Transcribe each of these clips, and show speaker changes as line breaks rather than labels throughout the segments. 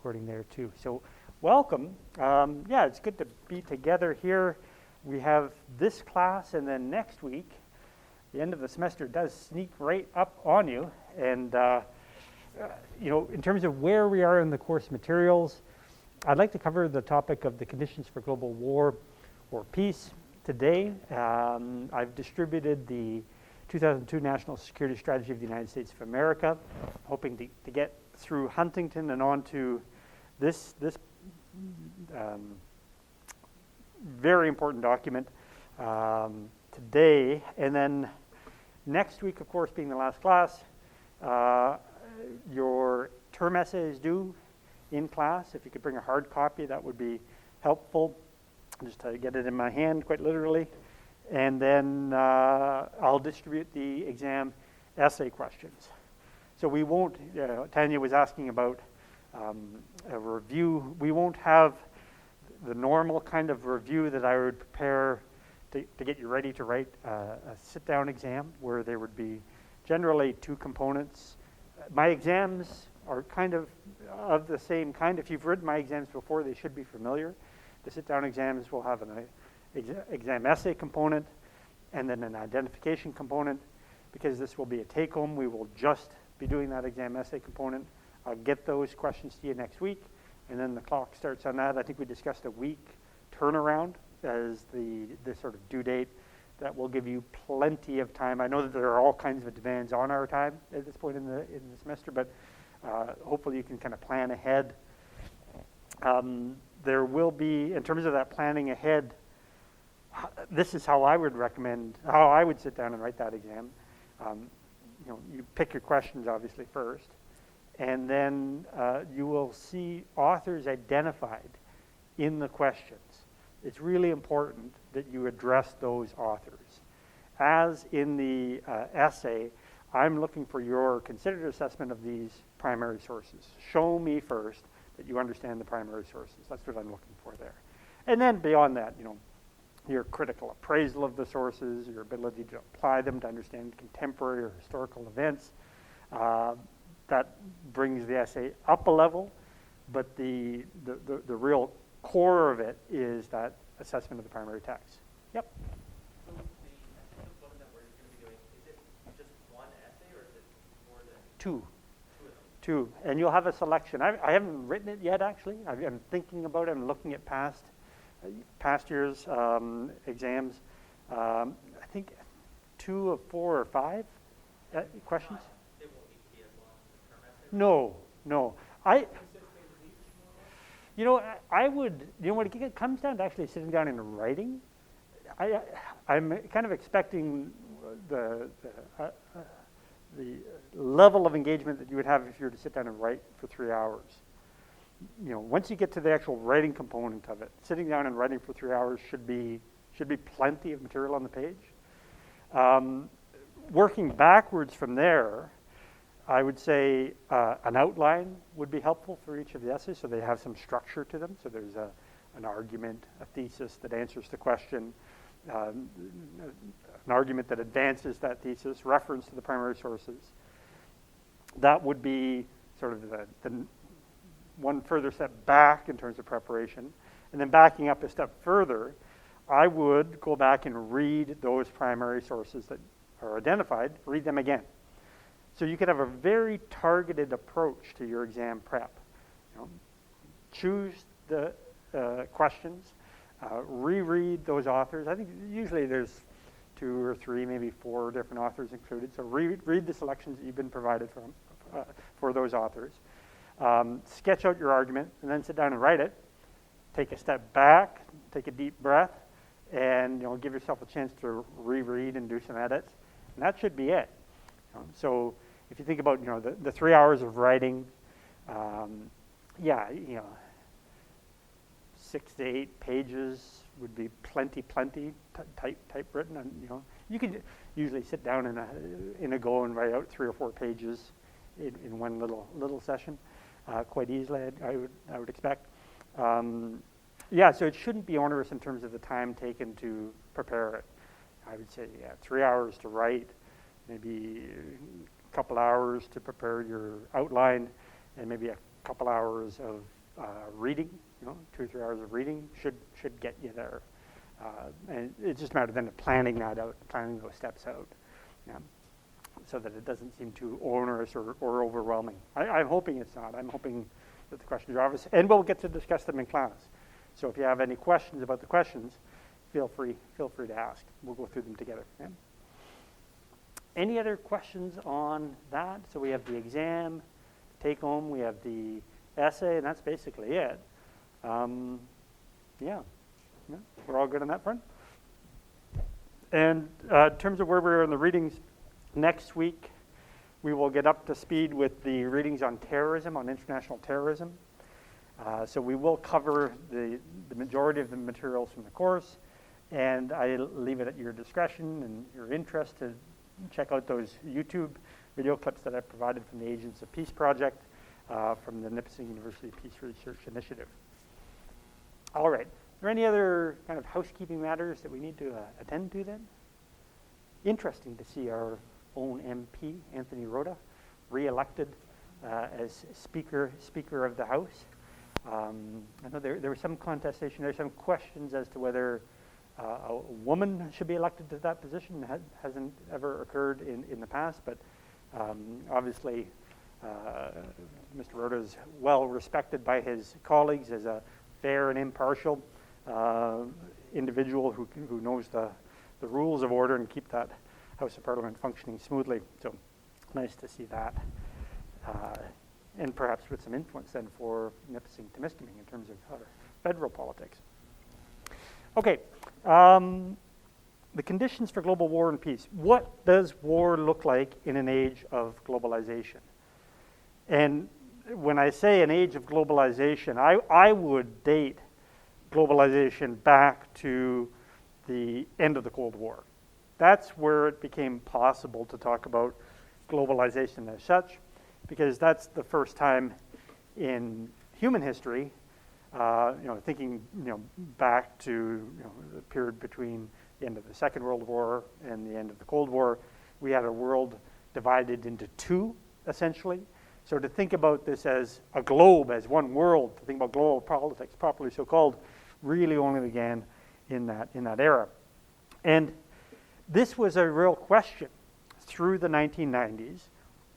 recording there too. So welcome. Yeah, it's good to be together here. We have this class, and then next week, the end of the semester does sneak right up on you. And in terms of where we are in the course materials, I'd like to cover the topic of the conditions for global war or peace today. I've distributed the 2002 National Security Strategy of the United States of America, hoping to get through Huntington and on to this very important document today. And then next week, of course, being the last class, your term essay is due in class. If you could bring a hard copy, that would be helpful, just to get it in my hand, quite literally. And then I'll distribute the exam essay questions. So we won't, Tanya was asking about a review. We won't have the normal kind of review that I would prepare to get you ready to write a sit-down exam, where there would be generally two components. My exams are kind of the same kind. If you've written my exams before, they should be familiar. The sit-down exams will have an exam essay component and then an identification component. Because this will be a take-home, we will just be doing that exam essay component. I'll get those questions to you next week, and then the clock starts on that. I think we discussed a week turnaround as the sort of due date. That will give you plenty of time. I know that there are all kinds of demands on our time at this point in the semester, but hopefully you can kind of plan ahead. There will be, in terms of that planning ahead, this is how I would recommend, how I would sit down and write that exam. You pick your questions, obviously, first, and then you will see authors identified in the questions. It's really important that you address those authors. As in the essay, I'm looking for your considered assessment of these primary sources. Show me first that you understand the primary sources. That's what I'm looking for there. And then beyond that, your critical appraisal of the sources, your ability to apply them to understand contemporary or historical events. That brings the essay up a level, but the real core of it is that assessment of the primary text. Yep.
So the essay component that we're going to be doing, is it just one essay, or is it more than
Two.
Two of them?
And you'll have a selection. I haven't written it yet, actually. I'm thinking about it. I'm looking at past year's exams. I think 2 of 4 or 5 questions.
It won't need to be as long as the term essay?
No. I would, when it comes down to actually sitting down and writing, I'm kind of expecting the level of engagement that you would have if you were to sit down and write for 3 hours. Once you get to the actual writing component of it, sitting down and writing for 3 hours should be plenty of material on the page. Working backwards from there, I would say an outline would be helpful for each of the essays, so they have some structure to them. So there's an argument, a thesis that answers the question, an argument that advances that thesis, reference to the primary sources. That would be sort of the one further step back in terms of preparation. And then backing up a step further, I would go back and read those primary sources that are identified, read them again. So you could have a very targeted approach to your exam prep. Choose the questions, reread those authors. I think usually there's 2 or 3, maybe 4 different authors included. So read the selections that you've been provided for those authors. Sketch out your argument, and then sit down and write it. Take a step back, take a deep breath, and give yourself a chance to reread and do some edits. And that should be it. So if you think about the 3 hours of writing, 6 to 8 pages would be plenty typewritten. And you can usually sit down in a go and write out 3 or 4 pages in one little session. Quite easily, I would expect. So it shouldn't be onerous in terms of the time taken to prepare it. I would say 3 hours to write, maybe a couple hours to prepare your outline, and maybe a couple hours of reading, 2 or 3 hours of reading should get you there. And it's just a matter then of planning that out, planning those steps out, so that it doesn't seem too onerous or overwhelming. I'm hoping it's not. I'm hoping that the questions are obvious, and we'll get to discuss them in class. So if you have any questions about the questions, feel free to ask. We'll go through them together. Yeah? Any other questions on that? So we have the exam, take home, we have the essay, and that's basically it. Yeah, we're all good on that front. And in terms of where we're in the readings, next week we will get up to speed with the readings on terrorism, on international terrorism. So we will cover the majority of the materials from the course, and I leave it at your discretion and your interest to check out those YouTube video clips that I provided from the Agents of Peace project from the Nipissing University Peace Research Initiative. All right. Are there any other kind of housekeeping matters that we need to attend to then? Interesting to see our own MP, Anthony Rota, re-elected as Speaker of the House. I know there was some contestation, there's some questions as to whether a woman should be elected to that position. It hasn't ever occurred in the past, but obviously Mr. Rota is well respected by his colleagues as a fair and impartial individual who knows the rules of order and keep that House of Parliament functioning smoothly. So nice to see that. And perhaps with some influence then for Nipissing-Temiskaming in terms of federal politics. Okay, the conditions for global war and peace. What does war look like in an age of globalization? And when I say an age of globalization, I would date globalization back to the end of the Cold War. That's where it became possible to talk about globalization as such, because that's the first time in human history, thinking back to the period between the end of the Second World War and the end of the Cold War, we had a world divided into two, essentially. So to think about this as a globe, as one world, to think about global politics, properly so called, really only began in that era. And this was a real question through the 1990s.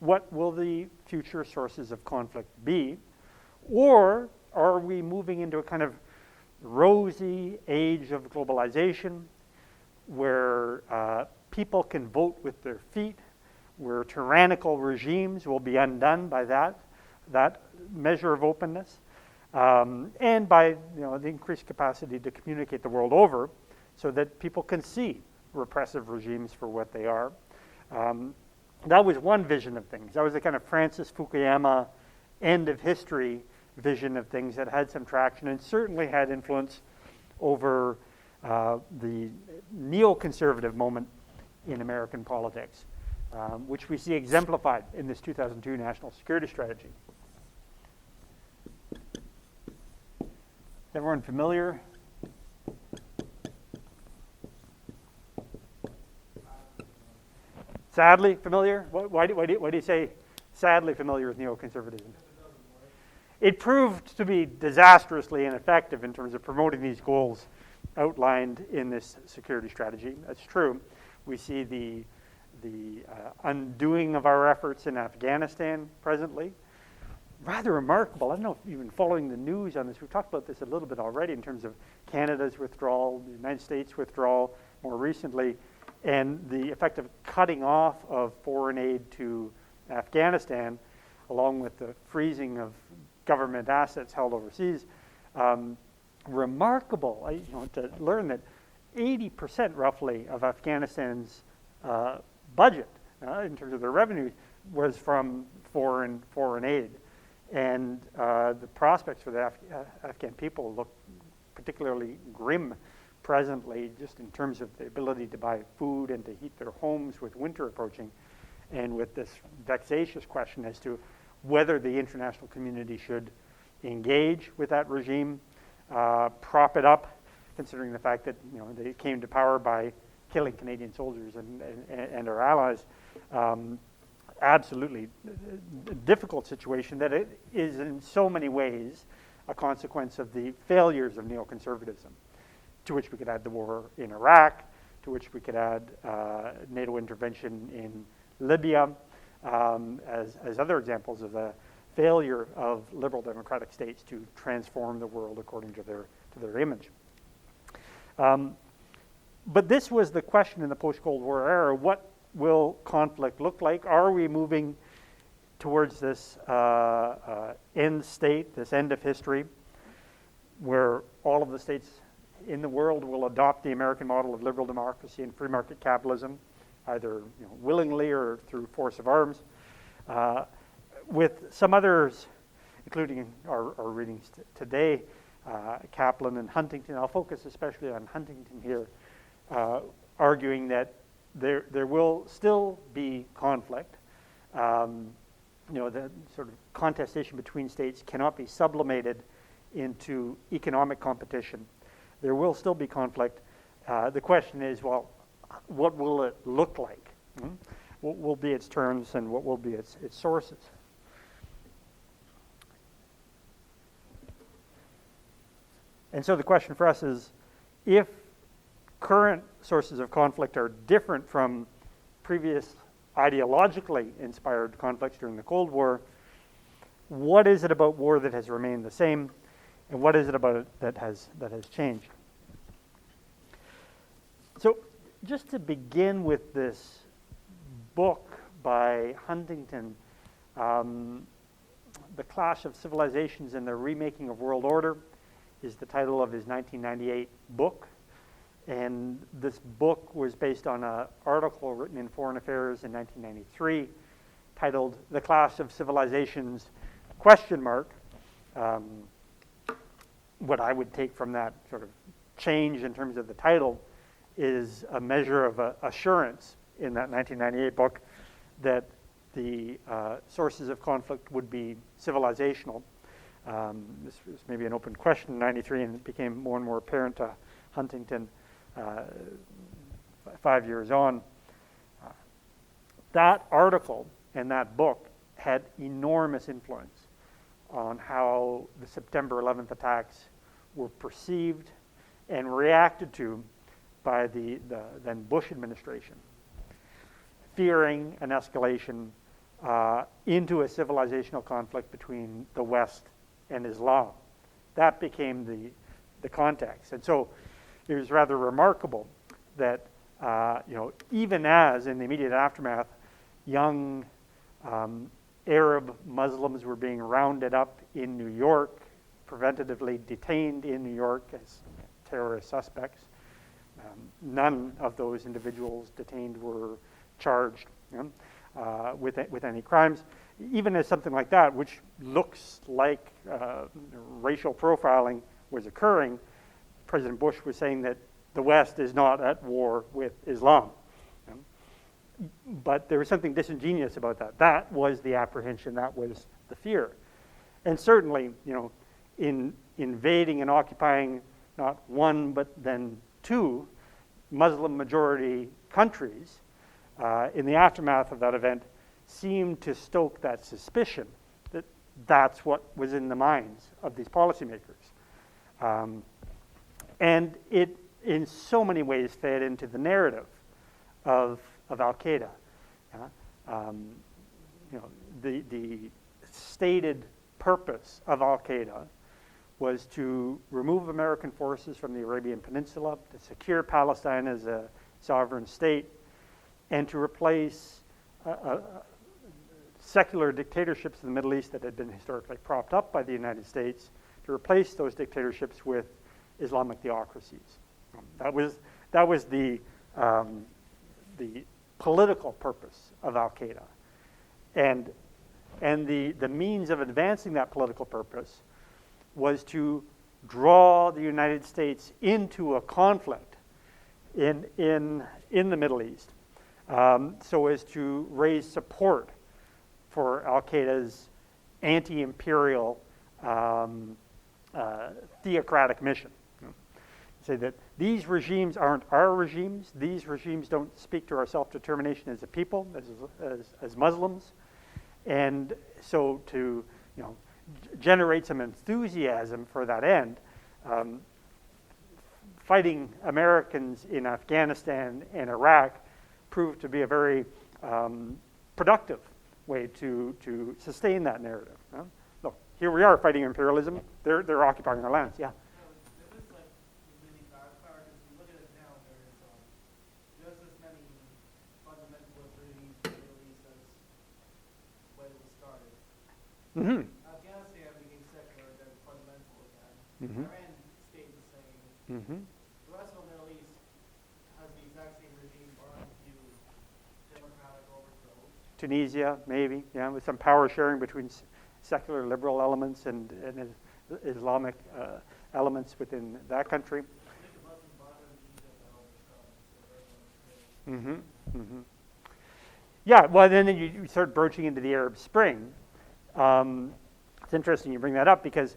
What will the future sources of conflict be? Or are we moving into a kind of rosy age of globalization where people can vote with their feet, where tyrannical regimes will be undone by that measure of openness, and by the increased capacity to communicate the world over so that people can see repressive regimes for what they are. That was one vision of things. That was a kind of Francis Fukuyama end of history vision of things that had some traction and certainly had influence over the neoconservative moment in American politics, which we see exemplified in this 2002 National Security Strategy. Is everyone familiar? Sadly familiar? Why do you say sadly familiar with neoconservatism? It proved to be disastrously ineffective in terms of promoting these goals outlined in this security strategy. That's true. We see the undoing of our efforts in Afghanistan presently. Rather remarkable. I don't know if you've been following the news on this. We've talked about this a little bit already in terms of Canada's withdrawal, the United States withdrawal more recently, and the effect of cutting off of foreign aid to Afghanistan, along with the freezing of government assets held overseas. Remarkable to learn that 80% roughly of Afghanistan's budget in terms of their revenue was from foreign aid. And the prospects for the Afghan people look particularly grim presently, just in terms of the ability to buy food and to heat their homes with winter approaching, and with this vexatious question as to whether the international community should engage with that regime, prop it up, considering the fact that they came to power by killing Canadian soldiers and our allies, absolutely difficult situation that it is in so many ways a consequence of the failures of neoconservatism, to which we could add the war in Iraq, to which we could add NATO intervention in Libya, as other examples of the failure of liberal democratic states to transform the world according to their image. But this was the question in the post-Cold War era: what will conflict look like? Are we moving towards this end state, this end of history, where all of the states in the world will adopt the American model of liberal democracy and free market capitalism, either willingly or through force of arms, with some others, including our readings today, Kaplan and Huntington. I'll focus especially on Huntington here, arguing that there will still be conflict. The sort of contestation between states cannot be sublimated into economic competition. There will still be conflict. The question is, well, what will it look like? What will be its terms and what will be its sources? And so the question for us is, if current sources of conflict are different from previous ideologically inspired conflicts during the Cold War, what is it about war that has remained the same, and what is it about it that has changed? So just to begin with this book by Huntington, The Clash of Civilizations and the Remaking of World Order, is the title of his 1998 book. And this book was based on an article written in Foreign Affairs in 1993 titled The Clash of Civilizations, ? What I would take from that sort of change in terms of the title is a measure of assurance in that 1998 book that the sources of conflict would be civilizational. This was maybe an open question in 93, and it became more and more apparent to Huntington 5 years on. That article and that book had enormous influence on how the September 11th attacks were perceived and reacted to by the then Bush administration, fearing an escalation into a civilizational conflict between the West and Islam. That became the context. And so it was rather remarkable that, even as in the immediate aftermath, young Arab Muslims were being rounded up in New York, preventatively detained in New York as terrorist suspects. None of those individuals detained were charged with any crimes. Even as something like that, which looks like racial profiling was occurring, President Bush was saying that the West is not at war with Islam. But there was something disingenuous about that. That was the apprehension, that was the fear. And certainly, in invading and occupying not one but then two Muslim majority countries in the aftermath of that event seemed to stoke that suspicion that that's what was in the minds of these policymakers. And it, in so many ways, fed into the narrative of Al-Qaeda. The stated purpose of Al-Qaeda was to remove American forces from the Arabian Peninsula, to secure Palestine as a sovereign state, and to replace secular dictatorships in the Middle East that had been historically propped up by the United States, to replace those dictatorships with Islamic theocracies. That was the political purpose of Al-Qaeda. And the means of advancing that political purpose was to draw the United States into a conflict in the Middle East, so as to raise support for Al-Qaeda's anti-imperial theocratic mission. say that these regimes aren't our regimes. These regimes don't speak to our self-determination as a people, as Muslims. And so to, generate some enthusiasm for that end, fighting Americans in Afghanistan and Iraq proved to be a very productive way to sustain that narrative. Look, here we are fighting imperialism. They're occupying our lands. Yeah.
There is like really backfire because if you look at it now, there's as many fundamentalist regimes in the Middle East as when it was started.
Mm-hmm.
Afghanistan became secular, then fundamental again.
Mm-hmm.
Iran stayed the same.
Mm-hmm.
The rest of the Middle East has the exact same regime, or a few democratic overthrows.
Tunisia, maybe, yeah, with some power sharing between secular liberal elements and Islamic elements within that country.
I think the Muslim Brotherhood in Egypt that overthrown, so they're going to
Mm-hmm. Mm-hmm. Yeah, well, then you start broaching into the Arab Spring. It's interesting you bring that up because,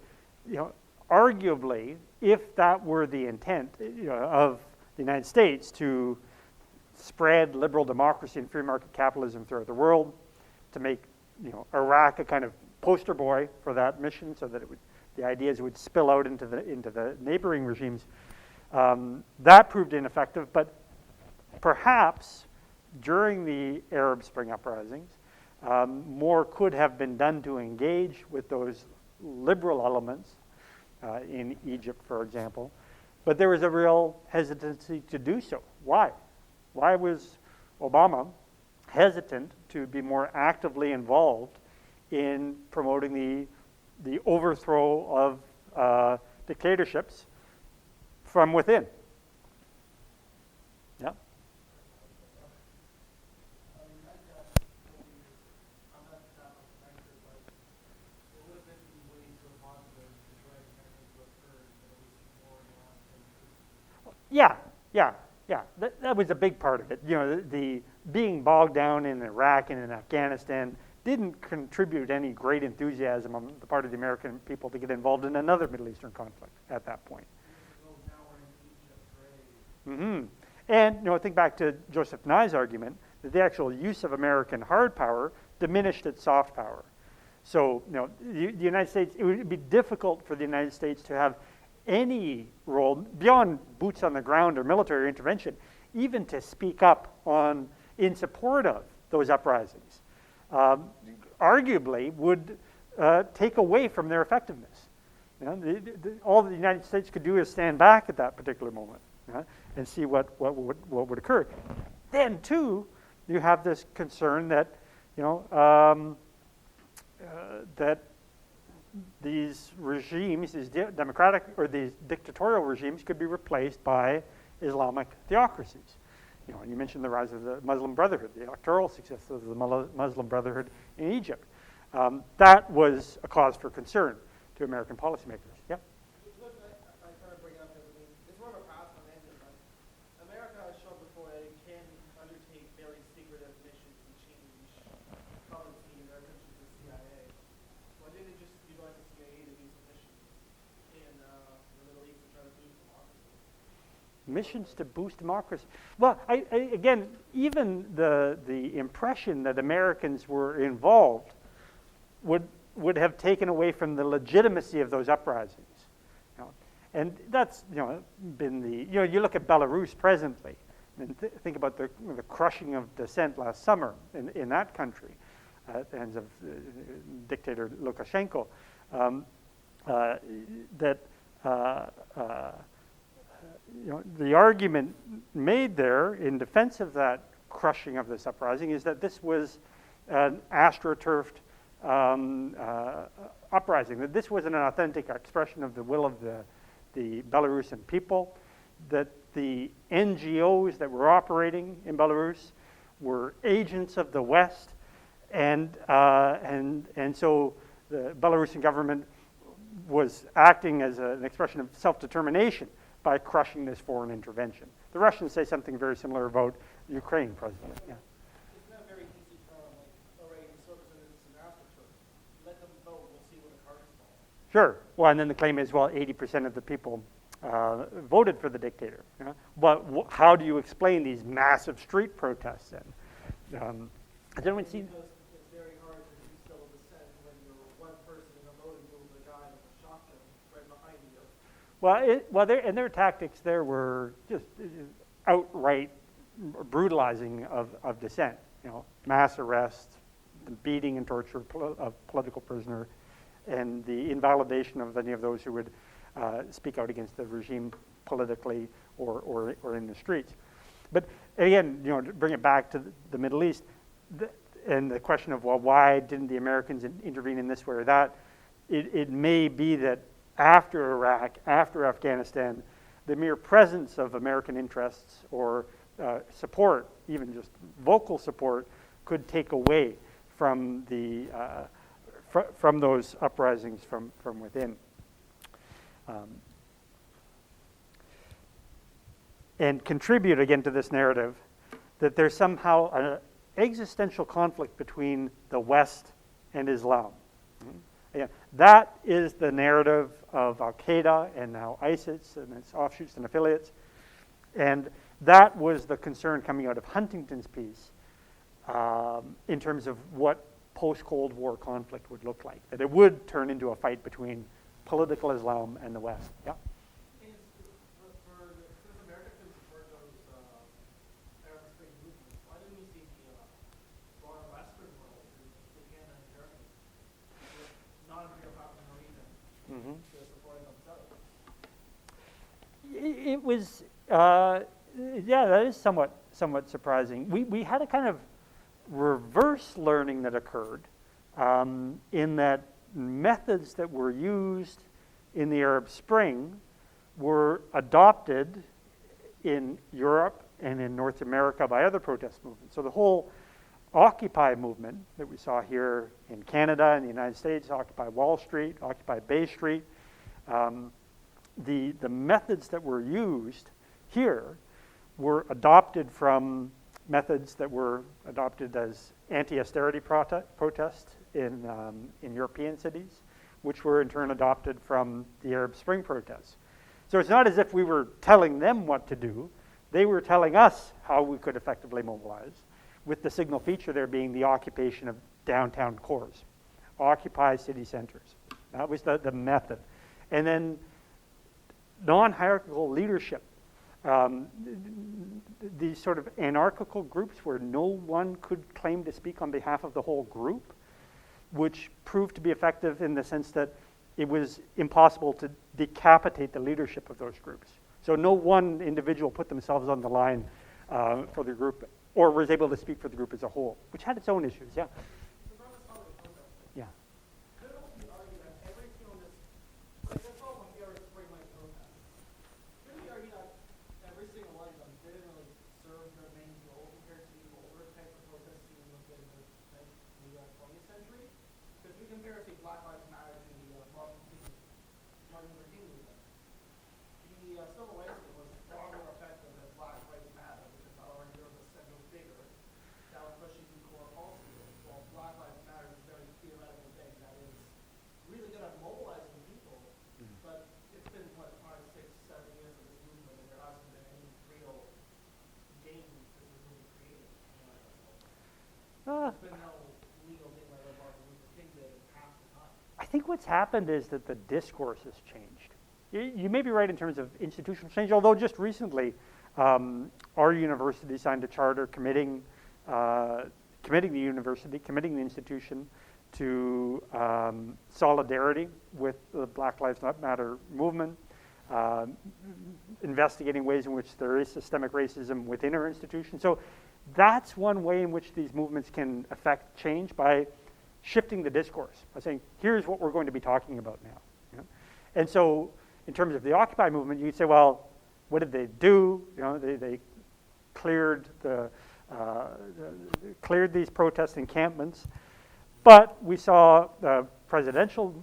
arguably, if that were the intent, of the United States to spread liberal democracy and free market capitalism throughout the world, to make, Iraq a kind of poster boy for that mission, so that the ideas would spill out into the neighboring regimes, that proved ineffective. But perhaps during the Arab Spring uprisings, more could have been done to engage with those liberal elements in Egypt, for example. But there was a real hesitancy to do so. Why? Why was Obama hesitant to be more actively involved in promoting the overthrow of dictatorships from within? Yeah.
I mean, I'm not that much an expert, but it would have been way too positive to try and turn it into a curve that we see more in the last 10 years.
Yeah. That was a big part of it. The being bogged down in Iraq and in Afghanistan didn't contribute any great enthusiasm on the part of the American people to get involved in another Middle Eastern conflict at that point.
Now we're in Egypt, great.
Mm-hmm. And think back to Joseph Nye's argument that the actual use of American hard power diminished its soft power. So the United States, it would be difficult for the United States to have any role beyond boots on the ground or military intervention, even to speak up in support of those uprisings, arguably would take away from their effectiveness. All the United States could do is stand back at that particular moment and see what would occur. Then, too, you have this concern that that these regimes, these democratic or these dictatorial regimes, could be replaced by Islamic theocracies. And you mentioned the rise of the Muslim Brotherhood, the electoral success of the Muslim Brotherhood in Egypt. That was a cause for concern to American policymakers. Yeah.
Look, I kind of bring it up because it's more of a pass on engine, but America has shown before that it can undertake very secretive missions and change currency in their country to the CIA. Why didn't they just utilize the CIA to do some missions in the Middle East to try to boost democracy?
Missions to boost democracy. Well, again, even the impression that Americans were involved would have taken away from the legitimacy of those uprisings. And that's been the you look at Belarus presently and think about the crushing of dissent last summer in that country at the hands of dictator Lukashenko. The argument made there in defense of that crushing of this uprising is that this was an astroturfed uprising, that this wasn't an authentic expression of the will of the Belarusian people, that the NGOs that were operating in Belarus were agents of the West, and so the Belarusian government was acting as an expression of self-determination by crushing this foreign intervention. The Russians say something very similar about the Ukraine president. Yeah.
It's not very easy term, like, all right, so it's an astroturf. Let them vote, we'll see where the cards fall.
Sure. Well, and then the claim is, well, 80% of the people voted for the dictator. You know? But how do you explain these massive street protests then? Has anyone seen?
Because it's very hard to do civil dissent when you're one person in a voting booth with a guy with a shotgun right behind you.
And their tactics there were just outright brutalizing of dissent. You know, mass arrests, the beating and torture of political prisoner, and the invalidation of any of those who would speak out against the regime politically or in the streets. But again, you know, to bring it back to the Middle East, and the question of, well, why didn't the Americans intervene in this way or that? It may be that after Iraq, after Afghanistan, the mere presence of American interests or support, even just vocal support, could take away from the from those uprisings from within. And contribute again to this narrative that there's somehow an existential conflict between the West and Islam. Again, that is the narrative of Al-Qaeda and now ISIS and its offshoots and affiliates. And that was the concern coming out of Huntington's piece in terms of what post-Cold War conflict would look like, that it would turn into a fight between political Islam and the West. Yeah.
Since America couldn't support those Arab Spring movements, why didn't we see the broader Western world, the Canada and Germany, with non-imperial power for no reason, to supporting themselves?
It was, yeah, that is somewhat surprising. We had a kind of reverse learning that occurred in that methods that were used in the Arab Spring were adopted in Europe and in North America by other protest movements. So the whole Occupy movement that we saw here in Canada and the United States, Occupy Wall Street, Occupy Bay Street, the methods that were used here were adopted from methods that were adopted as anti-austerity protest in European cities, which were in turn adopted from the Arab Spring protests. So it's not as if we were telling them what to do. They were telling us how we could effectively mobilize, with the signal feature there being the occupation of downtown cores, occupy city centers. That was the method. And then non-hierarchical leadership. These sort of anarchical groups where no one could claim to speak on behalf of the whole group, which proved to be effective in the sense that it was impossible to decapitate the leadership of those groups. So no one individual put themselves on the line for the group or was able to speak for the group as a whole, which had its own issues, yeah. Yeah.
Could it be argued that every single like that's all when the Arab Spring like protest. Could it be argued that every single one of them didn't really serve their main goal compared to the older types of protests seen within the 20th century? Because we compare, say, Black Lives Matter to the Martin Luther King movement. The civil rights movement was far more effective than Black Lives Matter, which is already there was a central figure that was pushing through core policy. While Black Lives Matter is a very theoretical thing that is really good at mobilizing people, but it's been, 5, 6, 7 years of this movement, and there hasn't been any real gain since this movement created. There's been no legal thing like what Martin Luther King did in half the time.
I think what's happened is that the discourse has changed. You may be right in terms of institutional change, although just recently our university signed a charter committing the institution to solidarity with the Black Lives Matter movement, investigating ways in which there is systemic racism within our institution. So that's one way in which these movements can affect change, by shifting the discourse, by saying, here's what we're going to be talking about now. You know? And so in terms of the Occupy movement, you'd say, well, what did they do? You know, they cleared cleared these protest encampments, but we saw the presidential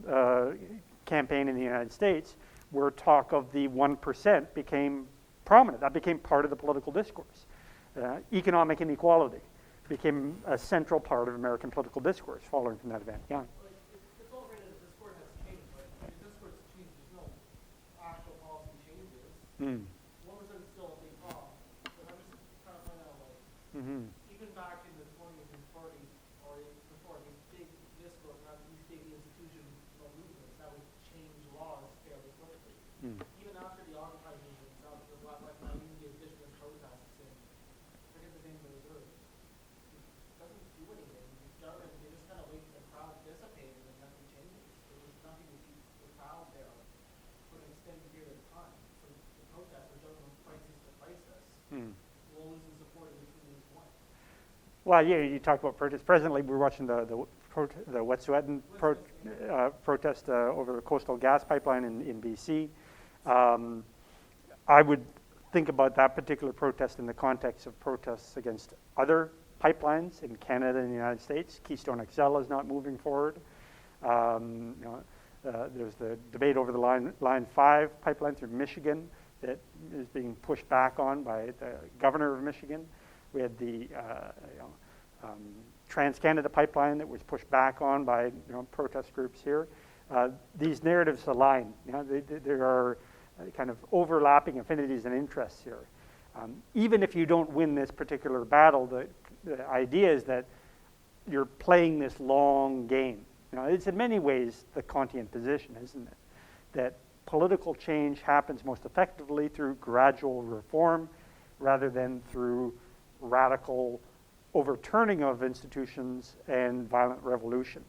campaign in the United States where talk of the 1% became prominent. That became part of the political discourse. Economic inequality became a central part of American political discourse following from that event. Yeah.
It's all right that the discourse has changed, but the discourse has changed. There's no actual policy changes.
Mm.
What was still a big problem? But I'm just trying to find out, like,
Mm-hmm.
even back in the 20s and 40s, or even before, these big discourse, not these big institutional movements that would change laws fairly quickly.
Mm.
Even after the Occupy movement, South the Black Lives Matter, even the Indigenous protests, and forget the name of the group, it doesn't do anything. The government, they just kind of wait for the crowd to dissipate and then nothing changes. There's nothing to keep the crowd there for an extended period of time. So the protesters don't know crisis to crisis.
Mm.
We'll lose the support in between each one.
Well, yeah, you talk about protests. Presently, we're watching the Wet'suwet'en protest over the Coastal Gas Pipeline in BC. I would think about that particular protest in the context of protests against other pipelines in Canada and the United States. Keystone XL is not moving forward. There's the debate over the Line 5 pipeline through Michigan that is being pushed back on by the governor of Michigan. We had the Trans-Canada pipeline that was pushed back on by protest groups here. These narratives align. There are kind of overlapping affinities and interests here. Even if you don't win this particular battle, the idea is that you're playing this long game. It's in many ways the Kantian position, isn't it? That political change happens most effectively through gradual reform rather than through radical overturning of institutions and violent revolution.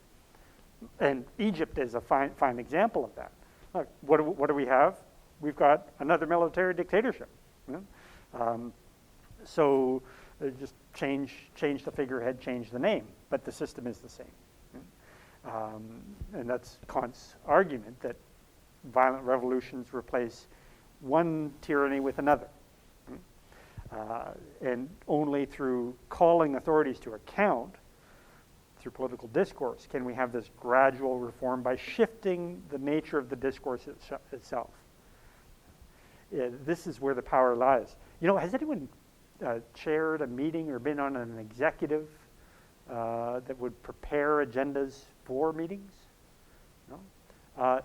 And Egypt is a fine example of that. Look, what do we have? We've got another military dictatorship. So just change the figurehead, change the name, but the system is the same. And that's Kant's argument that violent revolutions replace one tyranny with another. And only through calling authorities to account, through political discourse, can we have this gradual reform by shifting the nature of the discourse itself. This is where the power lies. Has anyone chaired a meeting or been on an executive that would prepare agendas for meetings? No?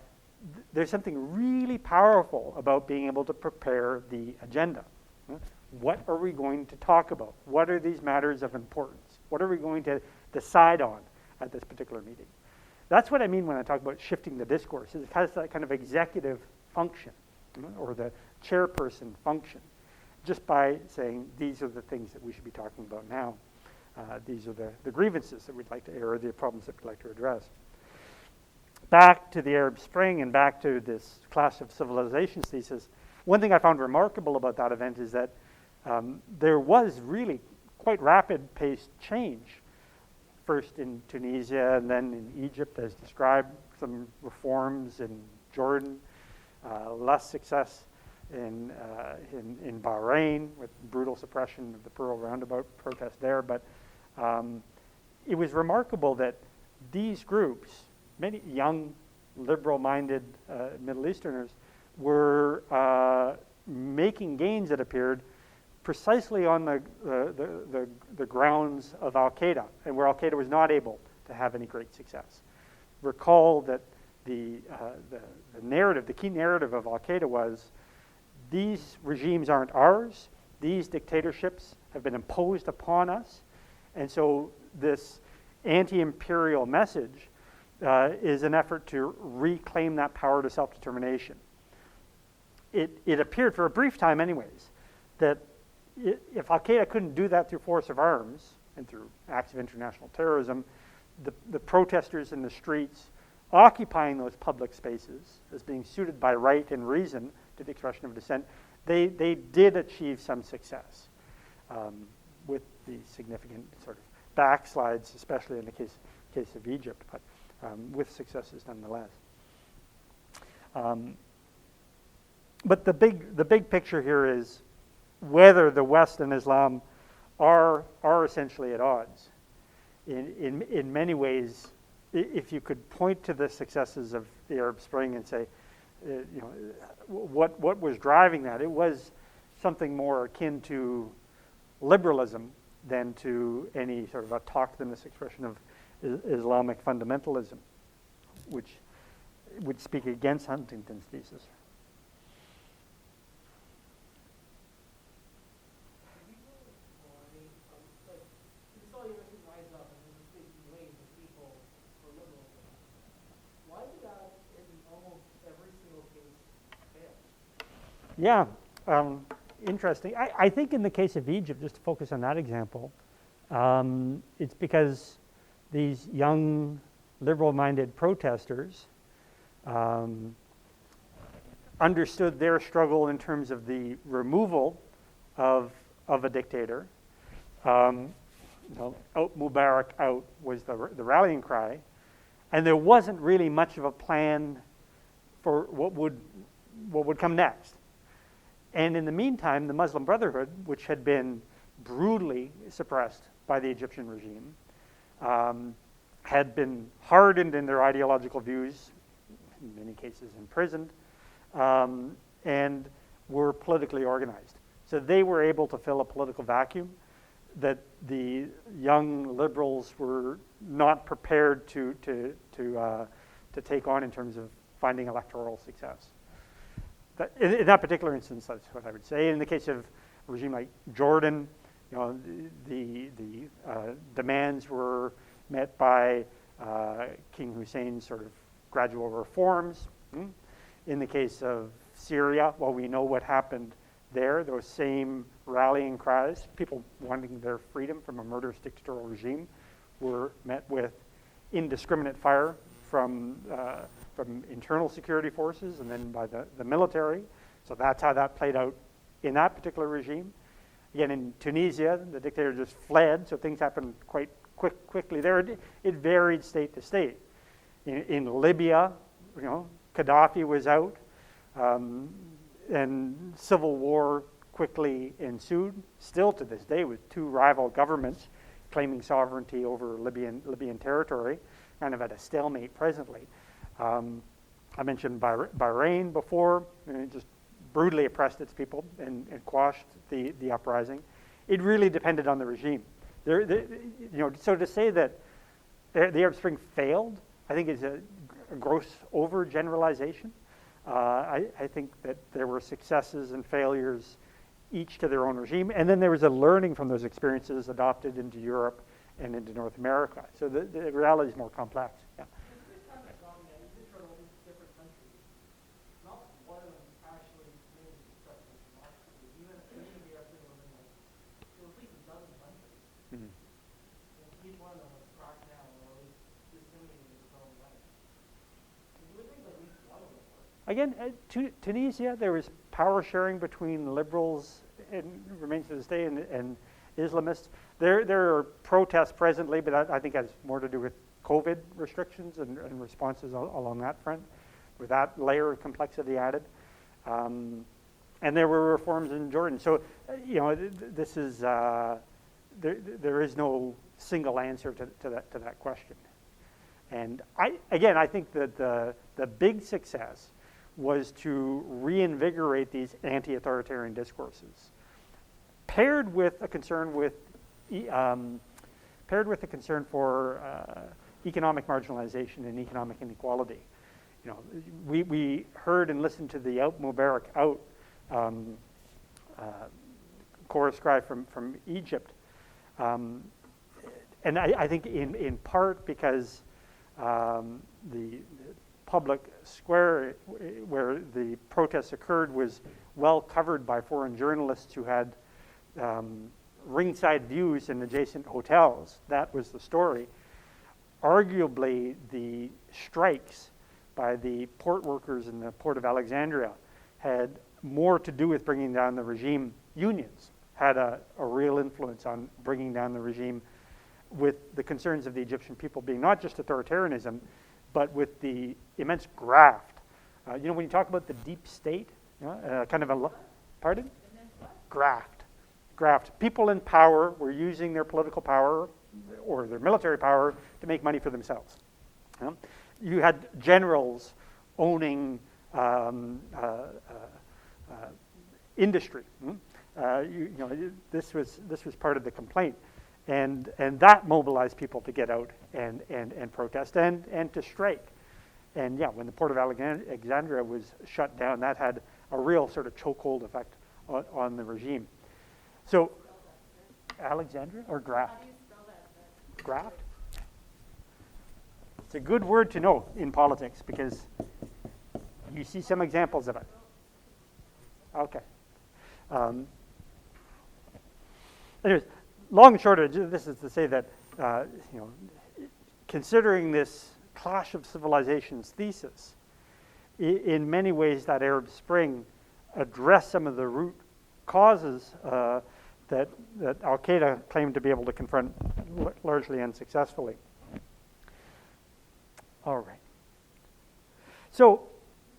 There's something really powerful about being able to prepare the agenda. What are we going to talk about? What are these matters of importance? What are we going to decide on at this particular meeting? That's what I mean when I talk about shifting the discourse. It has that kind of executive function, or the chairperson function, just by saying these are the things that we should be talking about now. These are the grievances that we'd like to air, or the problems that we'd like to address. Back to the Arab Spring and back to this clash of civilizations thesis, one thing I found remarkable about that event is that there was really quite rapid-paced change, first in Tunisia and then in Egypt, as described, some reforms in Jordan, less success in Bahrain with brutal suppression of the Pearl Roundabout protest there. But it was remarkable that these groups, many young, liberal-minded Middle Easterners, were making gains, it appeared, precisely on the grounds of Al-Qaeda, and where Al-Qaeda was not able to have any great success. Recall that the narrative, the key narrative of Al-Qaeda was, these regimes aren't ours, these dictatorships have been imposed upon us, and so this anti-imperial message is an effort to reclaim that power to self-determination. It appeared for a brief time anyways, that if Al-Qaeda couldn't do that through force of arms and through acts of international terrorism, the protesters in the streets occupying those public spaces as being suited by right and reason to the expression of dissent, they did achieve some success with the significant sort of backslides, especially in the case of Egypt, but with successes nonetheless. But the big picture here is whether the West and Islam are essentially at odds. In many ways, if you could point to the successes of the Arab Spring and say, what was driving that, it was something more akin to liberalism than to any sort of autochthonous expression of Islamic fundamentalism, which would speak against Huntington's thesis. Yeah, interesting. I think in the case of Egypt, just to focus on that example, it's because these young liberal-minded protesters understood their struggle in terms of the removal of a dictator. Out Mubarak, out was the rallying cry, and there wasn't really much of a plan for what would come next. And in the meantime, the Muslim Brotherhood, which had been brutally suppressed by the Egyptian regime, had been hardened in their ideological views, in many cases imprisoned, and were politically organized. So they were able to fill a political vacuum that the young liberals were not prepared to take on in terms of finding electoral success. In that particular instance, that's what I would say. In the case of a regime like Jordan, the demands were met by King Hussein's sort of gradual reforms. In the case of Syria, well, we know what happened there. Those same rallying cries, people wanting their freedom from a murderous dictatorial regime, were met with indiscriminate fire from internal security forces and then by the military. So that's how that played out in that particular regime. Again, in Tunisia, the dictator just fled, so things happened quite quickly there. It varied state to state. In Libya, Gaddafi was out, and civil war quickly ensued. Still to this day, with two rival governments claiming sovereignty over Libyan territory, kind of at a stalemate presently. I mentioned Bahrain before. It just brutally oppressed its people and quashed the uprising. It really depended on the regime. So to say that the Arab Spring failed, I think is a gross overgeneralization. I think that there were successes and failures, each to their own regime, and then there was a learning from those experiences adopted into Europe and into North America. So the reality is more complex. Yeah.
This time it's gone, yeah, you've been through all these different countries. Not one of them actually made a successful democracy. Even the Arab Spring was in like, it was at least a dozen countries.
Mhm.
And each one of them was cracked down or at least disseminated in its own way. So you would think at least one of them worked.
Again, Tunisia, there was power sharing between liberals, and remains to this day, and Islamists. There are protests presently, but I think has more to do with COVID restrictions and responses along that front, with that layer of complexity added. And there were reforms in Jordan. So, this is there is no single answer to that question. And I think that the big success was to reinvigorate these anti-authoritarian discourses, paired with a concern for economic marginalization and economic inequality. We heard and listened to the Out Mubarak Out chorus cry from Egypt, and I think in part because the public square where the protests occurred was well covered by foreign journalists who had ringside views in adjacent hotels. That was the story. Arguably, the strikes by the port workers in the port of Alexandria had more to do with bringing down the regime. Unions had a real influence on bringing down the regime, with the concerns of the Egyptian people being not just authoritarianism, but with the immense graft. When you talk about the deep state, kind of a, pardon? Graft. People in power were using their political power or their military power to make money for themselves. You had generals owning industry. This was part of the complaint. And that mobilized people to get out and protest and to strike. And when the port of Alexandria was shut down, that had a real sort of chokehold effect on the regime. So, Alexandria or graft?
How do you spell that?
Graft? It's a good word to know in politics because you see some examples of it. Okay. Um, Anyways, long and short of it, this is to say that, you know, considering this clash of civilizations thesis, in many ways that Arab Spring addressed some of the root causes that Al-Qaeda claimed to be able to confront largely unsuccessfully. All right. So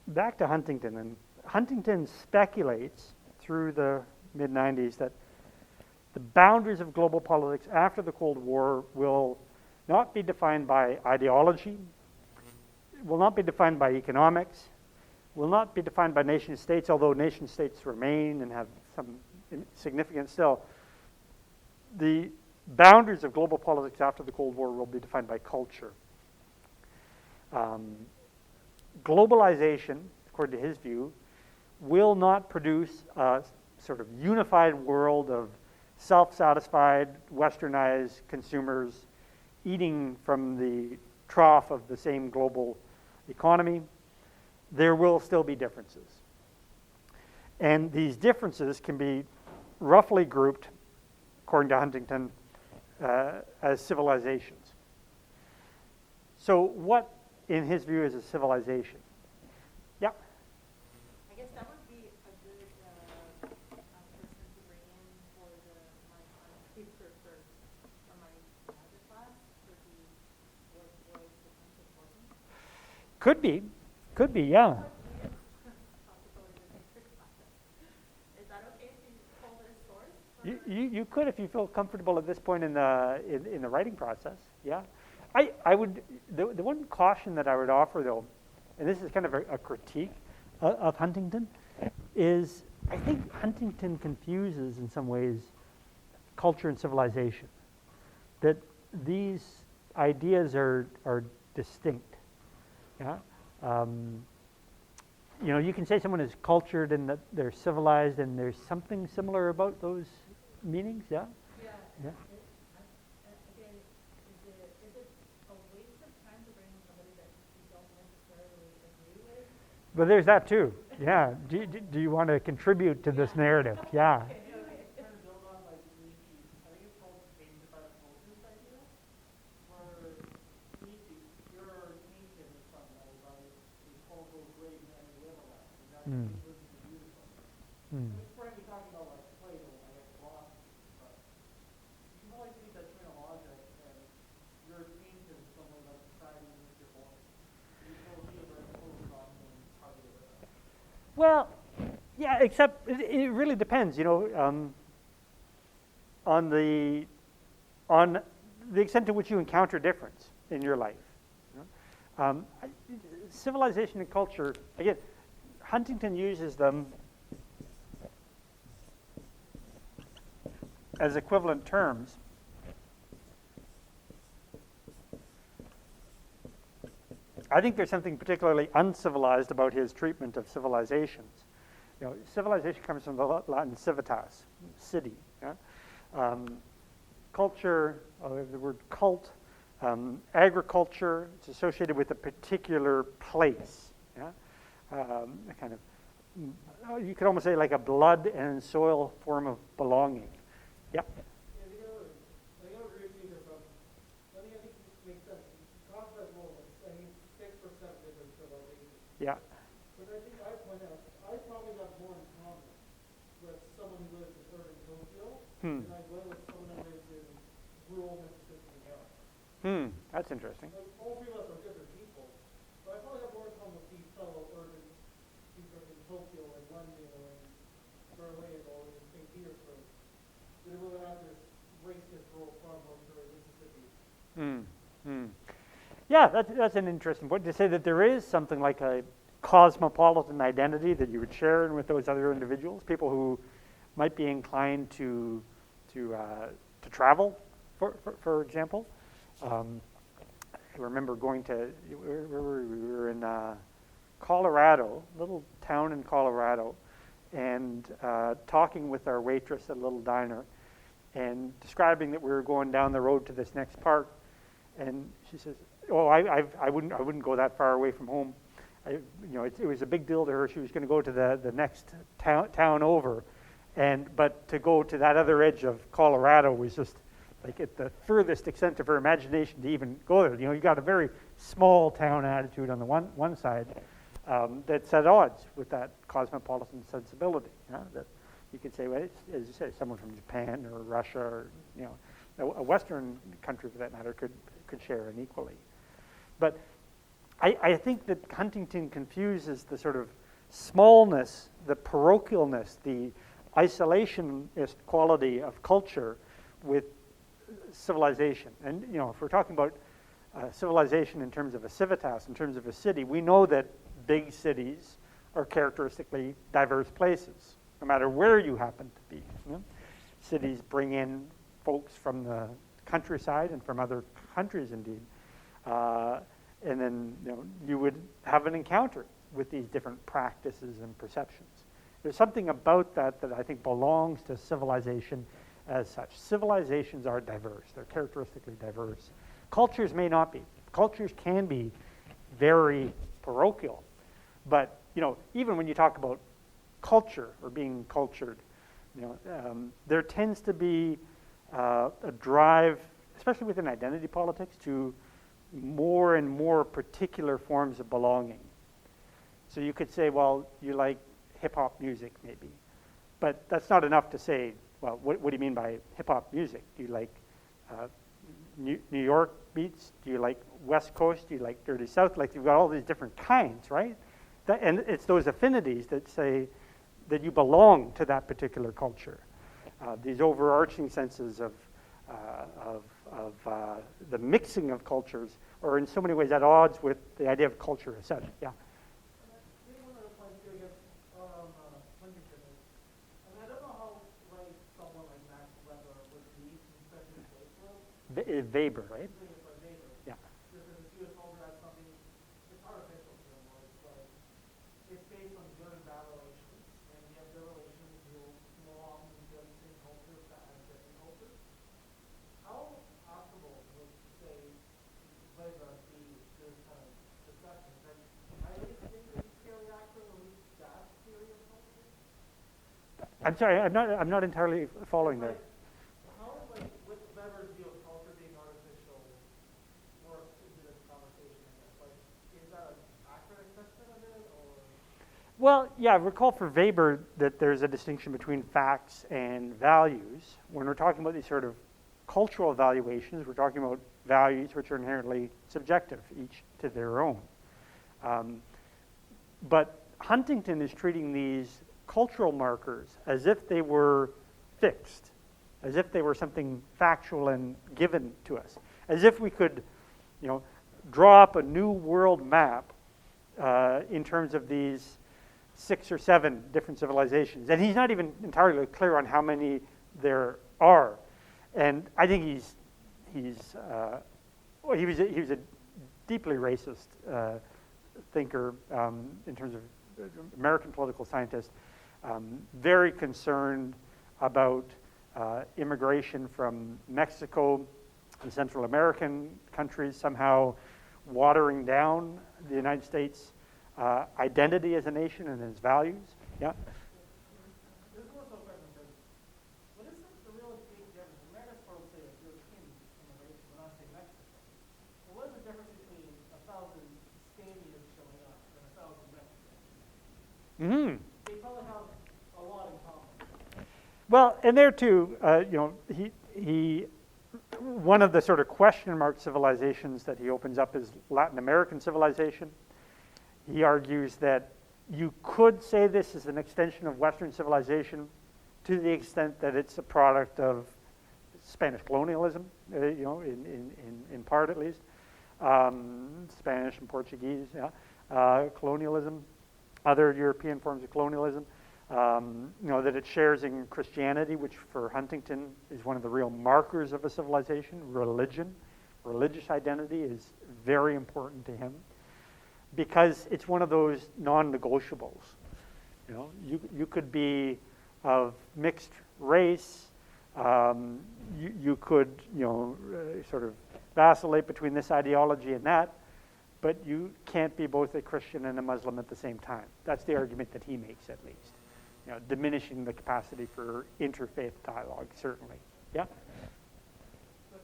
back to Huntington, and Huntington speculates through the mid-90s that the boundaries of global politics after the Cold War will not be defined by ideology, will not be defined by economics, will not be defined by nation states, although nation states remain and have some significance still. The boundaries of global politics after the Cold War will be defined by culture. Globalization, according to his view, will not produce a sort of unified world of self-satisfied, westernized consumers eating from the trough of the same global economy. There will still be differences. And these differences can be roughly grouped, according to Huntington, as civilizations. So what, in his view, is a civilization? Yeah?
I guess that would be a good person to bring in for my paper for my magic class, would be what was the concept wasn't.
Could be, yeah.
Is that okay if you hold it as source?
You could if you feel comfortable at this point in the writing process. Yeah, I would. The one caution that I would offer, though, and this is kind of a critique of Huntington, is I think Huntington confuses in some ways culture and civilization. That these ideas are distinct. Yeah. You know, you can say someone is cultured and that they're civilized, and there's something similar about those meanings. Yeah.
Yeah.
Yeah.
Again, is it a waste of time to bring in somebody that you don't necessarily agree with?
But there's that too. Yeah. Do you want to contribute to this narrative? Yeah.
Kind of build on like Nietzsche. I think it's called Change About Cultures idea, where Nietzsche, you're Nietzsche in some way, by the cultural great man you live around. And that's
Mm.
this is beautiful.
Mm.
It's probably talking about like Plato, I guess philosophy, but you can always take that train of logic and you're tainted in some way by society in which you're born. You feel really very close on how you live.
Well, yeah. Except it really depends. You know, on the extent to which you encounter difference in your life. You know? Civilization and culture, again, Huntington uses them as equivalent terms. I think there's something particularly uncivilized about his treatment of civilizations. You know, civilization comes from the Latin civitas, city. Yeah? Culture, the word cult, agriculture, it's associated with a particular place. Yeah? A kind of, you could almost say like a blood and soil form of belonging. Yeah.
Yeah, I don't agree with either, but I think it makes sense. Concept moments, I mean, 6% different civilizations.
Yeah.
But I think I point out, I probably have more in common with someone who lives in urban Tokyo
Hmm.
than I would with someone who lives in rural Mississippi, New York.
That's interesting.
Like, all three of us are different people, but I probably have more in common with these fellow urban people in Tokyo and London or in Berlin or in St. Petersburg than I would have this racist rural farm worker in Mississippi.
Yeah, that's an interesting point, to say that there is something like a cosmopolitan identity that you would share with those other individuals, people who might be inclined to travel, for example. I remember going to, where were we? We were in Colorado, little town in Colorado, and talking with our waitress at a little diner, and describing that we were going down the road to this next park, and she says, "Oh, I wouldn't go that far away from home." you know, it was a big deal to her. She was going to go to the next town over, but to go to that other edge of Colorado was just like at the furthest extent of her imagination to even go there. You know, you got a very small town attitude on the one side that's at odds with that cosmopolitan sensibility. Yeah? That you could say, well, it's, as you say, someone from Japan or Russia or, you know, a Western country for that matter could share unequally. But I think that Huntington confuses the sort of smallness, the parochialness, the isolationist quality of culture with civilization. And, you know, if we're talking about civilization in terms of a civitas, in terms of a city, we know that big cities are characteristically diverse places, no matter where you happen to be. You know? Cities bring in folks from the countryside and from other countries, indeed. And then, you know, you would have an encounter with these different practices and perceptions. There's something about that that I think belongs to civilization as such. Civilizations are diverse. They're characteristically diverse. Cultures may not be. Cultures can be very parochial. But, you know, even when you talk about culture or being cultured, you know, there tends to be a drive, especially within identity politics, to more and more particular forms of belonging. So you could say, well, you like hip-hop music, maybe. But that's not enough to say, well, what do you mean by hip-hop music? Do you like New York beats? Do you like West Coast? Do you like Dirty South? Like, you've got all these different kinds, right? And it's those affinities that say that you belong to that particular culture. These overarching senses of the mixing of cultures are in so many ways at odds with the idea of culture as such. Yeah.
Maybe one other point here again on Huntington is, I mean, I don't know how right someone like Max Weber would be, especially in today's world.
Weber, right?
Doing it by Weber.
Yeah.
Because if you told her that's something, it's artificial to them, or it's like, it's based on good and bad relations, and you have good relations, you'll more often be the same culture that has different cultures. How possible would, say, Weber be this kind of discussion? That I really think that he's fairly accurate, at least that theory of culture.
I'm sorry, I'm not entirely following there.
How, like, with Weber's view of culture being artificial, works into this conversation, I guess? Like, is that an accurate assessment of it, or?
Well, yeah, recall for Weber that there's a distinction between facts and values. When we're talking about these sort of cultural evaluations, we're talking about values which are inherently subjective, each to their own. But Huntington is treating these cultural markers as if they were fixed, as if they were something factual and given to us, as if we could, you know, draw up a new world map in terms of these 6 or 7 different civilizations. And he's not even entirely clear on how many there are. And I think he was a deeply racist thinker in terms of American political scientist, very concerned about immigration from Mexico and Central American countries, somehow watering down the United States identity as a nation and its values. Yeah.
This is more so a question, because what is the real big difference? America's folks say like European immigration, but not say Mexican. But what is the difference between 1,000 Spaniards showing up and 1,000 Mexicans?
Mm-hmm.
They probably have a lot in common.
Well, and there too, you know, he one of the sort of question mark civilizations that he opens up is Latin American civilization. He argues that you could say this is an extension of Western civilization to the extent that it's a product of Spanish colonialism, you know, in part at least, Spanish and Portuguese, yeah, colonialism, other European forms of colonialism. You know, that it shares in Christianity, which for Huntington is one of the real markers of a civilization. Religious identity is very important to him because it's one of those non-negotiables. You know, you could be of mixed race. You could, you know, sort of vacillate between this ideology and that, but you can't be both a Christian and a Muslim at the same time. That's the argument that he makes, at least. You know, diminishing the capacity for interfaith dialogue, certainly. Yeah?
But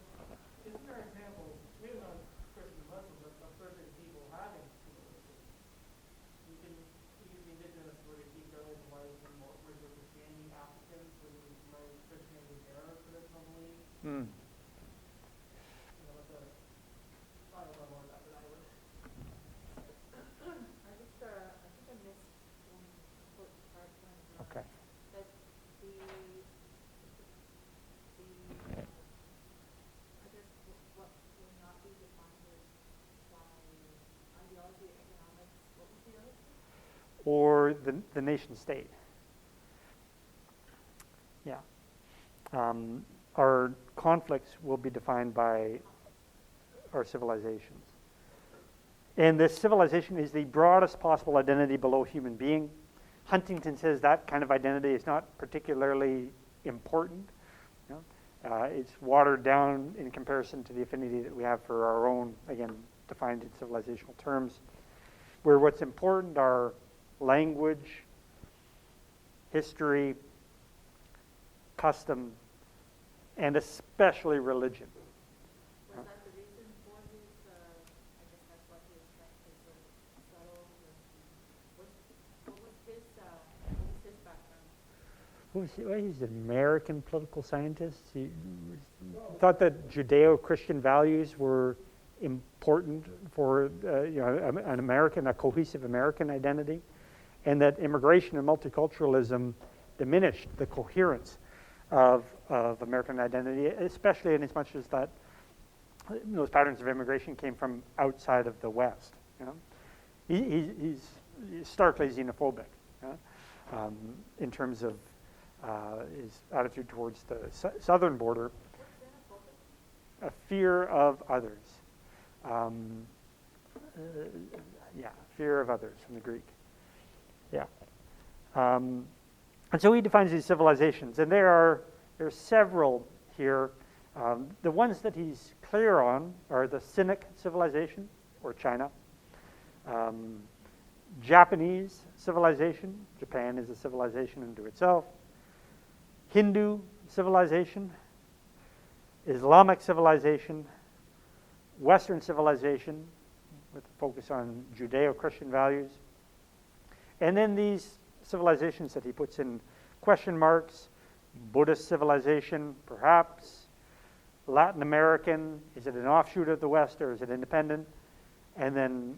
isn't there examples, maybe not Christian and Muslim, but of certain people having civilization? You can be indigenous where they keep their own life and more, whereas with Christianity, Africans, where they might Christianity their traditional beliefs.
Mm.
You know, but I don't know more about that, but I would.
I think I missed one important part when,
Okay.
that I guess what will not be defined as by ideology, economics, what was the other thing?
Or the nation state. Yeah. Our conflicts will be defined by our civilizations. And this civilization is the broadest possible identity below human being. Huntington says that kind of identity is not particularly important. You know? It's watered down in comparison to the affinity that we have for our own, again, defined in civilizational terms, where what's important are language, history, custom, and especially religion.
Was that the reason for his, I guess that's what he was trying to sort of settle, what was his background?
Well, he's an American political scientist. He thought that Judeo-Christian values were important for an American, a cohesive American identity, and that immigration and multiculturalism diminished the coherence of American identity, especially in as much as that those patterns of immigration came from outside of the West. You know? He's starkly xenophobic, in terms of his attitude towards the southern border, a fear of others. Fear of others from the Greek. Yeah. And so he defines these civilizations, and there are several here. The ones that he's clear on are the Sinic civilization, or China, Japanese civilization, Japan is a civilization unto itself, Hindu civilization, Islamic civilization, Western civilization, with a focus on Judeo-Christian values, and then these civilizations that he puts in question marks: Buddhist civilization, perhaps, Latin American, is it an offshoot of the West or is it independent? And then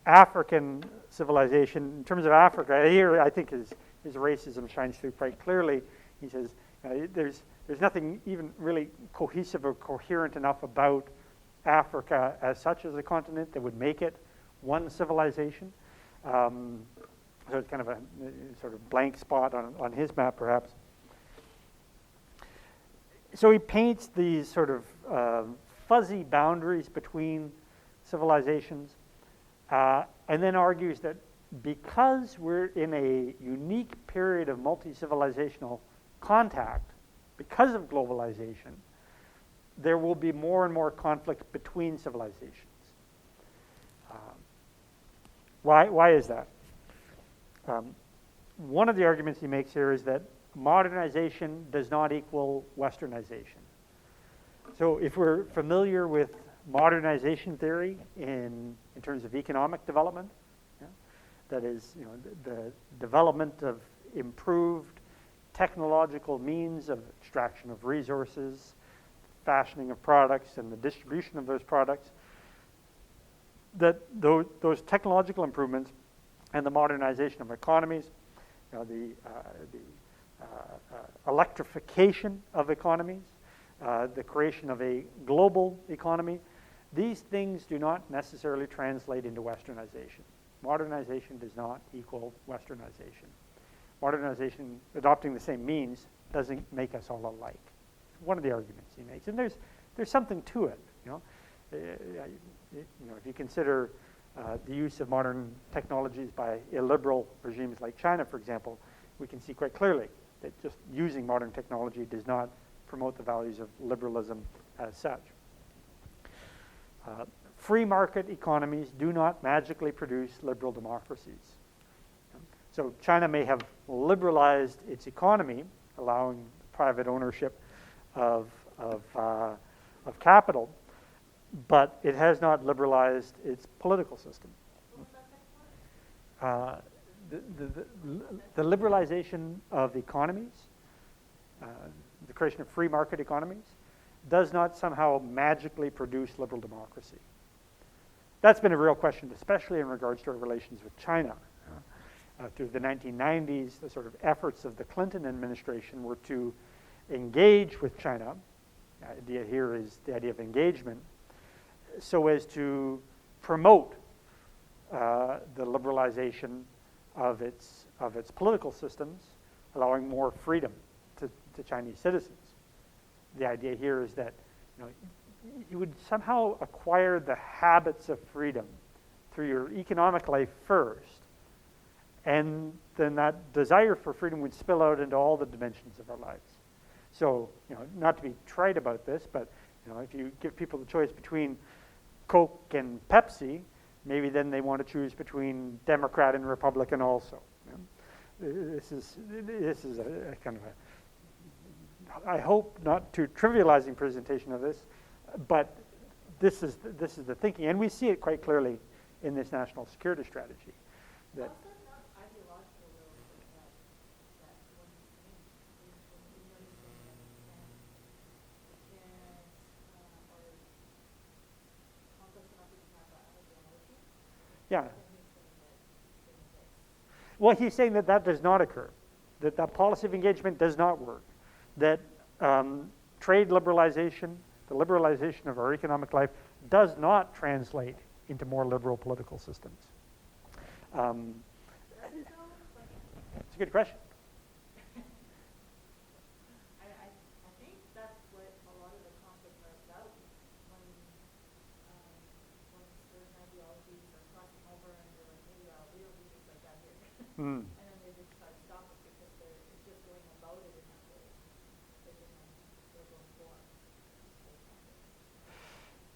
African civilization. In terms of Africa, here I think his racism shines through quite clearly. He says there's nothing even really cohesive or coherent enough about Africa as such as a continent that would make it one civilization. So it's kind of a sort of blank spot on his map, perhaps. So he paints these sort of fuzzy boundaries between civilizations, and then argues that because we're in a unique period of multi-civilizational contact, because of globalization, there will be more and more conflict between civilizations. Why is that? One of the arguments he makes here is that modernization does not equal westernization. So if we're familiar with modernization theory in terms of economic development, that is, the development of improved technological means of extraction of resources, fashioning of products, and the distribution of those products, that those technological improvements and the modernization of economies, the electrification of economies, the creation of a global economy, these things do not necessarily translate into westernization. Modernization does not equal westernization. Modernization, adopting the same means, doesn't make us all alike. One of the arguments he makes, and there's something to it. If you consider the use of modern technologies by illiberal regimes like China, for example, we can see quite clearly that just using modern technology does not promote the values of liberalism as such. free market economies do not magically produce liberal democracies. So China may have liberalized its economy, allowing private ownership of capital, but it has not liberalized its political system. The liberalization of economies, the creation of free market economies, does not somehow magically produce liberal democracy. That's been a real question, especially in regards to our relations with China. Through the 1990s, the sort of efforts of the Clinton administration were to engage with China. The idea here is the idea of engagement, so as to promote the liberalization of its political systems, allowing more freedom to Chinese citizens. The idea here is that you would somehow acquire the habits of freedom through your economic life first, and then that desire for freedom would spill out into all the dimensions of our lives. So, not to be trite about this, but if you give people the choice between Coke and Pepsi, maybe then they want to choose between Democrat and Republican also. This is a kind of I hope not too trivializing presentation of this, but this is the thinking, and we see it quite clearly in this national security strategy. That
How's that not ideological though, that one thing, when you're saying that or conflict cannot be have that ideology?
yeah.
Then he's saying that
Well, he's saying that does not occur, that policy of engagement does not work, that trade liberalization, the liberalization of our economic life, does not translate into more liberal political systems. It's a good question.
I think that's what a lot of the conflicts are about, when certain ideologies are crossing over and they're like, hey, we don't do things like that here.
Mm.
And then they just try to stop it because it's just going about it in that way. But then they're going forward.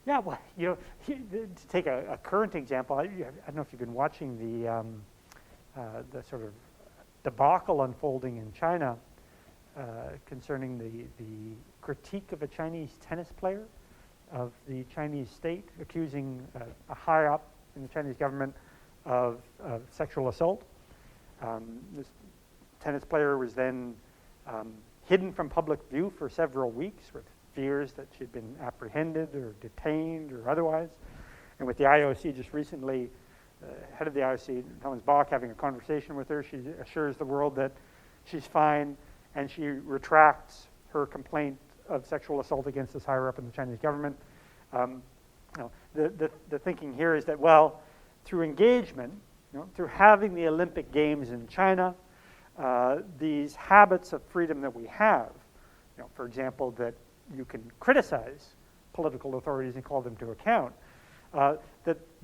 Yeah, well, to take a current example, I don't know if you've been watching the sort of debacle unfolding in China concerning the critique of a Chinese tennis player of the Chinese state, accusing a high up in the Chinese government of sexual assault. This tennis player was then hidden from public view for several weeks with fears that she'd been apprehended or detained or otherwise. And with the IOC just recently, head of the IOC, Thomas Bach, having a conversation with her, she assures the world that she's fine, and she retracts her complaint of sexual assault against this higher up in the Chinese government. The thinking here is that, well, through engagement, through having the Olympic Games in China, these habits of freedom that we have, for example, that you can criticize political authorities and call them to account,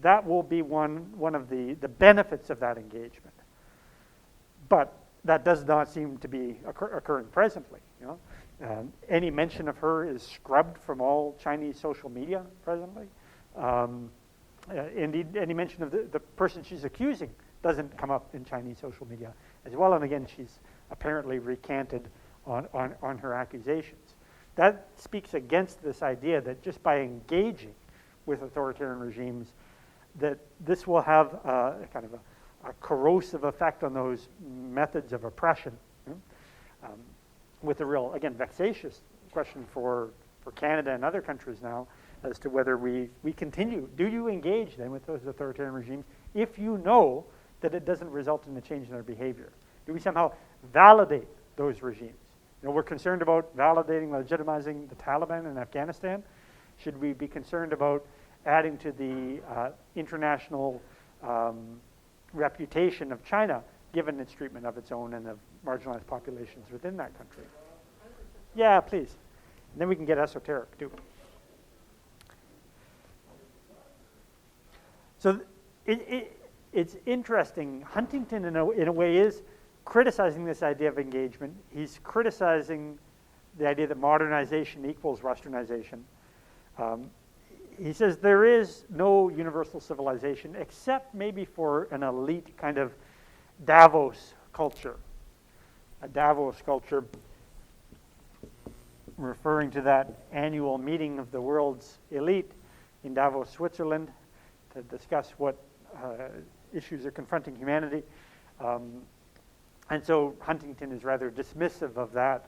that will be one of the benefits of that engagement. But that does not seem to be occurring presently. Any mention of her is scrubbed from all Chinese social media presently. Indeed, any mention of the person she's accusing doesn't come up in Chinese social media as well. And again, she's apparently recanted on her accusations. That speaks against this idea that just by engaging with authoritarian regimes, that this will have a kind of a corrosive effect on those methods of oppression. With a real, again, vexatious question for Canada and other countries now as to whether we continue. Do you engage then with those authoritarian regimes if you know that it doesn't result in a change in their behavior? Do we somehow validate those regimes? We're concerned about validating, legitimizing the Taliban in Afghanistan. Should we be concerned about adding to the international reputation of China, given its treatment of its own and of marginalized populations within that country? Yeah, please. And then we can get esoteric, too. So it's interesting. Huntington, in a way, is criticizing this idea of engagement. He's criticizing the idea that modernization equals westernization. he says there is no universal civilization except maybe for an elite kind of Davos culture. A Davos culture, referring to that annual meeting of the world's elite in Davos, Switzerland, to discuss what issues are confronting humanity. And so Huntington is rather dismissive of that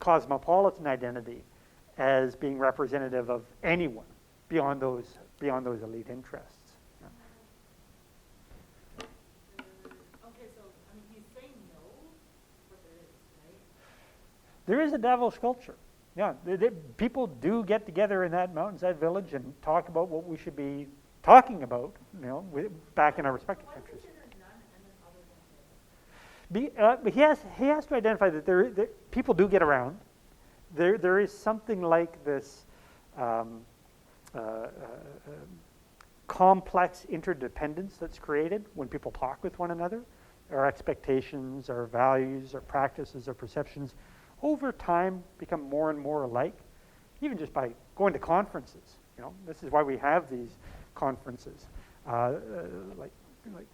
cosmopolitan identity as being representative of anyone beyond those elite interests. Yeah.
Okay, so, I mean, he's saying no, but there is, right?
There is a Davos culture. Yeah, people do get together in that mountainside village and talk about what we should be talking about, back in our respective
Why
countries.
consider none and then other than this?
He has to identify that people do get around. There is something like this complex interdependence that's created when people talk with one another. Our expectations, our values, our practices, our perceptions, over time become more and more alike, even just by going to conferences. This is why we have these conferences, like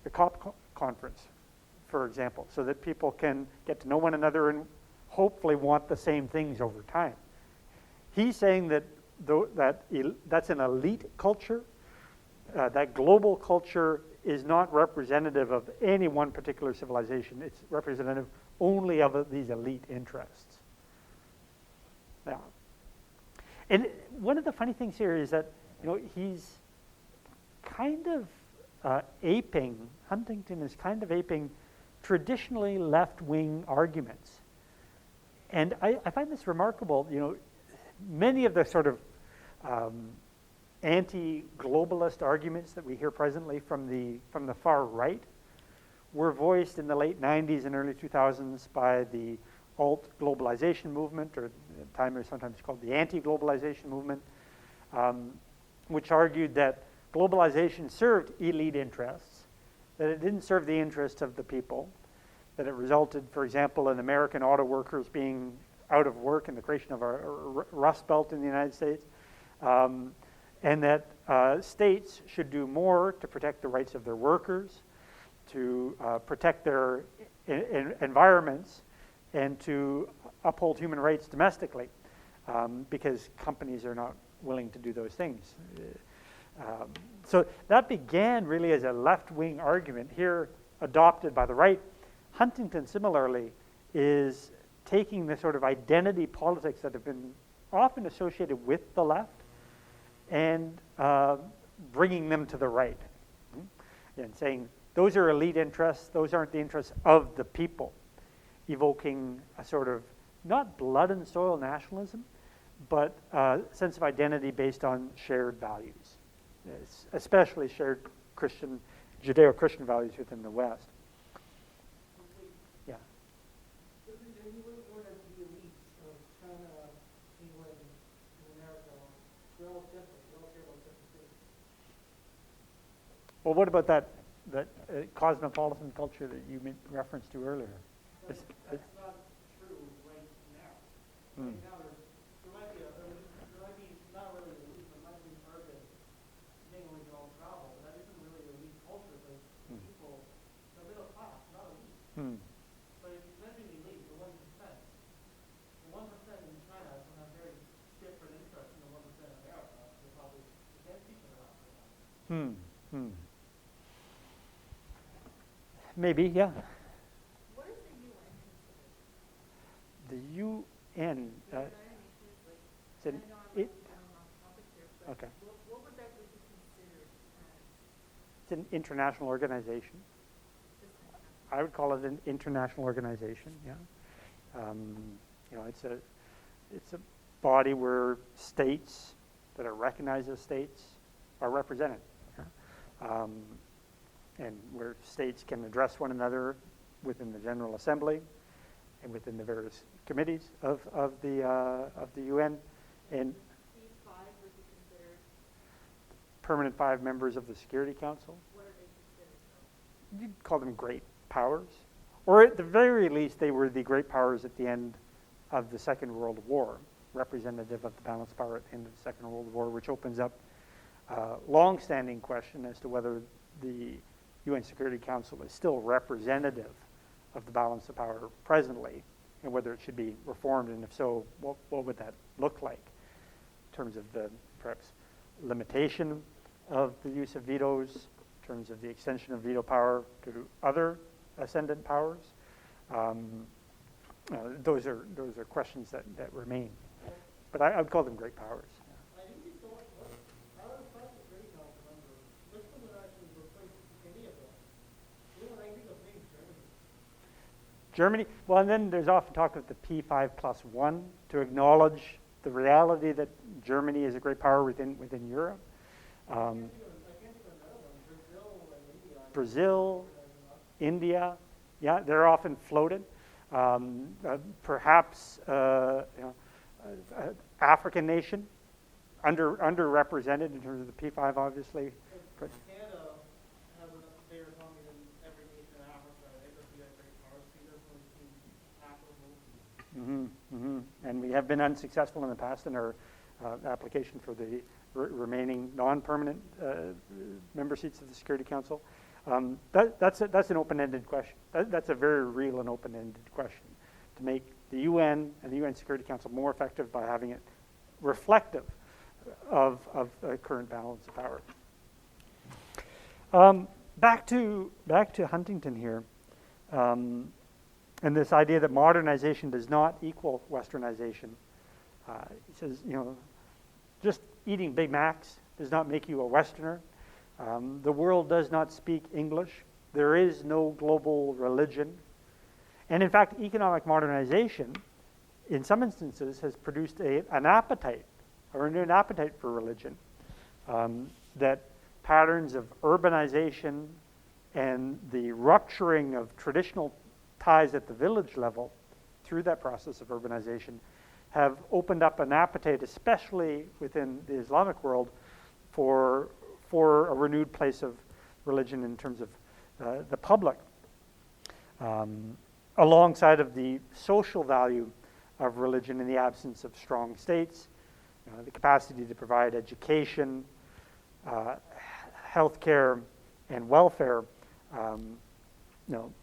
the COP conference, for example, so that people can get to know one another and hopefully want the same things over time. He's saying that that's an elite culture. That global culture is not representative of any one particular civilization. It's representative only of these elite interests. Now, and one of the funny things here is that he's kind of Huntington is kind of aping traditionally left-wing arguments. And I find this remarkable. Many of the sort of anti-globalist arguments that we hear presently from the far right were voiced in the late 90s and early 2000s by the alt-globalization movement, or at the time it was sometimes called the anti-globalization movement, which argued that globalization served elite interests, that it didn't serve the interests of the people, that it resulted, for example, in American auto workers being out of work and the creation of a Rust Belt in the United States, and that states should do more to protect the rights of their workers, to protect their environments, and to uphold human rights domestically, because companies are not willing to do those things. So that began really as a left-wing argument here adopted by the right. Huntington, similarly, is taking the sort of identity politics that have been often associated with the left and bringing them to the right, and saying those are elite interests, those aren't the interests of the people, evoking a sort of not blood and soil nationalism, but a sense of identity based on shared values, especially shared Judeo-Christian values within the West. Yeah.
And you wouldn't want to the elites of China, England, and America. They're all different. They all care about different things.
Well, what about that cosmopolitan culture that you made reference to earlier?
That's not true right now.
Hmm.
Right now, there might be not really elite, but might be urban thing where we can all travel. But that isn't really elite culture. Like people, the middle class, not elite.
Hmm.
But if you're measuring elite, the 1%, the 1% in China is going to have very different interests than the 1% in America. They're probably against each other after a while.
Maybe, yeah.
What is the UN considered?
The UN.
The United Nations, like,
It's an,
I know I'm
it,
going off topic here, but
okay.
what would that really be considered as?
It's an international organization.
Just
I would call it an international organization. Yeah. It's a body where states that are recognized as states are represented. Yeah. And where states can address one another within the General Assembly and within the various committees of the UN, and
these five would be considered,
permanent 5 members of the Security Council.
what are they considered though?
You'd call them great powers, or at the very least, they were the great powers at the end of the Second World War, representative of the balanced power at the end of the Second World War, which opens up long-standing question as to whether the UN Security Council is still representative of the balance of power presently, and whether it should be reformed, and if so, what would that look like in terms of the perhaps limitation of the use of vetoes, in terms of the extension of veto power to other ascendant powers. Those are questions that remain, but I would call them great powers.
I think it's so much work. Out of the Security Council members, which one would actually replace any of them? Who would I think of being Germany?
Germany, well, and then there's often talk of the P5+1 to acknowledge the reality that Germany is a great power within Europe.
I can't think of another one. Brazil and India.
Brazil, India, yeah, they're often floated. Perhaps African nation, underrepresented in terms of the P5, obviously.
Canada has a bigger economy than every nation in Africa. They could be a great power speaker for the capital.
And we have been unsuccessful in the past in our application for the remaining non-permanent member seats of the Security Council. That's an open-ended question. That's a very real and open-ended question, to make the UN and the UN Security Council more effective by having it reflective of a current balance of power. Back to Huntington here, and this idea that modernization does not equal westernization. He says, just eating Big Macs does not make you a Westerner. The world does not speak English. There is no global religion. And in fact, economic modernization, in some instances, has produced an appetite, a renewed appetite for religion. That patterns of urbanization and the rupturing of traditional ties at the village level through that process of urbanization have opened up an appetite, especially within the Islamic world, for a renewed place of religion in terms of the public, alongside of the social value of religion in the absence of strong states, the capacity to provide education, healthcare, and welfare.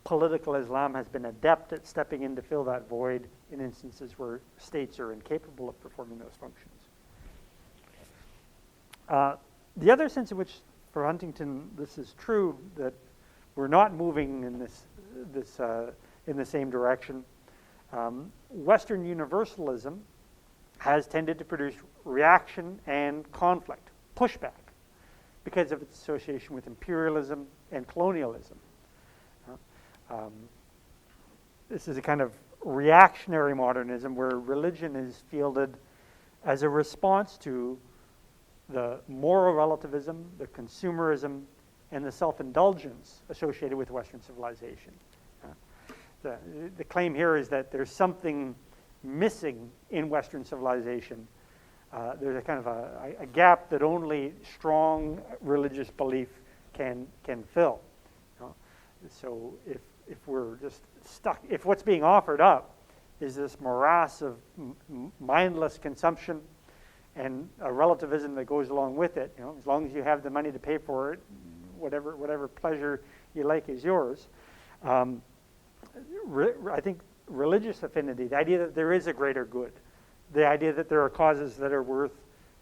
Political Islam has been adept at stepping in to fill that void in instances where states are incapable of performing those functions. The other sense in which, for Huntington, this is true, that we're not moving in in the same direction. Western universalism has tended to produce reaction and conflict, pushback, because of its association with imperialism and colonialism. This is a kind of reactionary modernism where religion is fielded as a response to the moral relativism, the consumerism, and the self-indulgence associated with Western civilization. The claim here is that there's something missing in Western civilization. There's a kind of a gap that only strong religious belief can fill. So if we're just stuck, if what's being offered up is this morass of mindless consumption and a relativism that goes along with it, as long as you have the money to pay for it, whatever pleasure you like is yours. I think religious affinity, the idea that there is a greater good, the idea that there are causes that are worth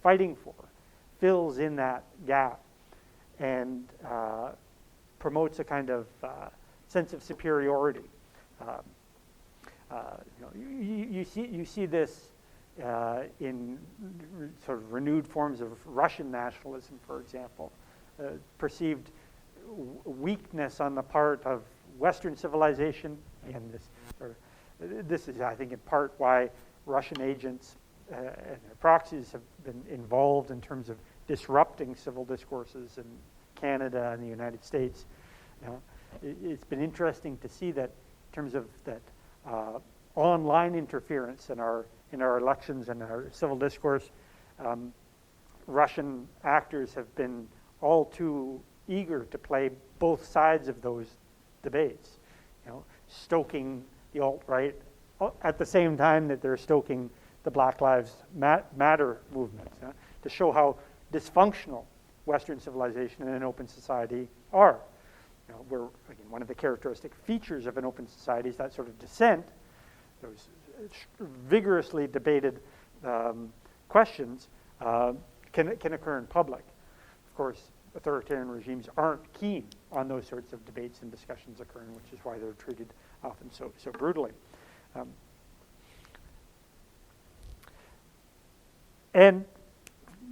fighting for, fills in that gap and promotes a kind of sense of superiority. You see this in sort of renewed forms of Russian nationalism, for example, perceived weakness on the part of Western civilization, and this is, I think, in part why Russian agents and their proxies have been involved in terms of disrupting civil discourses in Canada and the United States. It's been interesting to see that in terms of that online interference in our elections and our civil discourse. Russian actors have been all too eager to play both sides of those debates, stoking the alt-right at the same time that they're stoking the Black Lives Matter movement, to show how dysfunctional Western civilization and an open society are. You know, again, one of the characteristic features of an open society is that sort of dissent, those vigorously debated questions can occur in public. Of course, authoritarian regimes aren't keen on those sorts of debates and discussions occurring, which is why they're treated often so brutally. And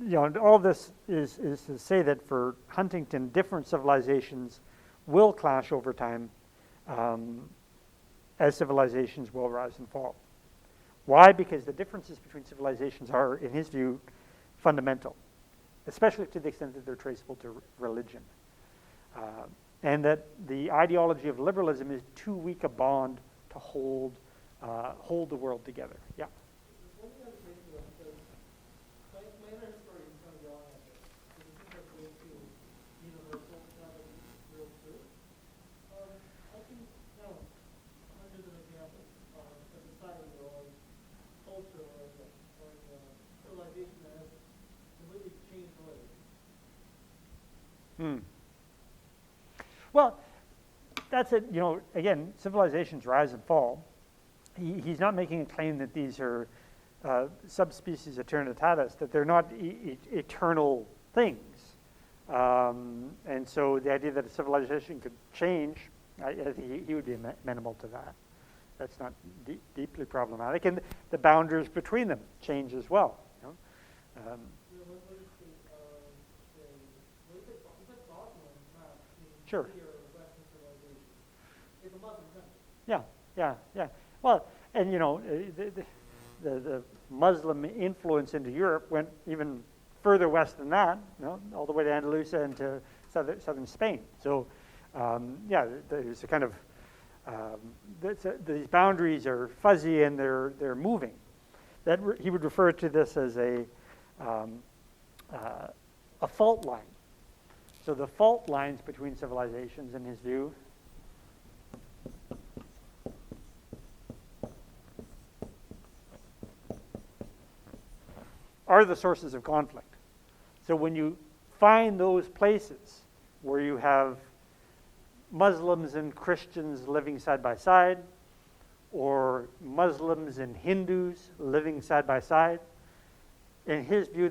you know, all this is to say that for Huntington, different civilizations will clash over time, as civilizations will rise and fall. Why? Because the differences between civilizations are, in his view, fundamental, especially to the extent that they're traceable to religion. And that the ideology of liberalism is too weak a bond to hold the world together. Yeah.
There's one thing I was thinking about, because my inner story is kind of yelling at this, because it seems like way too universal, not like it's real truth. I can count hundreds of examples of a society or culture or civilization that has completely changed ways.
Well, that's it. You know, again, civilizations rise and fall. He's not making a claim that these are subspecies aeternitatis, that they're not eternal things. And so the idea that a civilization could change, I think he would be amenable to that. That's not deeply problematic. And the boundaries between them change as well. You know? Sure.
It's a Muslim country.
Yeah. Well, and you know, the Muslim influence into Europe went even further west than that, you know, all the way to Andalusia and to southern Spain. So, there's a kind of these boundaries are fuzzy and they're moving. That he would refer to this as a fault line. So the fault lines between civilizations, in his view, are the sources of conflict. So when you find those places where you have Muslims and Christians living side by side, or Muslims and Hindus living side by side, in his view,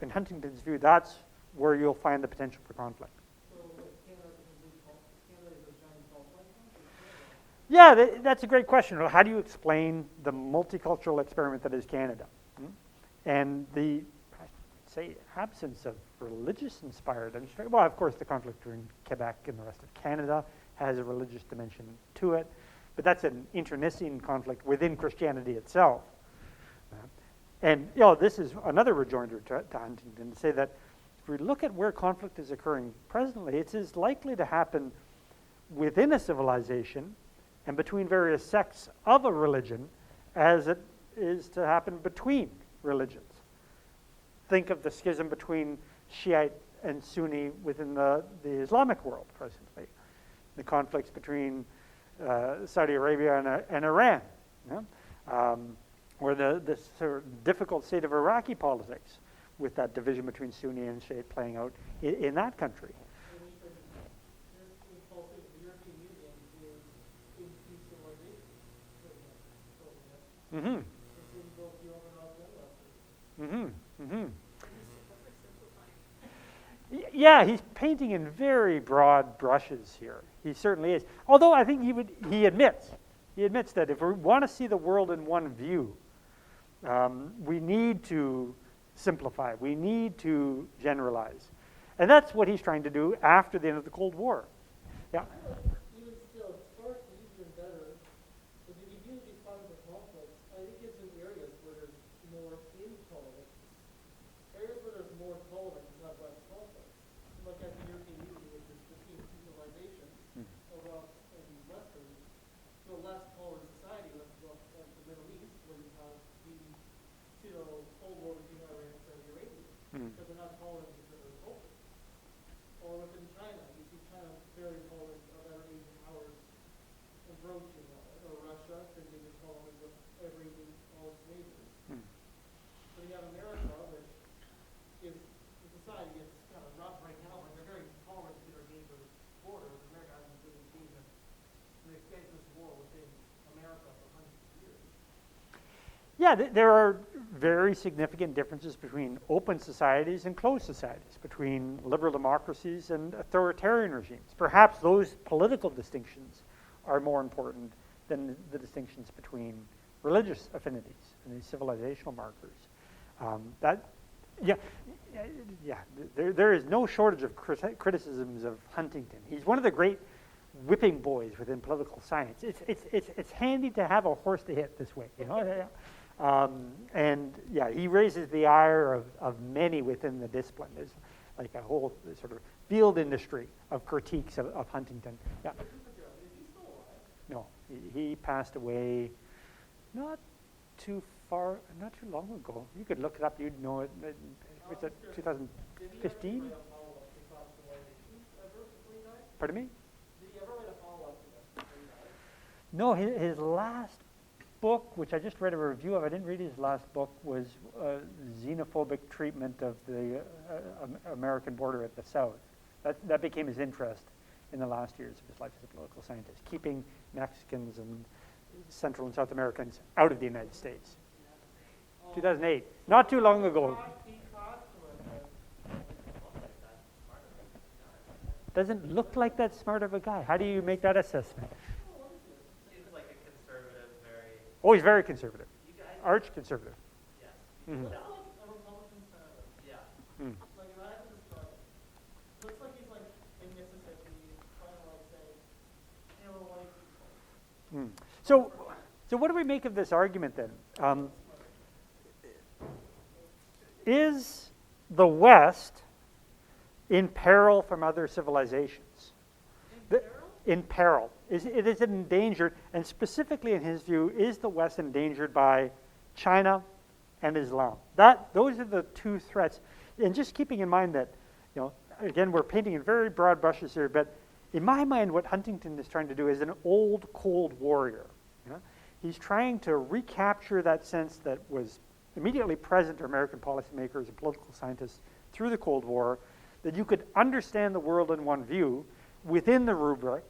in Huntington's view, that's where you'll find the potential for conflict.
So, Canada is a giant fault line?
Yeah, that's a great question. How do you explain the multicultural experiment that is Canada? And the, I'd say, absence of religious-inspired understanding. Well, of course, the conflict between Quebec and the rest of Canada has a religious dimension to it, but that's an internecine conflict within Christianity itself. And you know, this is another rejoinder to Huntington, to say that if we look at where conflict is occurring presently, it's as likely to happen within a civilization and between various sects of a religion as it is to happen between religions. Think of the schism between Shiite and Sunni within the Islamic world presently. The conflicts between Saudi Arabia and Iran. You know? Or the sort of difficult state of Iraqi politics with that division between Sunni and Shiite playing out in that country. Yeah, he's painting in very broad brushes here. He certainly is. Although I think he admits that if we want to see the world in one view, we need to simplify. We need to generalize. And that's what he's trying to do after the end of the Cold War. Yeah.
Even still, it's far easier and better, because if you do these kinds of conflicts, I think it's in areas where there's more intolerance. Areas where there's more tolerance have less conflict. Look at the European Union, which is between civilizations, Europe and Western, to a less tolerant society, let's look at the Middle East, where you have the Cold War between Iran and Saudi Arabia, because they're not tolerant of each other's culture. Or within China, you see China very tolerant of other Asian powers encroaching on it, or Russia, because they just tolerant of all its neighbors. So you have America, which is a society, it's kind of rough right now, like they're very tolerant to their neighbors' borders. America hasn't really seen an extent this war within America for hundreds of years.
Yeah, there are very significant differences between open societies and closed societies, between liberal democracies and authoritarian regimes. Perhaps those political distinctions are more important than the distinctions between religious affinities and these civilizational markers. There is no shortage of criticisms of Huntington. He's one of the great whipping boys within political science. It's handy to have a horse to hit this way, you know. He raises the ire of many within the discipline. There's like a whole sort of field industry of critiques of Huntington. Yeah.
Is he still alive?
No, he passed away not too long ago. You could look it up. You'd know it. Was it 2015?
Did he ever write a follow-up to Clash Civilization ever before he died?
Pardon me?
Did he ever write a follow-up to this before he died?
No, his last book, which I just read a review of, I didn't read his last book, was xenophobic treatment of the American border at the south. That became his interest in the last years of his life as a political scientist, keeping Mexicans and Central and South Americans out of the United States. 2008, not too long ago. Doesn't look like that smart of a guy. How do you make that assessment?
Seems like a conservative, very,
Oh, he's very conservative,
you guys,
arch conservative.
yes,
Mhm.
Looks like a Republican senator.
yeah.
Mm.
Like, if I had to describe it, looks like he's like in Mississippi, trying to like say, hey, little white people.
Mm. So what do we make of this argument then? Is the West in peril from other civilizations? In peril. It is endangered, and specifically in his view, is the West endangered by China and Islam? Those are the two threats. And just keeping in mind that, you know, again, we're painting in very broad brushes here, but in my mind, what Huntington is trying to do is an old Cold Warrior. You know? He's trying to recapture that sense that was immediately present to American policymakers and political scientists through the Cold War, that you could understand the world in one view within the rubric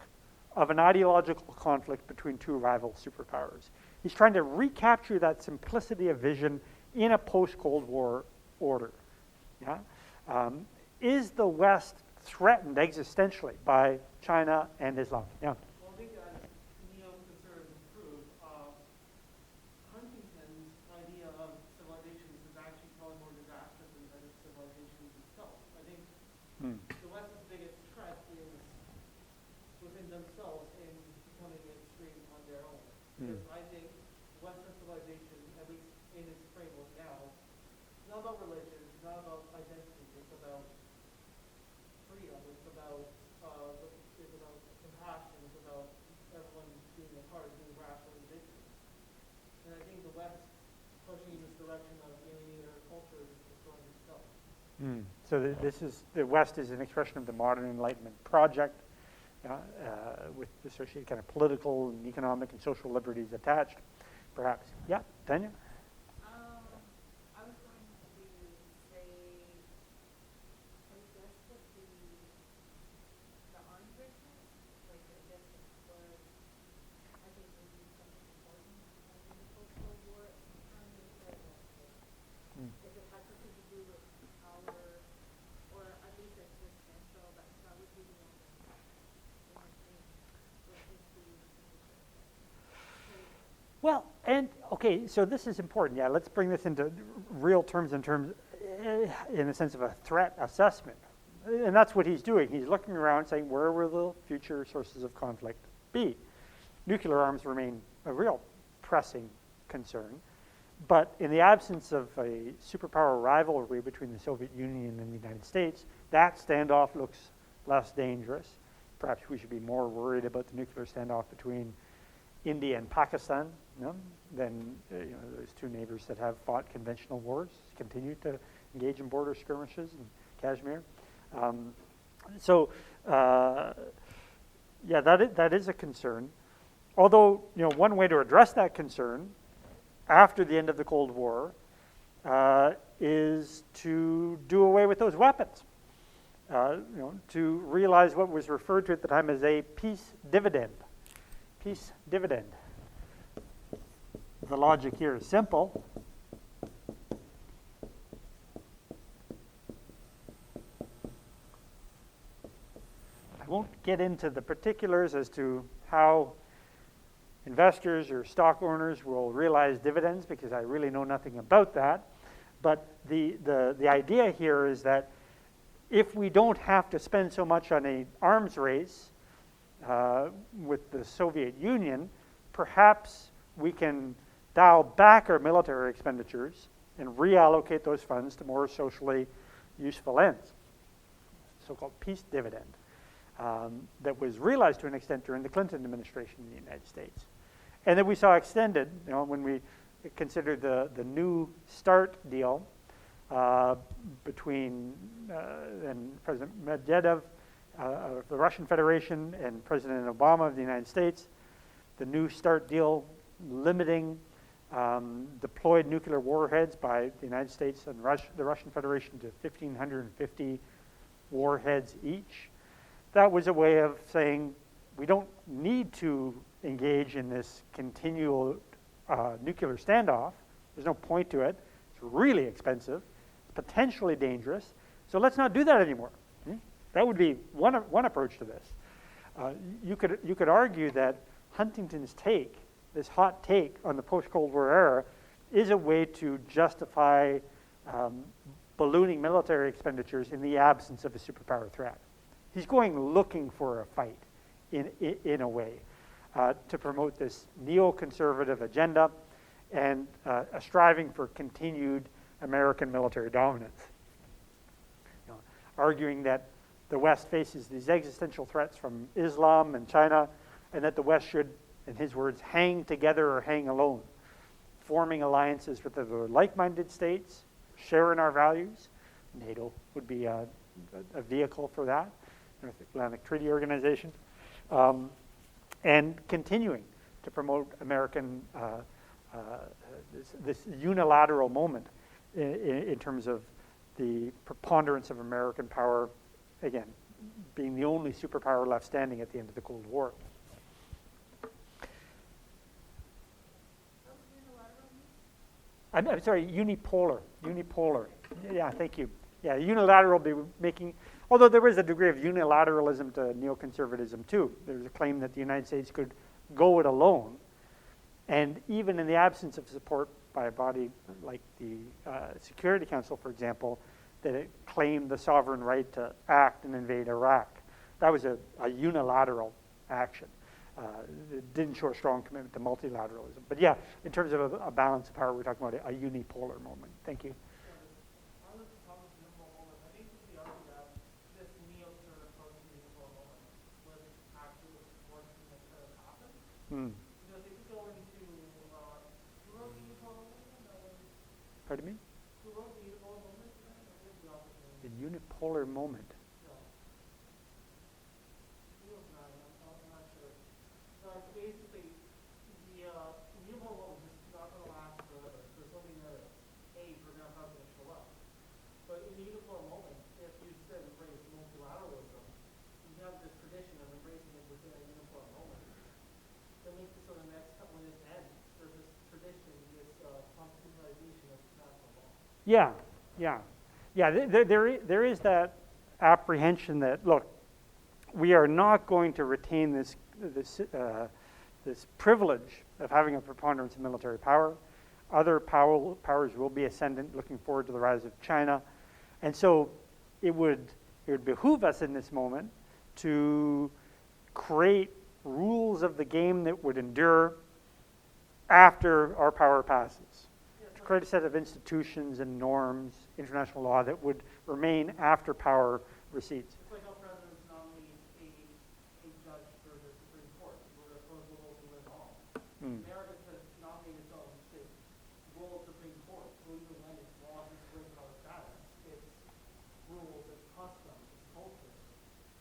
of an ideological conflict between two rival superpowers. He's trying to recapture that simplicity of vision in a post-Cold War order. Yeah? Is the West threatened existentially by China and Islam? Yeah.
Well, I think as neoconservatives prove, Huntington's idea of civilizations is actually probably more disastrous than civilizations itself. I think
Hmm.
the West's biggest threat is within themselves in becoming extreme on their own. Because I think Western civilization, at least in its framework now, it's not about religion, it's not about identity, it's about freedom, it's about compassion, it's about everyone being a part, being rational individuals. And I think the West pushing in this direction of alienating their culture is destroying itself.
So the West is an expression of the modern Enlightenment project, with associated kind of political and economic and social liberties attached, perhaps. Yeah, Tanya?
I was going to say, I guess that the arms races, like I guess what I think would be something important in the post-Cold War time is that if it has something to do with power, or at least existential, that would be the only thing with history and
Well, and okay, so this is important. Yeah, let's bring this into real terms in the sense of a threat assessment. And that's what he's doing. He's looking around saying, where will the future sources of conflict be? Nuclear arms remain a real pressing concern. But in the absence of a superpower rivalry between the Soviet Union and the United States, that standoff looks less dangerous. Perhaps we should be more worried about the nuclear standoff between India and Pakistan, than those two neighbors that have fought conventional wars, continue to engage in border skirmishes in Kashmir. That is a concern. Although, one way to address that concern after the end of the Cold War is to do away with those weapons. to realize what was referred to at the time as a peace dividend. Peace dividend. The logic here is simple. I won't get into the particulars as to how investors or stock owners will realize dividends because I really know nothing about that. But the idea here is that if we don't have to spend so much on an arms race with the Soviet Union, perhaps we can dial back our military expenditures and reallocate those funds to more socially useful ends, so-called peace dividend, that was realized to an extent during the Clinton administration in the United States. And then we saw extended, when we considered the New START deal between and President Medvedev of the Russian Federation and President Obama of the United States. The New START deal limiting deployed nuclear warheads by the United States and the Russian Federation to 1,550 warheads each. That was a way of saying we don't need to engage in this continual nuclear standoff. There's no point to it. It's really expensive. It's potentially dangerous. So let's not do that anymore. That would be one approach to this. You could argue that Huntington's take, this hot take on the post-Cold War era, is a way to justify ballooning military expenditures in the absence of a superpower threat. He's going looking for a fight in a way to promote this neoconservative agenda and a striving for continued American military dominance. Arguing that the West faces these existential threats from Islam and China, and that the West should, in his words, hang together or hang alone, forming alliances with other like-minded states, sharing our values. NATO would be a vehicle for that, North Atlantic Treaty Organization, and continuing to promote American, this unilateral moment in terms of the preponderance of American power, again, being the only superpower left standing at the end of the Cold War. I'm sorry, unipolar. Yeah, thank you. Yeah, unilateral be making, although there was a degree of unilateralism to neoconservatism too. There's a claim that the United States could go it alone, and even in the absence of support by a body like the Security Council, for example, that it claimed the sovereign right to act and invade Iraq. That was a unilateral action. It didn't show a strong commitment to multilateralism. But yeah, in terms of a balance of power, we're talking about a unipolar moment. Thank you.
I was talking to him for a moment. I think we argue that this neo-conservative approach to the unipolar moment was actually the support that could have happened.
Hmm.
Because if you go into, who wrote the unipolar moment?
Pardon me?
Who wrote the unipolar moment?
The unipolar moment.
Basically, the unipolar moment is just not going to last forever. There's only another age where now how's going to show up. But in the unipolar moment, if you said embrace multilateralism, you have this tradition of embracing it within a unipolar moment. That makes it so the next time when this ends, there's this tradition, this constitutionalization of international law.
Yeah. There is that apprehension that, look, we are not going to retain this privilege of having a preponderance of military power. Other powers will be ascendant, looking forward to the rise of China. And so it would behoove us in this moment to create rules of the game that would endure after our power passes. To create a set of institutions and norms, international law, that would remain after power recedes.
It's like how presidents nominate a judge for the Supreme Court, where they're supposed to vote to win all. America could nominate its own role Supreme Court, so even when it's laws and Supreme Court status, its rules, its customs, its culture,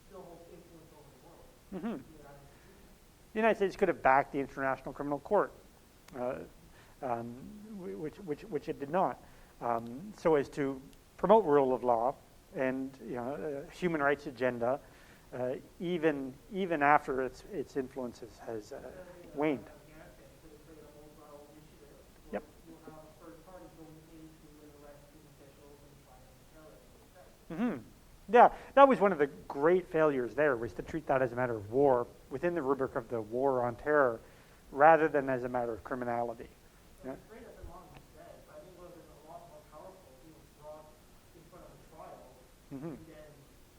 still holds influence over the world.
Mm-hmm. The United States could have backed the International Criminal Court, which it did not, so as to promote rule of law and human rights agenda, even after its influence has waned. Yep.
You'll have third parties going into and arresting officials and trying terrorists.
Yeah, that was one of the great failures there, was to treat that as a matter of war, within the rubric of the war on terror, rather than as a matter of criminality. Yeah.
It's great that Bin Laden was dead, but I think it would have been a lot more powerful if he was brought in front of a trial
Mhm.
and then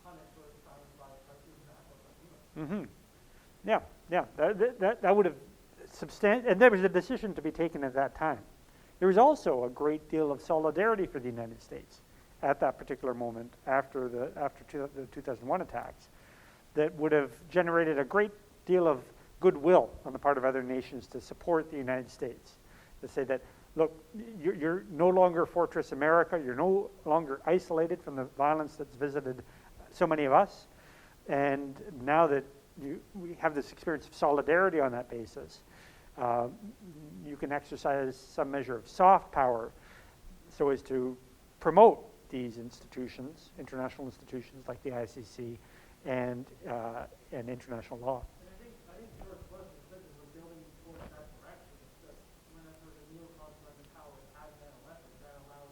punished for his crimes by international tribunals.
That would have and there was a decision to be taken at that time. There was also a great deal of solidarity for the United States at that particular moment after the 2001 attacks that would have generated a great deal of goodwill on the part of other nations to support the United States, to say that, look, you're no longer Fortress America, you're no longer isolated from the violence that's visited so many of us, and now that we have this experience of solidarity on that basis, you can exercise some measure of soft power so as to promote these institutions, international institutions like the ICC and international law.
And I think George Bush and Clinton were building towards that direction. It's just whenever the neocons went to power and had 9/11, that allowed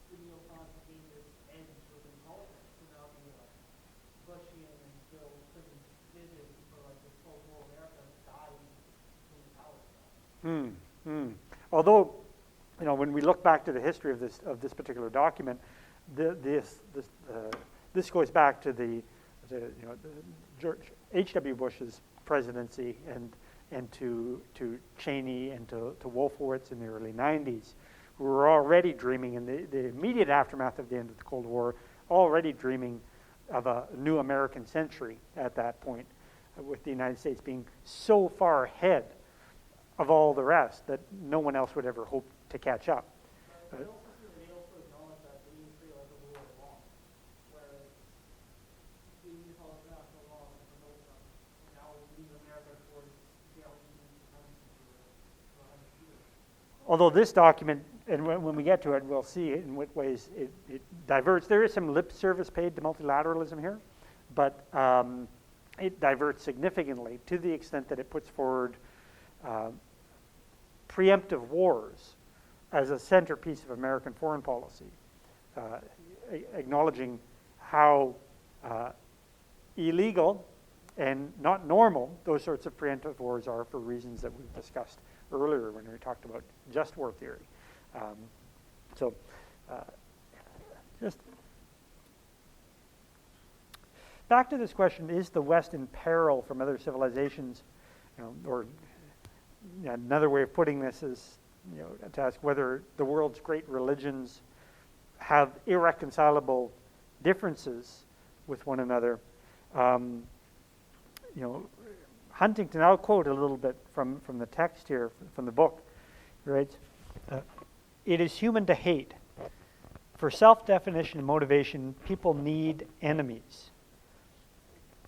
the neocons to gain this edge within politics. So now the Bushian and Bill Clinton vision for like this whole world America died in power.
Although, when we look back to the history of this particular document, this goes back to the George H.W. Bush's presidency and to Cheney and to Wolfowitz in the early 90s, who were already dreaming in the immediate aftermath of the end of the Cold War, already dreaming of a new American century at that point, with the United States being so far ahead of all the rest that no one else would ever hope to catch up.
But they also acknowledge that they need to create like a rule of law, whereas we need to follow international law and promote them. And now we lead America towards jailing for 100 years.
Although this document, and when we get to it, we'll see in what ways it diverts. There is some lip service paid to multilateralism here, but it diverts significantly to the extent that it puts forward preemptive wars as a centerpiece of American foreign policy, acknowledging how illegal and not normal those sorts of preemptive wars are for reasons that we've discussed earlier when we talked about just war theory. Just back to this question, is the West in peril from other civilizations? Or another way of putting this is to ask whether the world's great religions have irreconcilable differences with one another. Huntington, I'll quote a little bit from the text here, from the book. He writes, "It is human to hate. For self-definition and motivation, people need enemies.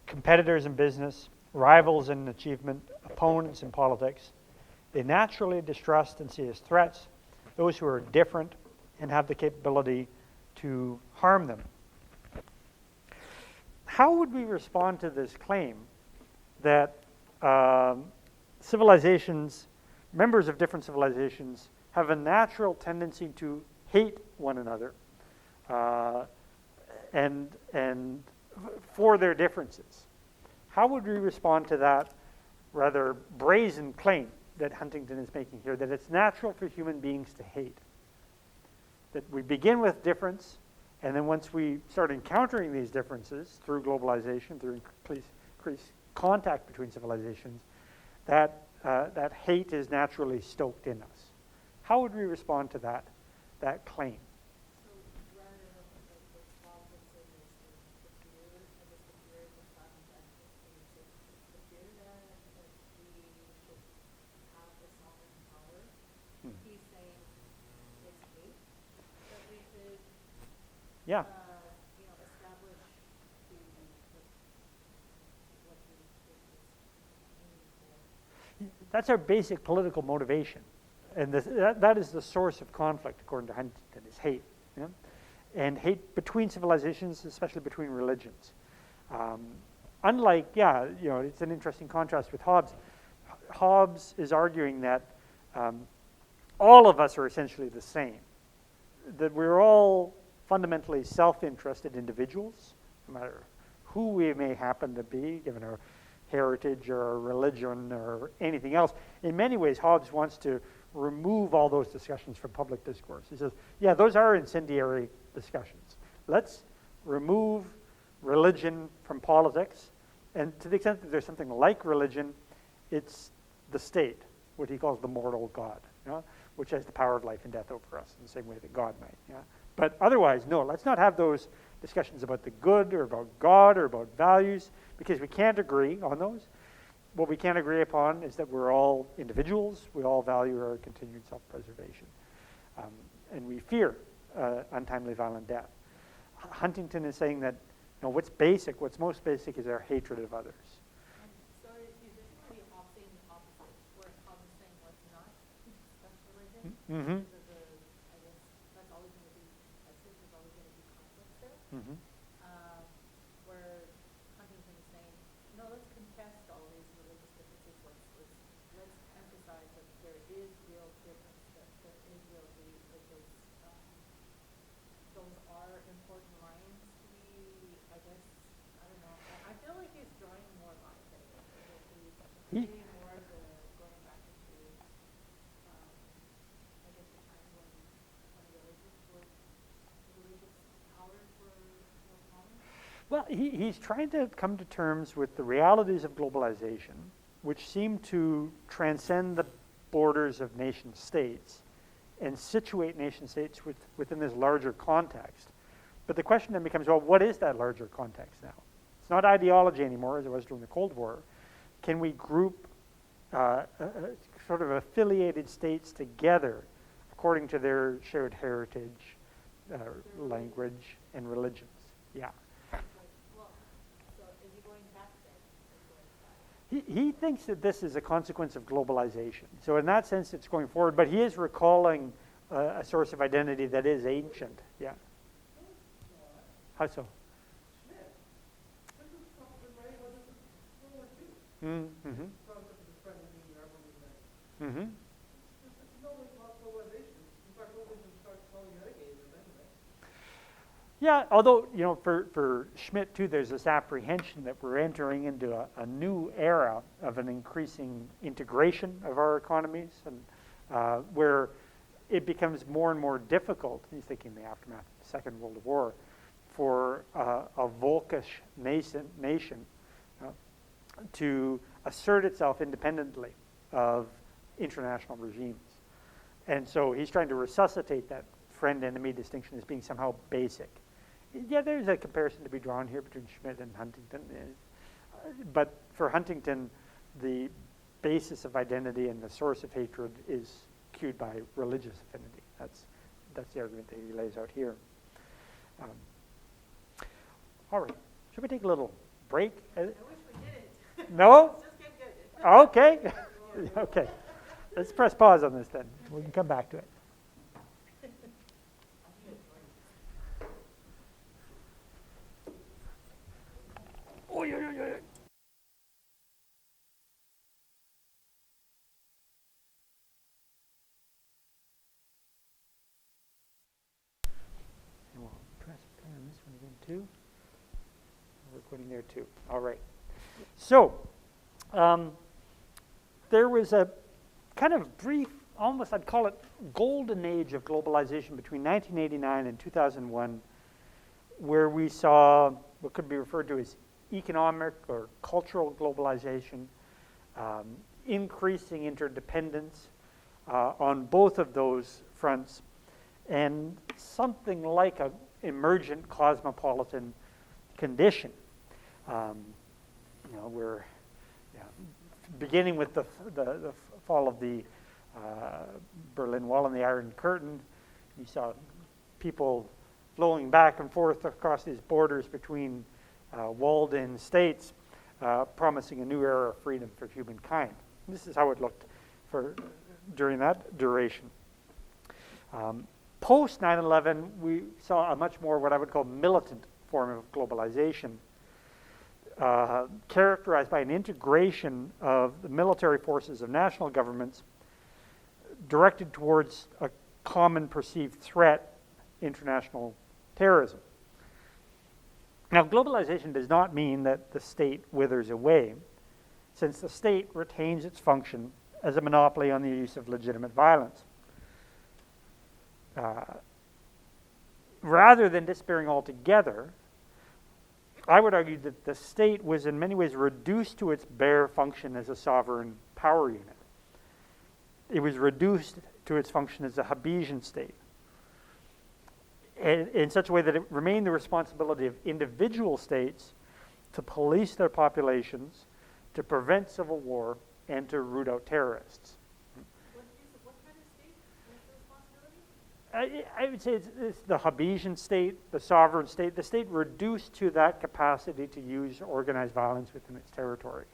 Competitors in business, rivals in achievement, opponents in politics. They naturally distrust and see as threats those who are different and have the capability to harm them." How would we respond to this claim that civilizations, members of different civilizations, have a natural tendency to hate one another and for their differences? How would we respond to that rather brazen claim that Huntington is making here, that it's natural for human beings to hate? That we begin with difference, and then once we start encountering these differences through globalization, through increased contact between civilizations, that hate is naturally stoked in us. How would we respond to that claim?
So rather than the small person is the fear, I guess the fear of the fact that it's the fear that we should have the sovereign power. He's saying it's hate that we should
Yeah.
establish what the aiming for.
That's our basic political motivation. And that is the source of conflict, according to Huntington, is hate. and hate between civilizations, especially between religions. Unlike, yeah, it's an interesting contrast with Hobbes. Hobbes is arguing that all of us are essentially the same, that we're all fundamentally self-interested individuals, no matter who we may happen to be, given our heritage or our religion or anything else. In many ways, Hobbes wants to remove all those discussions from public discourse. He says, yeah, those are incendiary discussions. Let's remove religion from politics, and to the extent that there's something like religion, it's the state, what he calls the mortal God, which has the power of life and death over us in the same way that God might. Yeah? But otherwise, no, let's not have those discussions about the good or about God or about values, because we can't agree on those. What we can agree upon is that we're all individuals, we all value our continued self-preservation, and we fear untimely violent death. Huntington is saying that what's most basic is our hatred of others.
So usually Hobbes saying the opposite, where Hobbes is saying what's not that's religion.
Mm-hmm.
Because of the, I guess that's always going to be, I think there's always going to be conflict there.
Mm-hmm.
Where Huntington is saying, no, let's contest all these religious differences. Let's emphasize that there is real difference, that there is real hate, that those are important lines to be, I guess, I don't know. I feel like he's drawing more lines than he's maybe more of the going back into, I guess, the time when religious powers were more common.
Well, he's trying to come to terms with the realities of globalization, which seem to transcend the borders of nation states and situate nation states within this larger context. But the question then becomes, well, what is that larger context now? It's not ideology anymore, as it was during the Cold War. Can we group sort of affiliated states together according to their shared heritage, language, and religions? Yeah.
Well, so is he going back then?
He thinks that this is a consequence of globalization. So in that sense, it's going forward. But he is recalling a source of identity that is ancient. Yeah. How so? Mm-hmm. Mm-hmm. Yeah, although, for Schmidt, too, there's this apprehension that we're entering into a new era of an increasing integration of our economies, and where it becomes more and more difficult, he's thinking the aftermath of the Second World War, for a Volkish nation to assert itself independently of international regimes. And so he's trying to resuscitate that friend-enemy distinction as being somehow basic. Yeah, there's a comparison to be drawn here between Schmidt and Huntington. But for Huntington, the basis of identity and the source of hatred is cued by religious affinity. That's the argument that he lays out here. All right. Should we take a little break?
I wish we didn't.
No?
Let's just get good.
Okay. Okay. Let's press pause on this then. We can come back to it. Oh, yeah. And we'll press play on this one again too. We're recording there too. All right. So, there was a kind of brief, almost I'd call it golden age of globalization between 1989 and 2001, where we saw what could be referred to as economic or cultural globalization, increasing interdependence on both of those fronts, and something like an emergent cosmopolitan condition. We're beginning with the fall of the Berlin Wall and the Iron Curtain. You saw people flowing back and forth across these borders between walled-in states, promising a new era of freedom for humankind. This is how it looked during that duration. Post 9/11, we saw a much more what I would call militant form of globalization, characterized by an integration of the military forces of national governments directed towards a common perceived threat, international terrorism. Now, globalization does not mean that the state withers away, since the state retains its function as a monopoly on the use of legitimate violence. Rather than disappearing altogether, I would argue that the state was in many ways reduced to its bare function as a sovereign power unit. It was reduced to its function as a Hobbesian state, in such a way that it remained the responsibility of individual states to police their populations, to prevent civil war, and to root out terrorists.
What kind of state is the responsibility?
I would say it's the Hobbesian state, the sovereign state, the state reduced to that capacity to use organized violence within its territory.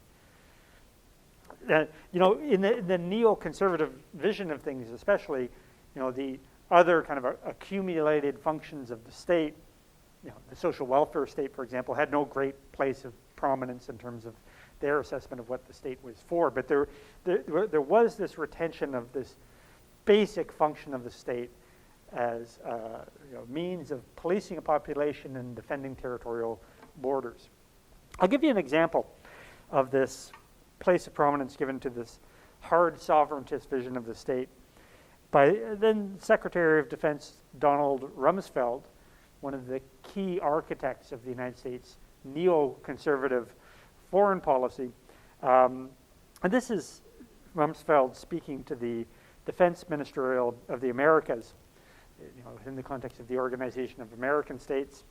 In the neoconservative vision of things, especially, the other kind of accumulated functions of the state, the social welfare state, for example, had no great place of prominence in terms of their assessment of what the state was for. But there was this retention of this basic function of the state as means of policing a population and defending territorial borders. I'll give you an example of this place of prominence given to this hard sovereigntist vision of the state by then Secretary of Defense Donald Rumsfeld, one of the key architects of the United States neoconservative foreign policy. And this is Rumsfeld speaking to the Defense Ministerial of the Americas, in the context of the Organization of American States,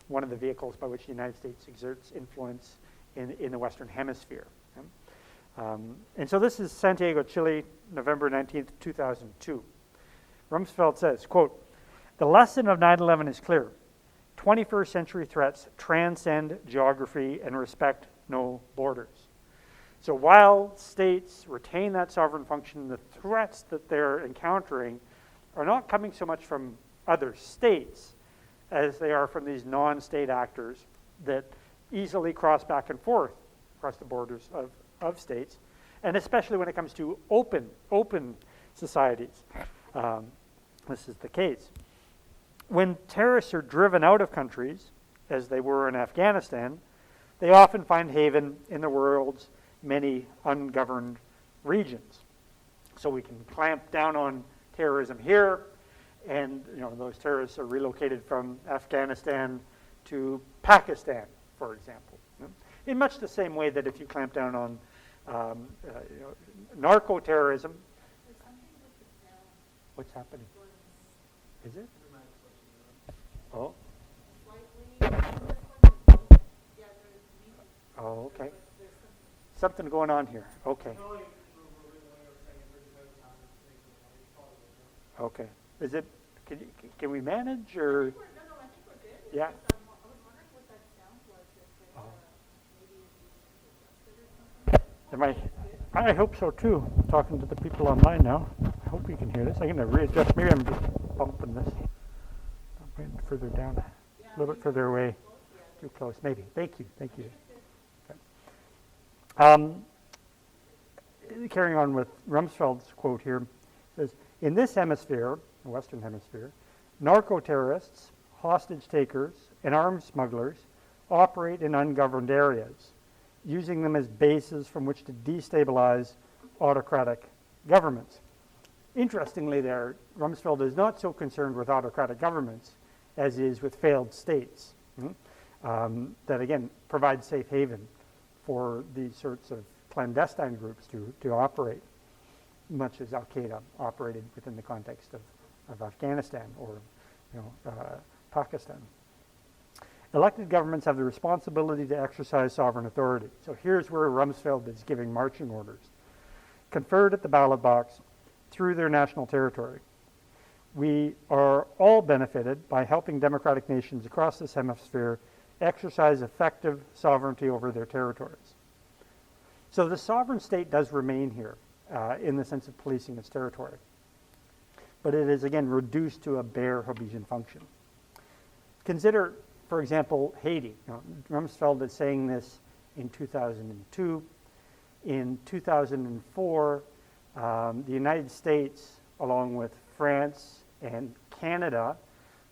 one of the vehicles by which the United States exerts influence in the Western Hemisphere. And so this is Santiago, Chile, November 19th, 2002. Rumsfeld says, quote, "The lesson of 9/11 is clear. 21st century threats transcend geography and respect no borders." So while states retain that sovereign function, the threats that they're encountering are not coming so much from other states as they are from these non-state actors that easily cross back and forth across the borders of states, and especially when it comes to open societies. This is the case. When terrorists are driven out of countries, as they were in Afghanistan, they often find haven in the world's many ungoverned regions. So we can clamp down on terrorism here, and those terrorists are relocated from Afghanistan to Pakistan, for example. In much the same way that if you clamp down on narco-terrorism.
There's something with the sound
What's happening?
was
Is it? Oh,
slightly, yeah, there's music,
oh, okay.
but there's something.
Something going on here. Okay, okay. Is it? Can we manage or?
No, I think we're good. It's
Yeah.
just, I was wondering what that sound was, if it, maybe if you adjusted or something.
Am I hope so too. Talking to the people online now. I hope you can hear this. I'm going to readjust. Maybe I'm just bumping this. A bit further down, a little bit further away. Too close, maybe. Thank you. Okay. Carrying on with Rumsfeld's quote here, says, "In this hemisphere, the Western Hemisphere, narco-terrorists, hostage takers, and arms smugglers operate in ungoverned areas, using them as bases from which to destabilize autocratic governments." Interestingly there, Rumsfeld is not so concerned with autocratic governments as is with failed states that, again, provide safe haven for these sorts of clandestine groups to operate, much as Al-Qaeda operated within the context of Afghanistan or Pakistan. Elected governments have the responsibility to exercise sovereign authority. So here's where Rumsfeld is giving marching orders. Conferred at the ballot box through their national territory. We are all benefited by helping democratic nations across this hemisphere exercise effective sovereignty over their territories. So the sovereign state does remain here in the sense of policing its territory. but it is again reduced to a bare Hobbesian function. Consider, for example, Haiti. Rumsfeld is saying this in 2002. In 2004, the United States, along with France and Canada,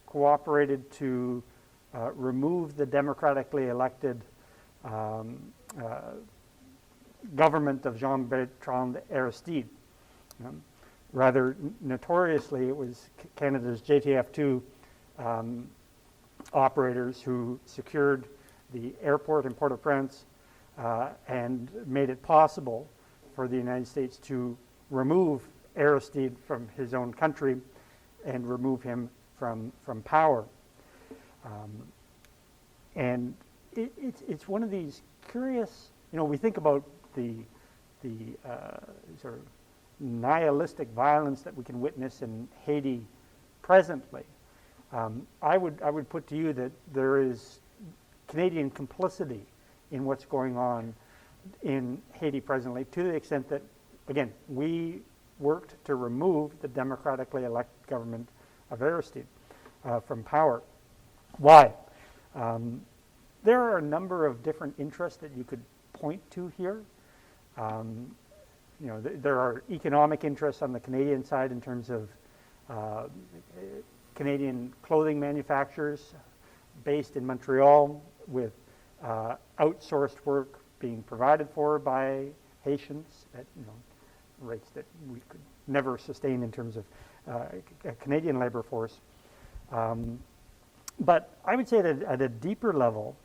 cooperated to remove the democratically elected government of Jean-Bertrand Aristide. Rather notoriously, it was Canada's JTF2 operators who secured the airport in Port-au-Prince and made it possible for the United States to remove Aristide from his own country and remove him from power. And it's one of these curious, we think about the sort of nihilistic violence that we can witness in Haiti presently. I would put to you that there is Canadian complicity in what's going on in Haiti presently, to the extent that, again, we worked to remove the democratically elected government of Aristide from power. Why? There are a number of different interests that you could point to here. There are economic interests on the Canadian side in terms of Canadian clothing manufacturers based in Montreal with outsourced work being provided for by Haitians at rates that we could never sustain in terms of a Canadian labor force. But I would say that at a deeper level,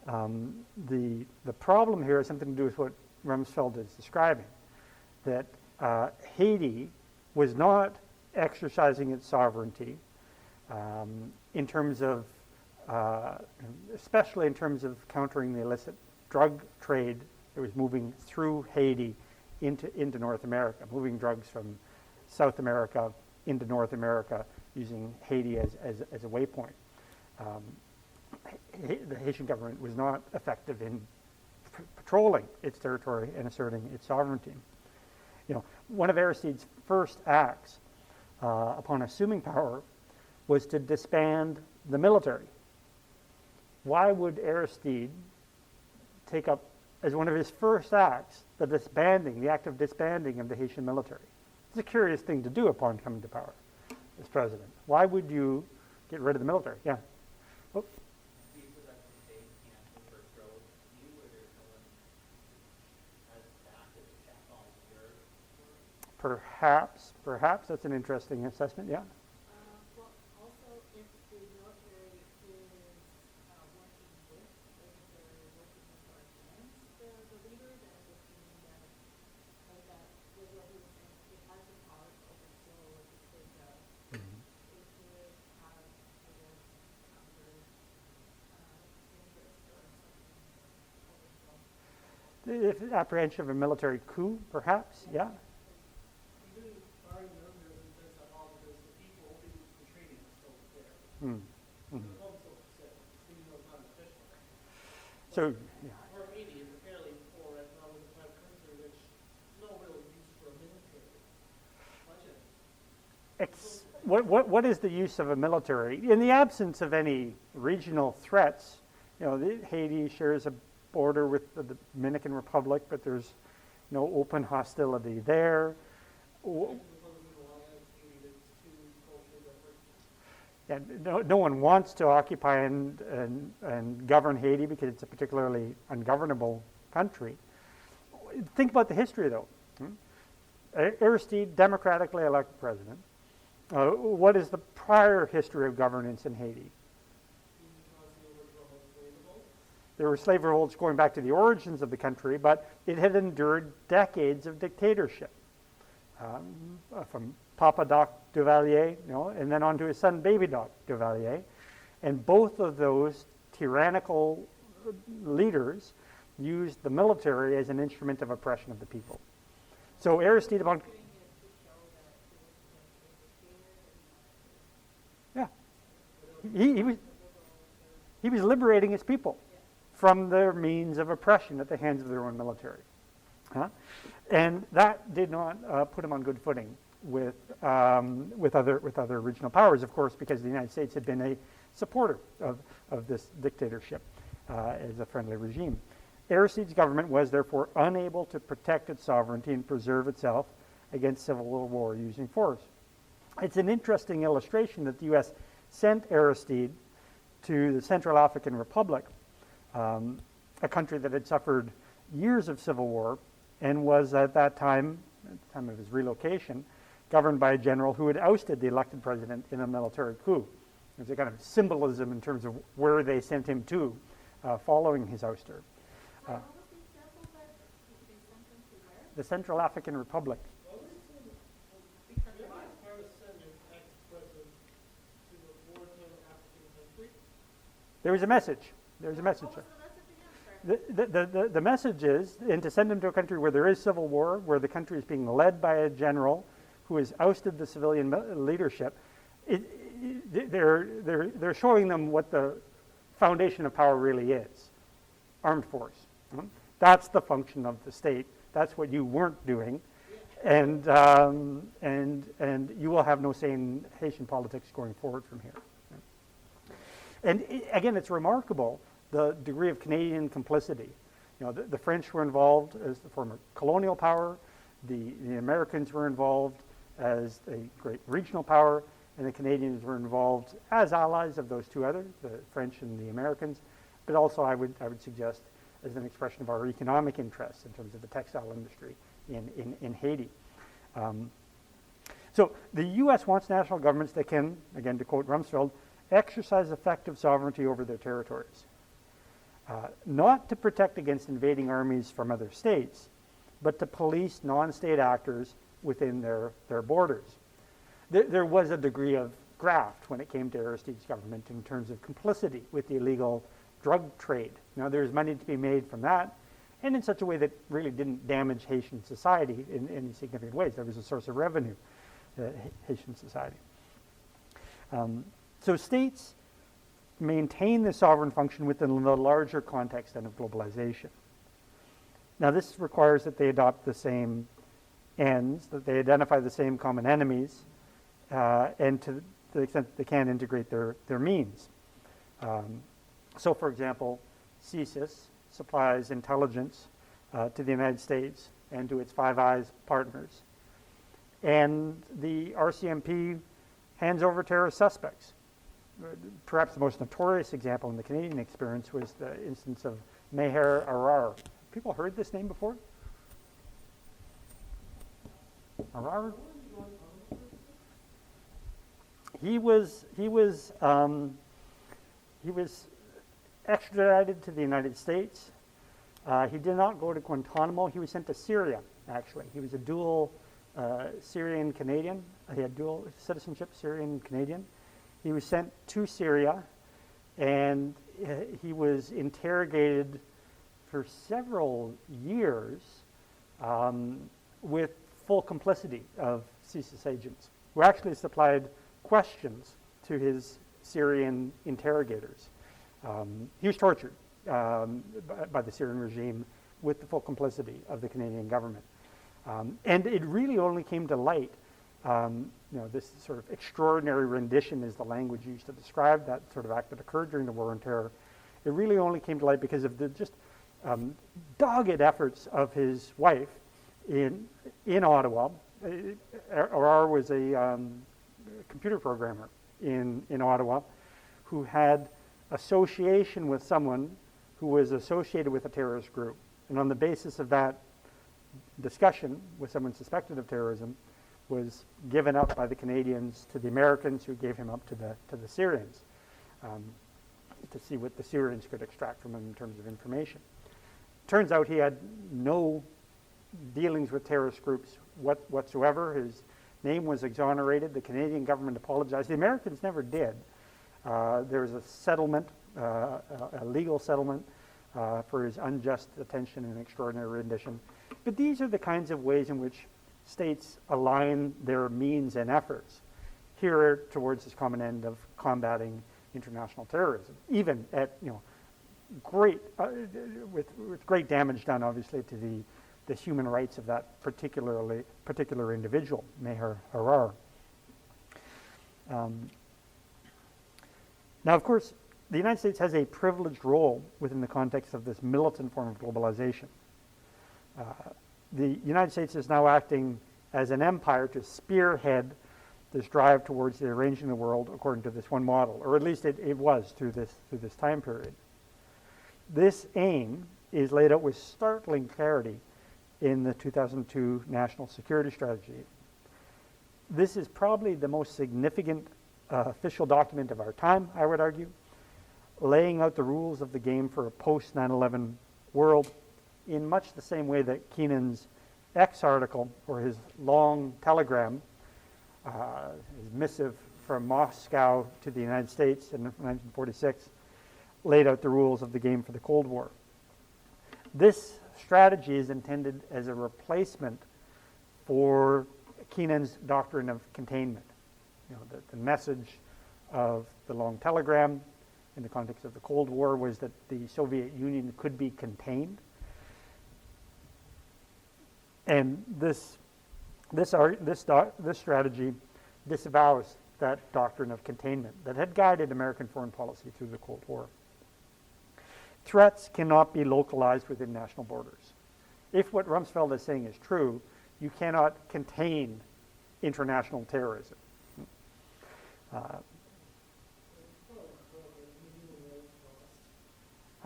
the problem here has something to do with what Rumsfeld is describing, that Haiti was not exercising its sovereignty in terms of, especially in terms of countering the illicit drug trade that was moving through Haiti into North America, moving drugs from South America into North America using Haiti as a waypoint. The Haitian government was not effective in patrolling its territory and asserting its sovereignty. One of Aristide's first acts upon assuming power was to disband the military. Why would Aristide take up as one of his first acts the act of disbanding of the Haitian military? It's a curious thing to do upon coming to power as president. Why would you get rid of the military? Yeah. Oh.
Do you feel that's the same cancer for growth you, or there's someone as active as check on your work?
Perhaps that's an interesting assessment. Yeah.
Well, also, if the military is working with, if they're working with or against the leader, then it would mean that, like that, with what he was saying, it has the power to overthrow, it could have, I guess, counter interest or something, overthrow.
The apprehension of a military coup, perhaps. Yeah.
You do argue earlier that there's that all because the people who the training is still there.
Hmm. Mhm.
The home still sit, even though it's not official.
So, yeah.
Or Haiti is a fairly poor economic developed country, which there's no real use for a military budget.
What is the use of a military? In the absence of any regional threats, Haiti shares a border with the Dominican Republic, but there's no open hostility there. Yeah, no one wants to occupy and govern Haiti because it's a particularly ungovernable country. Think about the history, though. Aristide, democratically elected president. What is the prior history of governance in Haiti? There were slave revolts going back to the origins of the country, but it had endured decades of dictatorship. From Papa Doc Duvalier, and then on to his son, Baby Doc Duvalier. And both of those tyrannical leaders used the military as an instrument of oppression of the people. So Aristide, upon he was liberating his people from their means of oppression at the hands of their own military. And that did not put him on good footing with other regional powers, of course, because the United States had been a supporter of this dictatorship as a friendly regime. Aristide's government was therefore unable to protect its sovereignty and preserve itself against civil war using force. It's an interesting illustration that the U.S. sent Aristide to the Central African Republic, a country that had suffered years of civil war and was at the time of his relocation, governed by a general who had ousted the elected president in a military coup. There's a kind of symbolism in terms of where they sent him to following his ouster.
What was the example that they sent him to where?
The Central African Republic.
Because
Maybe
why?
it's hard to send an ex-president to a wartime African country.
There was a message. There was a message.
What was the message again, sir?
The message is, and to send them to a country where there is civil war, where the country is being led by a general who has ousted the civilian leadership, they're showing them what the foundation of power really is, armed force. That's the function of the state. That's what you weren't doing, and you will have no say in Haitian politics going forward from here. And again, it's remarkable the degree of Canadian complicity. You know, the French were involved as the former colonial power, the Americans were involved as a great regional power, and the Canadians were involved as allies of those two others, the French and the Americans, but also I would suggest as an expression of our economic interests in terms of the textile industry in Haiti. So the U.S. wants national governments that can, again to quote Rumsfeld, exercise effective sovereignty over their territories. Not to protect against invading armies from other states, but to police non-state actors within their borders. There was a degree of graft when it came to Aristide's government in terms of complicity with the illegal drug trade. Now, there's money to be made from that, and in such a way that really didn't damage Haitian society in any significant ways. There was a source of revenue to Haitian society. So states maintain the sovereign function within the larger context then of globalization. Now, this requires that they adopt the same ends, that they identify the same common enemies, and to the extent that they can integrate their means. So, for example, CSIS supplies intelligence to the United States and to its Five Eyes partners. And the RCMP hands over terrorist suspects. Perhaps the most notorious example in the Canadian experience was the instance of Meher Arar. People heard this name before? Arar? He was extradited to the United States. He did not go to Guantanamo. He was sent to Syria, actually. He was a dual Syrian-Canadian. He had dual citizenship, Syrian-Canadian. He was sent to Syria, and he was interrogated for several years with full complicity of CSIS agents, who actually supplied questions to his Syrian interrogators. He was tortured by the Syrian regime with the full complicity of the Canadian government. And it really only came to light, this sort of extraordinary rendition is the language used to describe that sort of act that occurred during the War on Terror. It really only came to light because of the just dogged efforts of his wife in Ottawa. Arar was a computer programmer in Ottawa who had association with someone who was associated with a terrorist group. And on the basis of that discussion with someone suspected of terrorism was given up by the Canadians to the Americans, who gave him up to the Syrians to see what the Syrians could extract from him in terms of information. Turns out he had no dealings with terrorist groups whatsoever. His name was exonerated. The Canadian government apologized. The Americans never did. There was a settlement, a legal settlement for his unjust detention and extraordinary rendition. But these are the kinds of ways in which states align their means and efforts here towards this common end of combating international terrorism, even at great with great damage done obviously to the human rights of that particular individual, Meher Harar. Now, of course, the United States has a privileged role within the context of this militant form of globalization. The United States is now acting as an empire to spearhead this drive towards the arranging the world according to this one model, or at least it was through this time period. This aim is laid out with startling clarity in the 2002 National Security Strategy. This is probably the most significant official document of our time, I would argue, laying out the rules of the game for a post-9/11 world in much the same way that Keenan's X article, or his long telegram, his missive from Moscow to the United States in 1946, laid out the rules of the game for the Cold War. This strategy is intended as a replacement for Keenan's doctrine of containment. You know, the message of the long telegram in the context of the Cold War was that the Soviet Union could be contained. And this strategy disavows that doctrine of containment that had guided American foreign policy through the Cold War. Threats cannot be localized within national borders. If what Rumsfeld is saying is true, you cannot contain international terrorism. How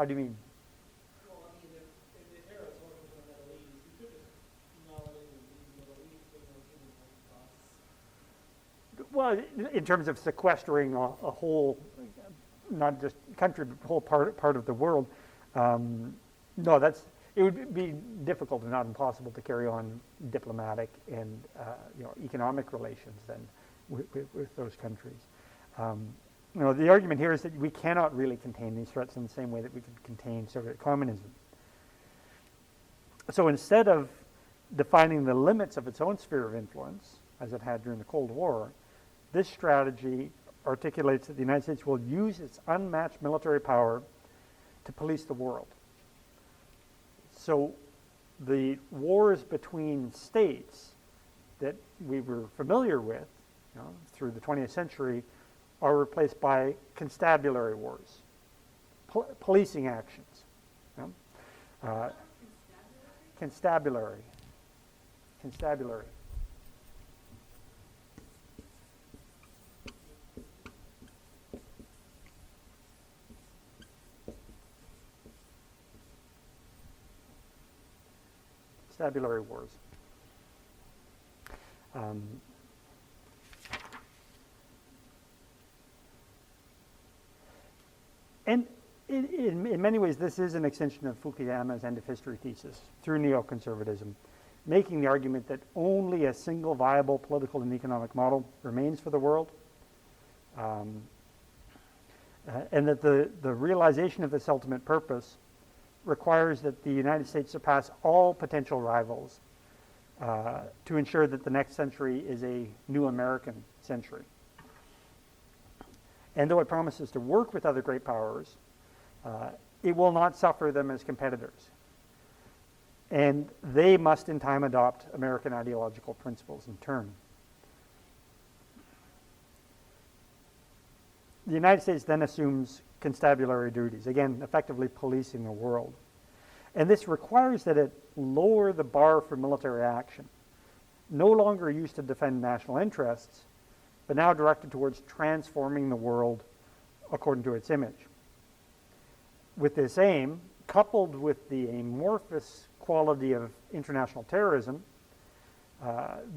do you mean?
Well, I mean, if the era is working for the Middle East, you could just email it in the Middle East with no human costs.
Well, in terms of sequestering a whole, not just country, but whole part of the world, no, it would be difficult and not impossible to carry on diplomatic and economic relations then with those countries. The argument here is that we cannot really contain these threats in the same way that we could contain Soviet communism. So instead of defining the limits of its own sphere of influence, as it had during the Cold War, this strategy articulates that the United States will use its unmatched military power to police the world. So the wars between states that we were familiar with through the 20th century are replaced by constabulary wars, policing actions. Constabulary. Constabulary wars. And in many ways, this is an extension of Fukuyama's end of history thesis through neoconservatism, making the argument that only a single viable political and economic model remains for the world, and that the realization of this ultimate purpose requires that the United States surpass all potential rivals to ensure that the next century is a new American century. And though it promises to work with other great powers, it will not suffer them as competitors. And they must in time adopt American ideological principles in turn. The United States then assumes constabulary duties, again, effectively policing the world. And this requires that it lower the bar for military action, no longer used to defend national interests, but now directed towards transforming the world according to its image. With this aim, coupled with the amorphous quality of international terrorism,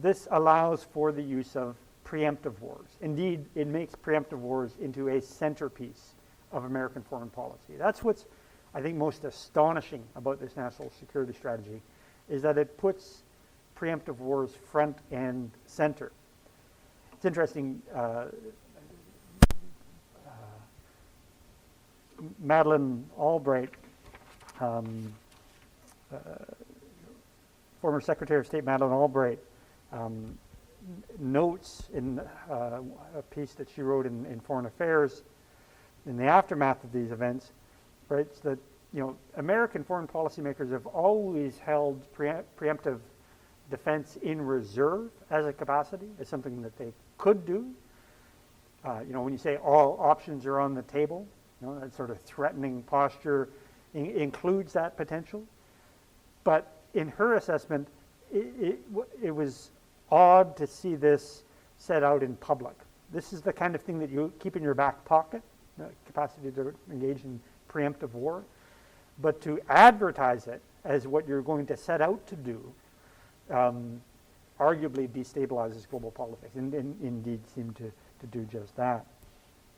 this allows for the use of preemptive wars. Indeed, it makes preemptive wars into a centerpiece of American foreign policy. That's what's, I think, most astonishing about this national security strategy, is that it puts preemptive wars front and center. It's interesting, Madeleine Albright, former Secretary of State Madeleine Albright, notes in a piece that she wrote in Foreign Affairs in the aftermath of these events, writes that American foreign policymakers have always held preemptive defense in reserve as a capacity, as something that they could do. When you say all options are on the table, that sort of threatening posture includes that potential. But in her assessment, it was odd to see this set out in public. This is the kind of thing that you keep in your back pocket, the capacity to engage in preemptive war. But to advertise it as what you're going to set out to do arguably destabilizes global politics, and indeed seemed to do just that.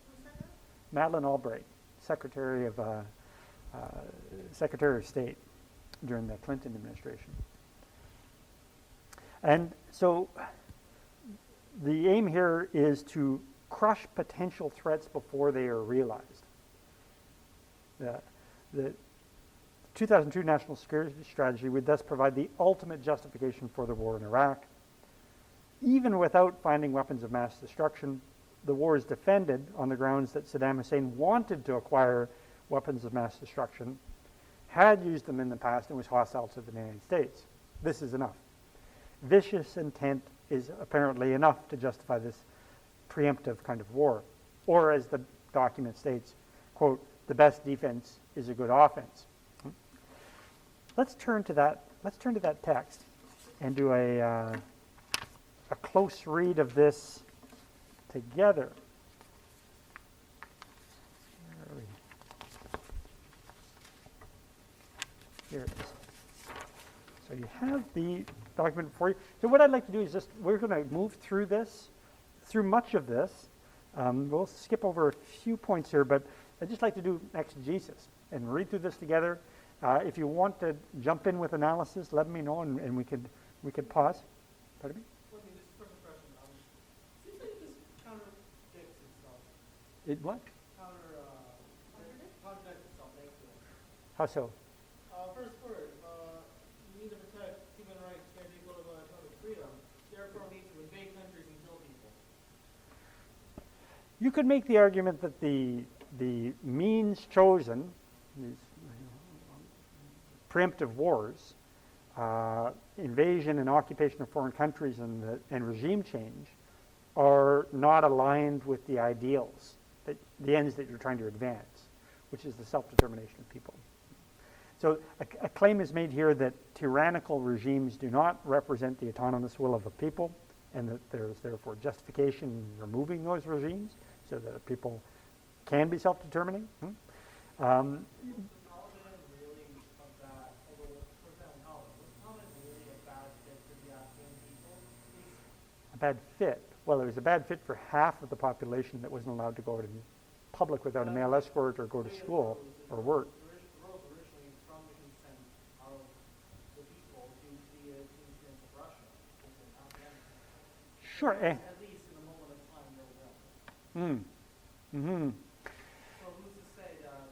Who's that?
Madeleine Albright, Secretary of State during the Clinton administration. And so the aim here is to crush potential threats before they are realized. The 2002 National Security Strategy would thus provide the ultimate justification for the war in Iraq. Even without finding weapons of mass destruction, the war is defended on the grounds that Saddam Hussein wanted to acquire weapons of mass destruction, had used them in the past, and was hostile to the United States. This is enough. Vicious intent is apparently enough to justify this preemptive kind of war. Or as the document states, quote, the best defense is a good offense. Let's turn to that text and do a close read of this together. Where are we? Here it is. So you have the document before you. So what I'd like to do is we're going to move through much of this. We'll skip over a few points here, but I'd just like to do exegesis and read through this together. If you want to jump in with analysis, let me know, and we could pause. Pardon me?
Let me just first impression. Seems like it just contradicts itself.
It what?
Contradicts itself. Thank you.
How so?
First word. You need to protect human rights, guarantee political and economic freedom. Therefore, need to invade countries and kill people.
You could make the argument that the means chosen, these preemptive wars, invasion and occupation of foreign countries and regime change, are not aligned with the ideals, the ends that you're trying to advance, which is the self-determination of people. So a claim is made here that tyrannical regimes do not represent the autonomous will of a people, and that there is therefore justification in removing those regimes so that people can be self-determining.
Was the Taliban really of that, although, for example, was the Taliban really a bad fit for the Afghan people?
A bad fit. Well, it was a bad fit for half of the population that wasn't allowed to go out in public without a male escort or go to school or work.
The rules originally from the consent of the people due to the influence of Russia in Afghanistan.
Sure.
At least in the moment of time, they will.
Mm-hmm.
So who's to say that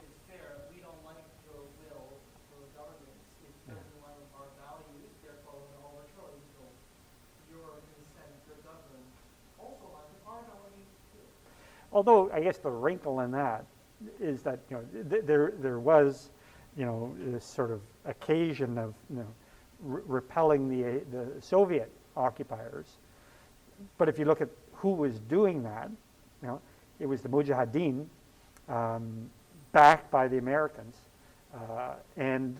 it's fair? We don't like your will for the government. It doesn't line with our values, therefore we're overthrowing. So your consent, your government also lines with our values too.
Although I guess the wrinkle in that is that there was this sort of occasion of repelling the Soviet occupiers, but if you look at who was doing that, it was the Mujahideen, backed by the Americans, and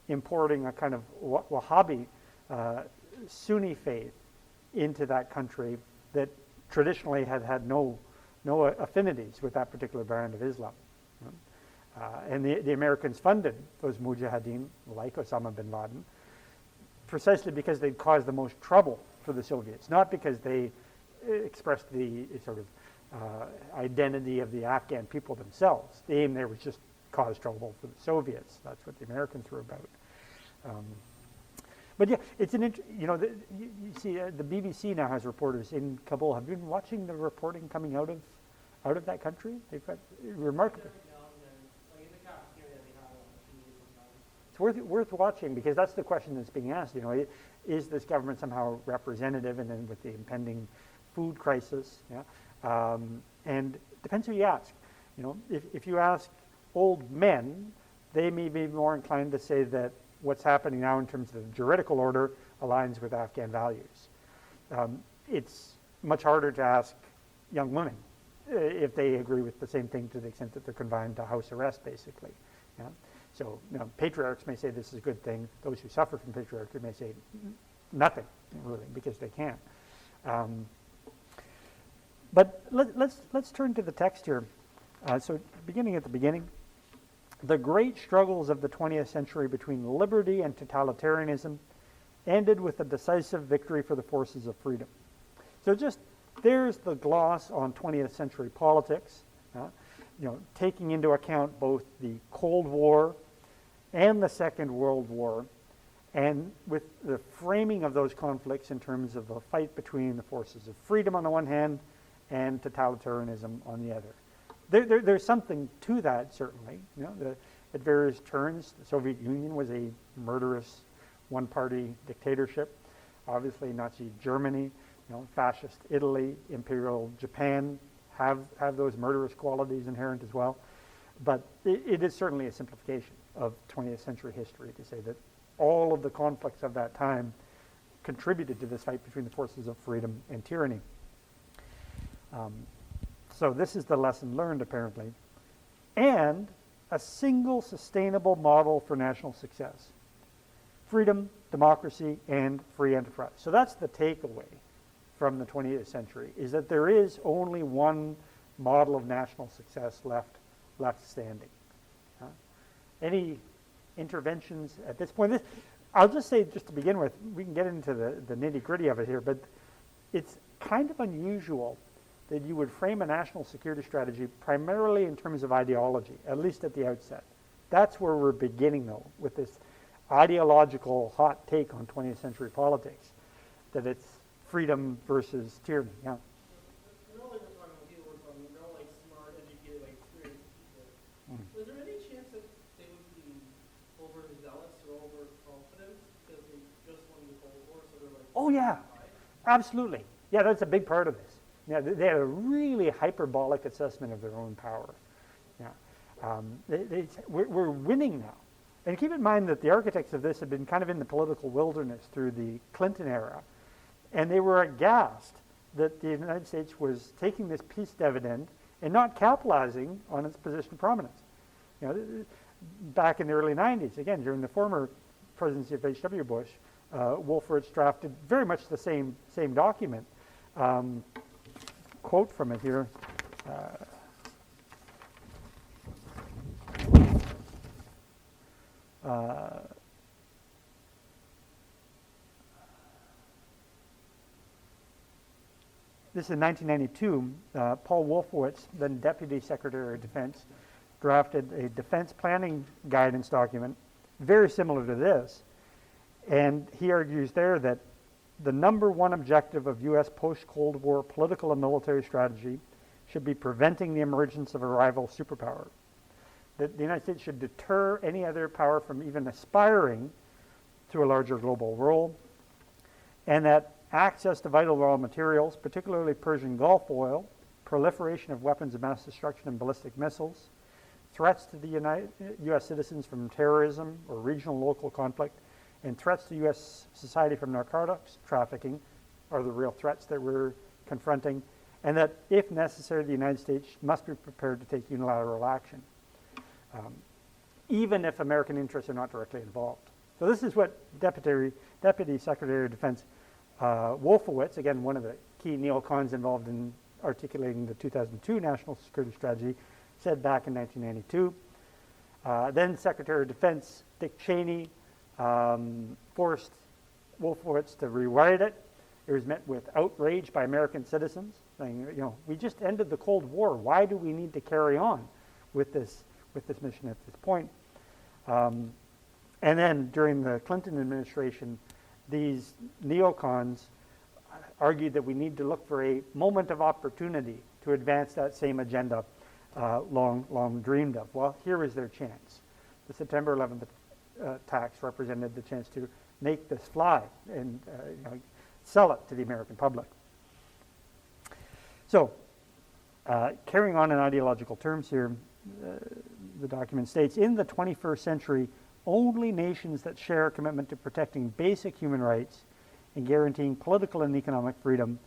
importing a kind of Wahhabi Sunni faith into that country that traditionally had no affinities with that particular brand of Islam. And the Americans funded those Mujahideen, like Osama bin Laden, precisely because they'd caused the most trouble for the Soviets, not because they expressed the sort of identity of the Afghan people themselves. The aim there was just cause trouble for the Soviets. That's what the Americans were about. But yeah, it's you see the BBC now has reporters in Kabul. Have you been watching the reporting coming out of that country? They've got remarkable.
Like in the cafeteria, they have TV sometimes.
It's worth watching, because that's the question that's being asked. Is this government somehow representative, and then with the impending food crisis? Yeah, and it depends who you ask. If you ask old men, they may be more inclined to say that what's happening now in terms of the juridical order aligns with Afghan values. It's much harder to ask young women if they agree with the same thing to the extent that they're confined to house arrest, basically. Yeah? So, patriarchs may say this is a good thing. Those who suffer from patriarchy may say nothing, really, because they can't. But let's turn to the text here. So, beginning at the beginning, the great struggles of the 20th century between liberty and totalitarianism ended with a decisive victory for the forces of freedom. So just there's the gloss on 20th century politics, taking into account both the Cold War and the Second World War, and with the framing of those conflicts in terms of a fight between the forces of freedom on the one hand and totalitarianism on the other. There's something to that, certainly. At various turns, the Soviet Union was a murderous one-party dictatorship. Obviously, Nazi Germany, fascist Italy, Imperial Japan have those murderous qualities inherent as well. But it is certainly a simplification of 20th century history to say that all of the conflicts of that time contributed to this fight between the forces of freedom and tyranny. So this is the lesson learned, apparently. And a single sustainable model for national success. Freedom, democracy, and free enterprise. So that's the takeaway from the 20th century, is that there is only one model of national success left standing. Any interventions at this point? I'll just say, just to begin with, we can get into the nitty-gritty of it here, but it's kind of unusual that you would frame a national security strategy primarily in terms of ideology, at least at the outset. That's where we're beginning, though, with this ideological hot take on 20th century politics, that it's freedom versus tyranny. Yeah.
Like we're talking about people, we're talking, they're all like smart, educated, like experienced people. So is there any chance that they would be overzealous or overconfident because they just won the Cold War, so they're like,
Oh yeah, absolutely. Yeah, that's a big part of this. Yeah, they had a really hyperbolic assessment of their own power. Yeah, we're winning now. And keep in mind that the architects of this had been kind of in the political wilderness through the Clinton era. And they were aghast that the United States was taking this peace dividend and not capitalizing on its position of prominence. Back in the early 90s, again, during the former presidency of H.W. Bush, Wolfowitz drafted very much the same document. Quote from it here. This is in 1992. Paul Wolfowitz, then Deputy Secretary of Defense, drafted a defense planning guidance document very similar to this. And he argues there that the number one objective of U.S. post-Cold War political and military strategy should be preventing the emergence of a rival superpower. That the United States should deter any other power from even aspiring to a larger global role, and that access to vital raw materials, particularly Persian Gulf oil, proliferation of weapons of mass destruction and ballistic missiles, threats to the U.S. citizens from terrorism or regional local conflict, and threats to U.S. society from narcotics trafficking are the real threats that we're confronting, and that if necessary, the United States must be prepared to take unilateral action, even if American interests are not directly involved. So this is what Deputy Secretary of Defense Wolfowitz, again, one of the key neocons involved in articulating the 2002 National Security Strategy, said back in 1992. Then Secretary of Defense Dick Cheney forced Wolfowitz to rewrite it. It was met with outrage by American citizens, saying, we just ended the Cold War. Why do we need to carry on with this mission at this point? And then during the Clinton administration, these neocons argued that we need to look for a moment of opportunity to advance that same agenda long dreamed of. Well, here is their chance. The September 11th attacks represented the chance to make this fly and sell it to the American public. So, carrying on in ideological terms here, the document states, in the 21st century, only nations that share a commitment to protecting basic human rights and guaranteeing political and economic freedom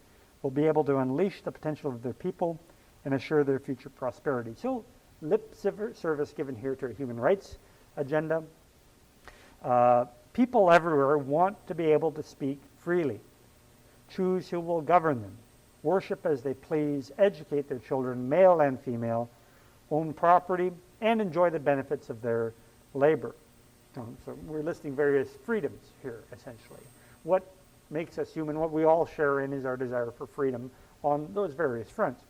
will be able to unleash the potential of their people and assure their future prosperity. So, lip service given here to a human rights agenda. People everywhere want to be able to speak freely, choose who will govern them, worship as they please, educate their children, male and female, own property, and enjoy the benefits of their labor. So we're listing various freedoms here, essentially. What makes us human, what we all share in, is our desire for freedom on those various fronts.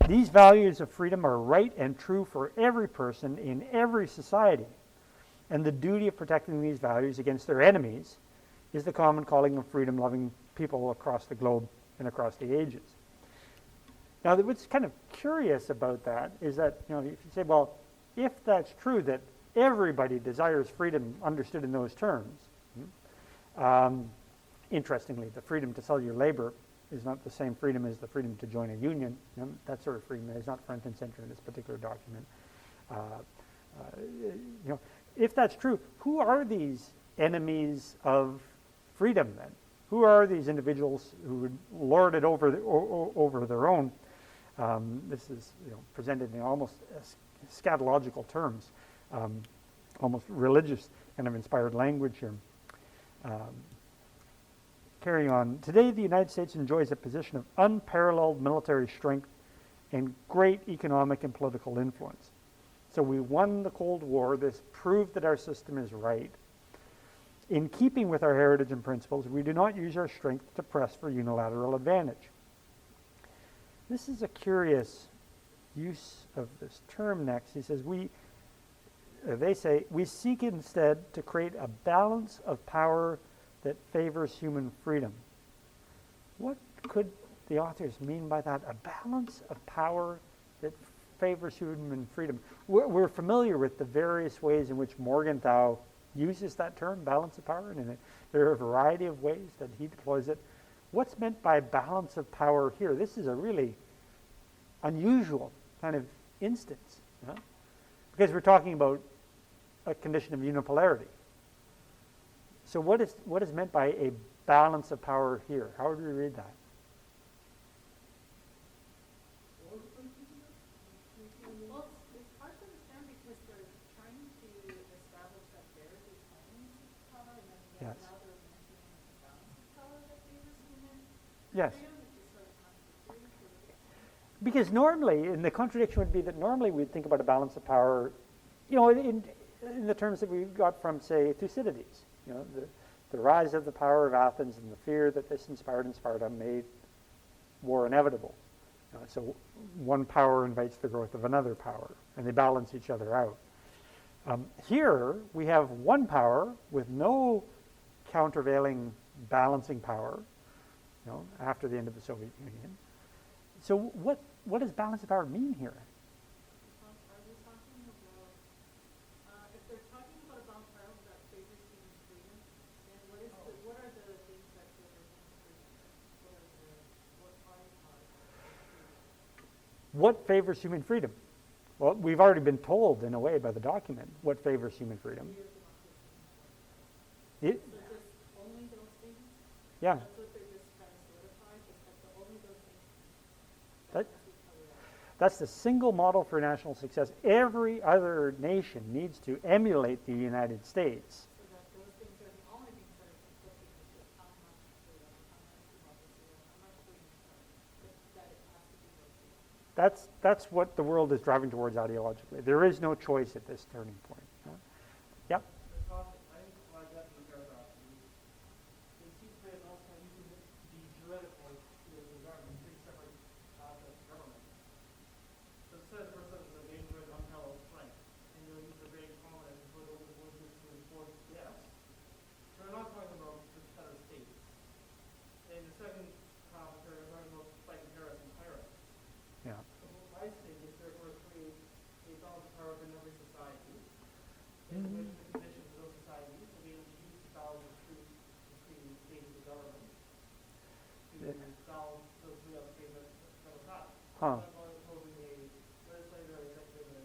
These values of freedom are right and true for every person in every society. And the duty of protecting these values against their enemies is the common calling of freedom-loving people across the globe and across the ages. Now, what's kind of curious about that is that, if you say, well, if that's true, that everybody desires freedom understood in those terms, interestingly, the freedom to sell your labor is not the same freedom as the freedom to join a union. That sort of freedom is not front and center in this particular document. If that's true, who are these enemies of freedom then? Who are these individuals who would lord it over their own? This is presented in almost scatological terms, almost religious kind of inspired language here. Carrying on. Today, the United States enjoys a position of unparalleled military strength and great economic and political influence. So we won the Cold War. This proved that our system is right. In keeping with our heritage and principles, we do not use our strength to press for unilateral advantage. This is a curious use of this term next. He says, they say, we seek instead to create a balance of power that favors human freedom. What could the authors mean by that? A balance of power that favors human freedom. We're familiar with the various ways in which Morgenthau uses that term, balance of power, and there are a variety of ways that he deploys it. What's meant by balance of power here? This is a really unusual kind of instance, because we're talking about a condition of unipolarity. So what is meant by a balance of power here? How would we read that?
Well, it's hard to understand because they're trying to establish that there is a balance of power, and then
Yes.
now they're mentioning the balance of power that favors human
Yes.
freedom, which is sort of contradictory.
Because normally, and the contradiction would be that normally we'd think about a balance of power, in the terms that we got from, say, Thucydides. The rise of the power of Athens and the fear that this inspired in Sparta made war inevitable. So one power invites the growth of another power, and they balance each other out. Here, we have one power with no countervailing balancing power, after the end of the Soviet Union. So what does balance of power mean here?
Are they talking about, if they're talking about a balance of power that favors human freedom, then what are the things that favor human freedom? What are
What favors human freedom? Well, we've already been told, in a way, by the document, what favors human freedom. It,
So just only those things?
yeah,
That's what they're just trying to solidify, just like only those things.
That- that's the single model for national success. Every other nation needs to emulate the United States.
So that those things are the only things that are conflicting with just how much freedom, how much democracy, how much freedom, that it has to be those things.
That's what the world is driving towards ideologically. There is no choice at this turning point. Yep.
The talk, I think like that in the paragraph. It seems very much like using the juridical the government, three separate aspects of government. So it says first sentence of dangerous unparalleled strength, and you'll use the very common and put over the words to enforce yes. So we're not talking about just other states. And the second commentary, we're talking about fighting terrorists and pirates.
Yeah.
So what I think is therefore create a balance of power in every society, in which the conditions of those societies will be able to use the balance of truth between the state and the government to
Yeah.
balance those three other things that are hot.
Huh.
That's why I'm proposing a legislative or executive and a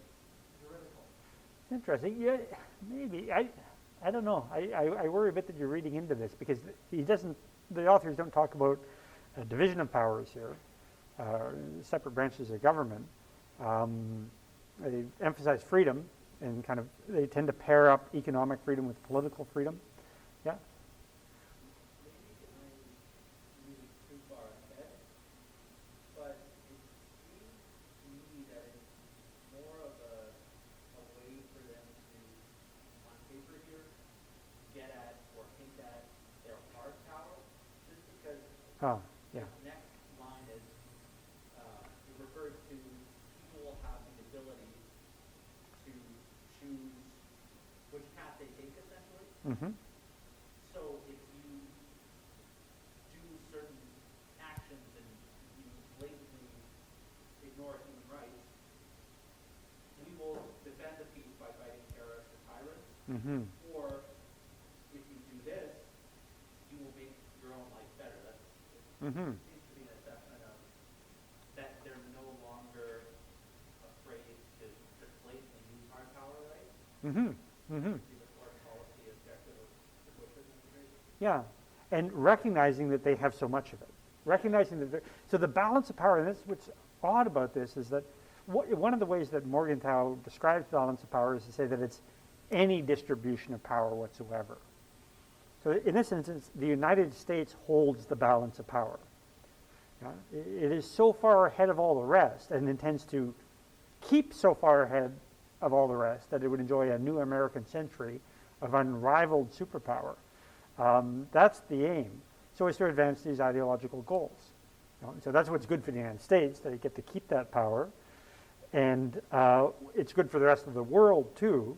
interesting. Yeah, maybe. I don't know. I worry a bit that you're reading into this because he doesn't. The authors don't talk about a division of powers here, separate branches of government. They emphasize freedom and kind of they tend to pair up economic freedom with political freedom. Yeah.
Maybe I'm moving too far ahead, but it seems to me that it's more of a way for them to, on paper here, get at or hint at their hard power, just because
Oh, yeah.
the next line is, it refers to people have the ability to choose which path they take essentially.
Mm-hmm.
So if you do certain actions and you blatantly ignore human rights, we will defend the peace by fighting terrorists or tyrants.
Mm-hmm.
Or if you do this, you will make your own life better. That
Mm-hmm.
seems to be an assessment of that they're no longer afraid to just blatantly use hard power, right?
Mm-hmm. Mm-hmm.
Be the foreign policy objective of the Bush administration.
Yeah, and recognizing that they have so much of it. Recognizing that, so the balance of power, and this what's odd about this is that one of the ways that Morgenthau describes balance of power is to say that it's any distribution of power whatsoever. So in this instance, the United States holds the balance of power. Yeah, it is so far ahead of all the rest and intends to keep so far ahead of all the rest that it would enjoy a new American century of unrivaled superpower. That's the aim. So as to advance these ideological goals. You know, so that's what's good for the United States, that they get to keep that power. And it's good for the rest of the world, too,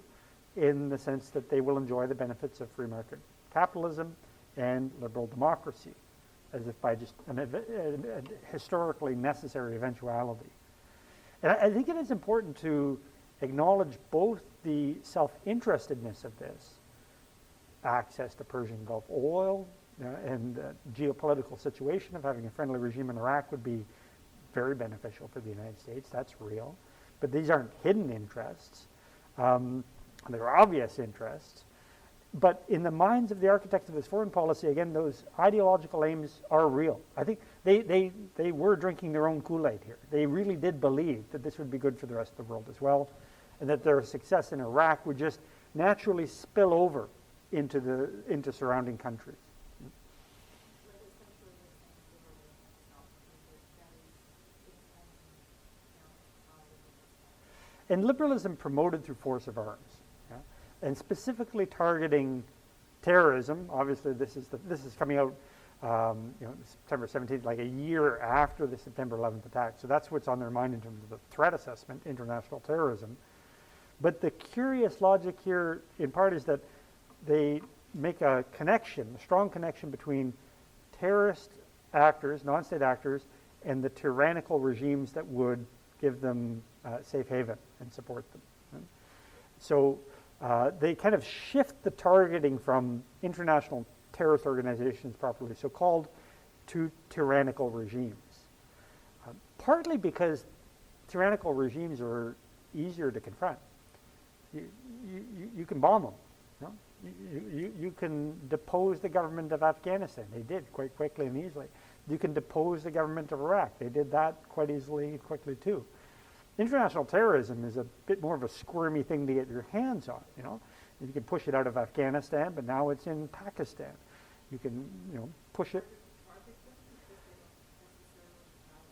in the sense that they will enjoy the benefits of free market capitalism and liberal democracy, as if by just a historically necessary eventuality. And I think it is important to acknowledge both the self-interestedness of this, access to Persian Gulf oil, and the geopolitical situation of having a friendly regime in Iraq would be very beneficial for the United States. That's real. But these aren't hidden interests. They're obvious interests. But in the minds of the architects of this foreign policy, again, those ideological aims are real. I think they were drinking their own Kool-Aid here. They really did believe that this would be good for the rest of the world as well, and that their success in Iraq would just naturally spill over into surrounding countries.
But essentially you're saying liberalism itself, that is its own,
And liberalism promoted through force of arms, yeah? And specifically targeting terrorism. Obviously, this is coming out, September 17th, like a year after the September 11th attack. So that's what's on their mind in terms of the threat assessment, international terrorism. But the curious logic here, in part, is that they make a strong connection between terrorist actors, non-state actors, and the tyrannical regimes that would give them safe haven and support them. Right? So they kind of shift the targeting from international terrorist organizations, properly so-called, to tyrannical regimes. Partly because tyrannical regimes are easier to confront. You can bomb them. You know? You can depose the government of Afghanistan. They did quite quickly and easily. You can depose the government of Iraq. They did that quite easily and quickly too. International terrorism is a bit more of a squirmy thing to get your hands on. You know, you can push it out of Afghanistan, but now it's in Pakistan. You can, push it.
target them because they don't necessarily have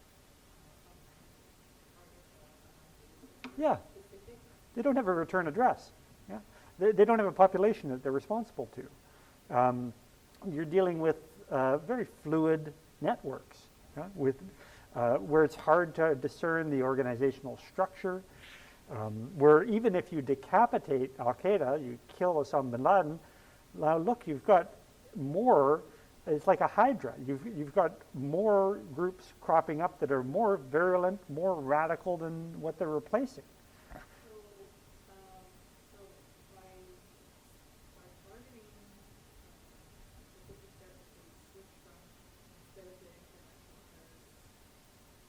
Yeah,
specific.
they don't have a return address. Yeah, they don't have a population that they're responsible to. You're dealing with very fluid networks, yeah, with where it's hard to discern the organizational structure. Where even if you decapitate Al Qaeda, you kill Osama bin Laden. Now look, you've got more. It's like a hydra. You've got more groups cropping up that are more virulent, more radical than what they're replacing.
So by targeting specific terrorists, we switch from instead of the international terrorists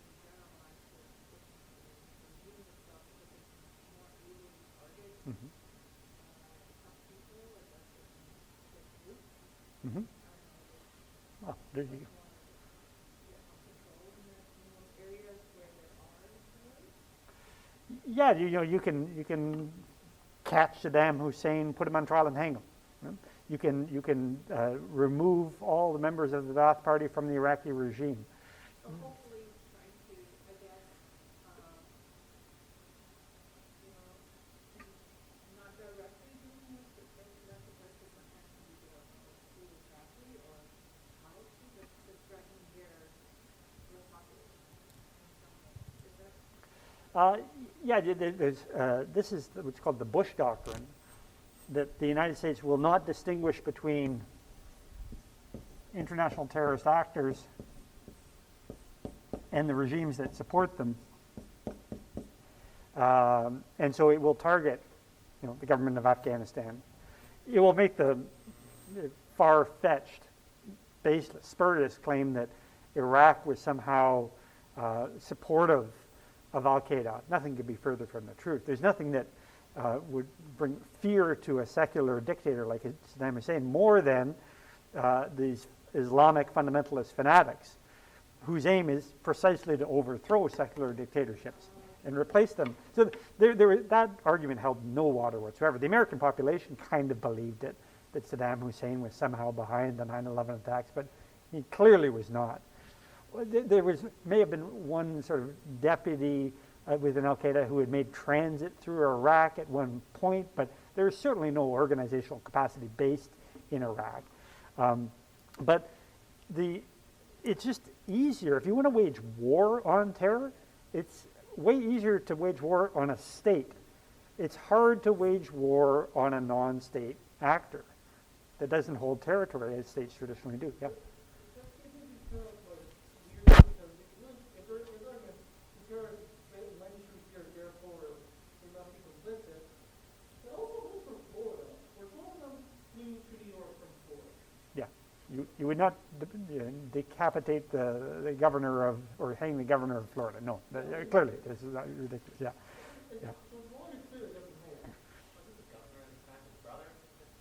in general, to switching to the regime itself because it's more easily targeted.
Mm-hmm. there you-
control in those areas where there are terrorists?
Yeah, you can catch Saddam Hussein, put him on trial, and hang him. You can remove all the members of the Ba'ath Party from the Iraqi regime.
So hopefully trying to, I guess, you know, not directly doing it, but maybe that's the best that sometimes can be done, through exactly or how to, but to threaten their population in some way. Is that?
Yeah, this is what's called the Bush Doctrine, that the United States will not distinguish between international terrorist actors and the regimes that support them. And so it will target, the government of Afghanistan. It will make the far-fetched, baseless, spurious claim that Iraq was somehow supportive of Al-Qaeda. Nothing could be further from the truth. There's nothing that would bring fear to a secular dictator like Saddam Hussein more than these Islamic fundamentalist fanatics whose aim is precisely to overthrow secular dictatorships and replace them. So that argument held no water whatsoever. The American population kind of believed it, that Saddam Hussein was somehow behind the 9/11 attacks, but he clearly was not. There may have been one sort of deputy within Al-Qaeda who had made transit through Iraq at one point, but there's certainly no organizational capacity based in Iraq. But it's just easier. If you want to wage war on terror, it's way easier to wage war on a state. It's hard to wage war on a non-state actor that doesn't hold territory as states traditionally do. Yeah. You would not decapitate the governor of, or hang the governor of Florida. No, clearly, this is ridiculous. Yeah, yeah.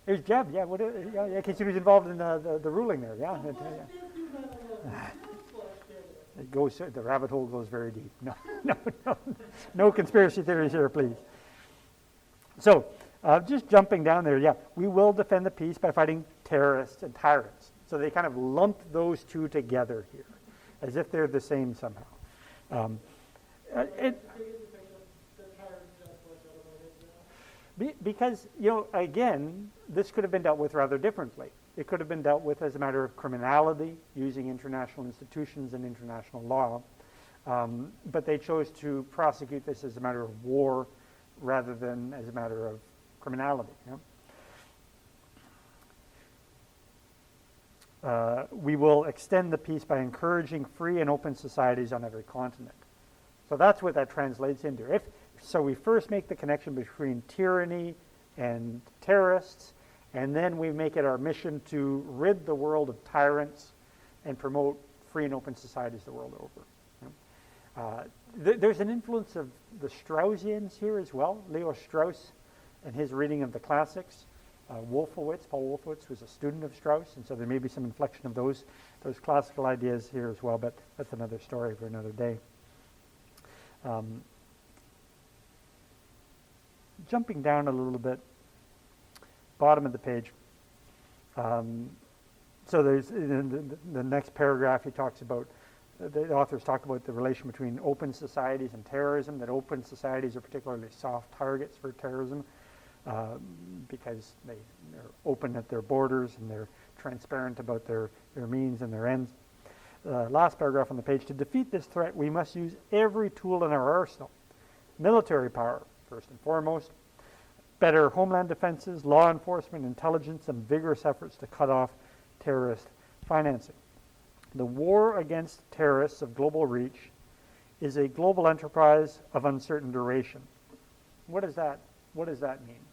Here's Jeb. Yeah, yeah, because he was involved in the ruling there. Yeah. It goes. The rabbit hole goes very deep. No conspiracy theories here, please. So, just jumping down there. Yeah, we will defend the peace by fighting terrorists and tyrants. So they kind of lump those two together here, as if they're the same somehow. Because, again, this could have been dealt with rather differently. It could have been dealt with as a matter of criminality, using international institutions and international law. But they chose to prosecute this as a matter of war rather than as a matter of criminality. We will extend the peace by encouraging free and open societies on every continent. So that's what that translates into. So we first make the connection between tyranny and terrorists, and then we make it our mission to rid the world of tyrants and promote free and open societies the world over. There's an influence of the Straussians here as well. Leo Strauss and his reading of the classics. Paul Wolfowitz was a student of Strauss, and so there may be some inflection of those classical ideas here as well, but that's another story for another day. Jumping down a little bit, bottom of the page. So there's in the next paragraph he talks about, the authors talk about the relation between open societies and terrorism, that open societies are particularly soft targets for terrorism. Because they're open at their borders and they're transparent about their means and their ends. Last paragraph on the page, to defeat this threat, we must use every tool in our arsenal. Military power, first and foremost, better homeland defenses, law enforcement, intelligence, and vigorous efforts to cut off terrorist financing. The war against terrorists of global reach is a global enterprise of uncertain duration. What does that mean?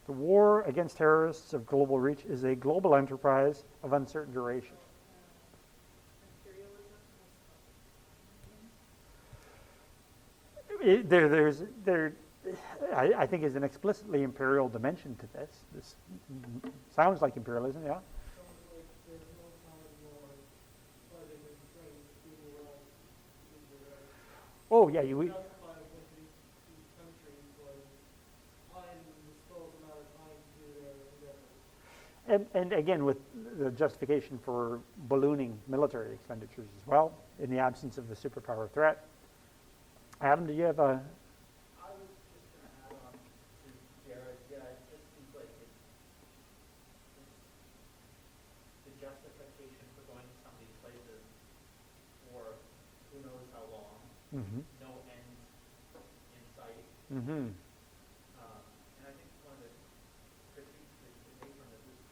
The war against terrorists of global reach is a global enterprise of uncertain duration. I think is an explicitly imperial dimension to this. This sounds like imperialism, yeah. Oh, yeah, you,
justify what these countries was applying the disposal amount of time to do their endeavors.
and again, with the justification for ballooning military expenditures as well, in the absence of the superpower threat. Adam, do you have a,
I was just gonna add on to Jared, yeah, it just seems like it's the justification for going to some of these places for who knows how long,
mm-hmm,
no end in sight.
mm-hmm,
And I think one of the critiques that you can make from this is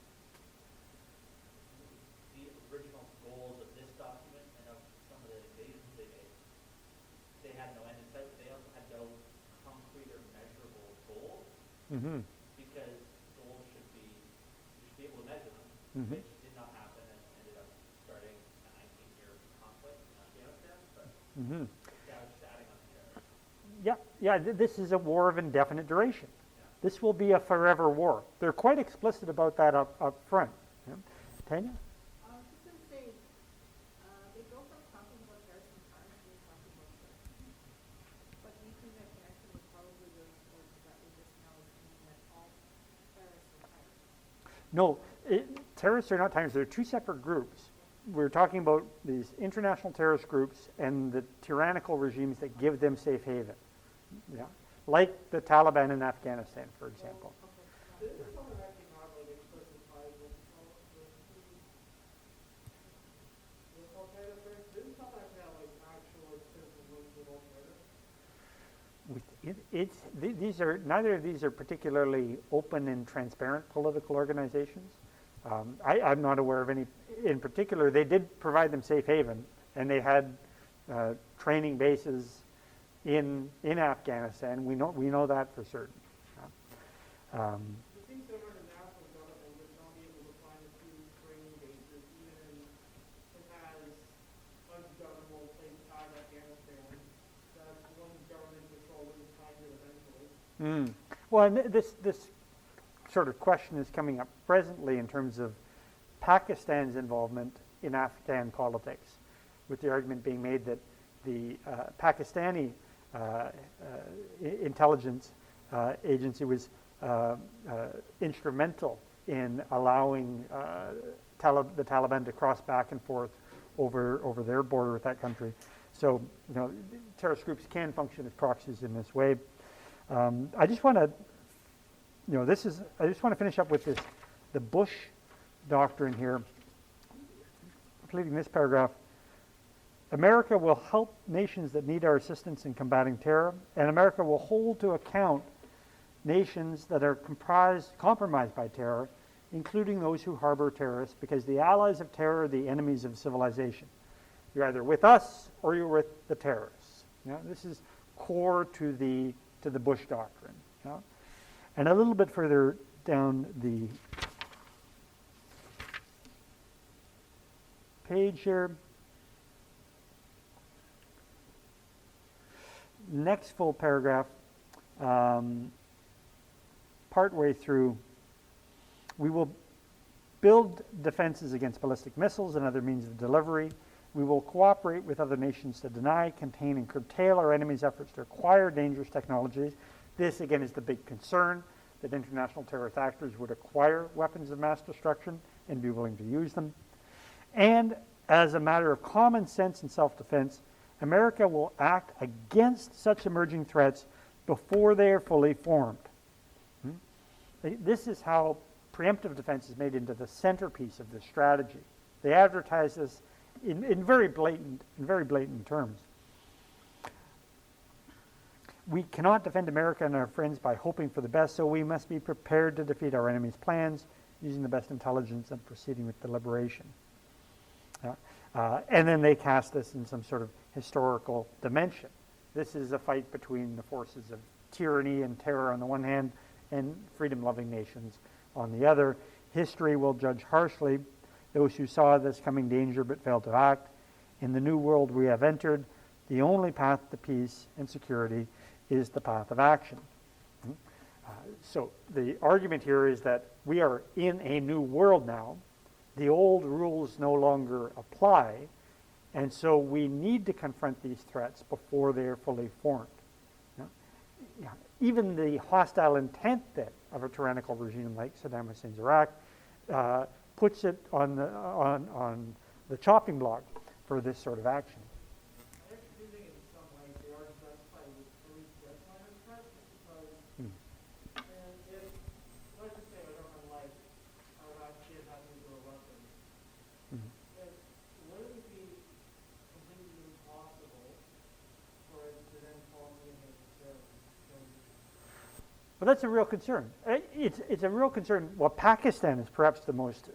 the original goals of this document and of some of the invasions they made. They had no end in sight, but they also had no concrete or measurable goals,
mm-hmm,
because goals should be, you should be able to measure them,
Mhm.
which did not happen and ended up starting a 19-year conflict in Afghanistan, but
mm-hmm.
yeah, I was just adding on to Jared.
Yeah, this is a war of indefinite duration.
Yeah.
This will be a forever war. They're quite explicit about that up front. Yeah. Tanya?
I was just gonna say, they go from talking about terrorism times to talking about terrorism. But do you think that connection with probably those words that we just now is meaning that all terrorists are terrorists?
No, terrorists are not terrorists. They're two separate groups. We're talking about these international terrorist groups and the tyrannical regimes that give them safe haven. Yeah, like the Taliban in Afghanistan, for example.
This is something that came out like explicit with Al-Qaeda, for instance. This is something that came out like actual like citizen wings with Al-Qaeda.
These are neither of these are particularly open and transparent political organizations. I'm not aware of any in particular. They did provide them safe haven, and they had training bases in Afghanistan. We know that for certain.
It seems similar to national government, which not being able to find a few training bases, even if it has ungovernable places out of Afghanistan, that one government control will find it eventually.
Well, and this sort of question is coming up presently in terms of Pakistan's involvement in Afghan politics, with the argument being made that the Pakistani intelligence agency was instrumental in allowing the Taliban to cross back and forth over their border with that country. So, terrorist groups can function as proxies in this way. I just want to, I just want to finish up with this, the Bush doctrine here, completing this paragraph. America will help nations that need our assistance in combating terror, and America will hold to account nations that are compromised by terror, including those who harbor terrorists, because the allies of terror are the enemies of civilization. You're either with us or you're with the terrorists. This is core to the Bush doctrine. And a little bit further down the page here, next full paragraph, partway through, we will build defenses against ballistic missiles and other means of delivery. We will cooperate with other nations to deny, contain, and curtail our enemies' efforts to acquire dangerous technologies. This, again, is the big concern, that international terrorist actors would acquire weapons of mass destruction and be willing to use them. And as a matter of common sense and self-defense, America will act against such emerging threats before they are fully formed. This is how preemptive defense is made into the centerpiece of this strategy. They advertise this in very blatant terms. We cannot defend America and our friends by hoping for the best, so we must be prepared to defeat our enemies' plans using the best intelligence and proceeding with deliberation. And then they cast this in some sort of historical dimension. This is a fight between the forces of tyranny and terror on the one hand and freedom-loving nations on the other. History will judge harshly those who saw this coming danger but failed to act. In the new world we have entered, the only path to peace and security is the path of action. So the argument here is that we are in a new world now. The old rules no longer apply, And so we need to confront these threats before they are fully formed. You know, yeah, even the hostile intent that of a tyrannical regime like Saddam Hussein's Iraq puts it on the chopping block for this sort of action.
I actually do think in some ways they are justified with police death line threats because,
Hmm.
and if, let's just say I don't know, like, Iraq kid has nuclear weapons,
Mhm.
it wouldn't be completely impossible for it to then fall into the hands of terrorists.
Well, that's a real concern. It's a real concern. Well, Pakistan is perhaps the most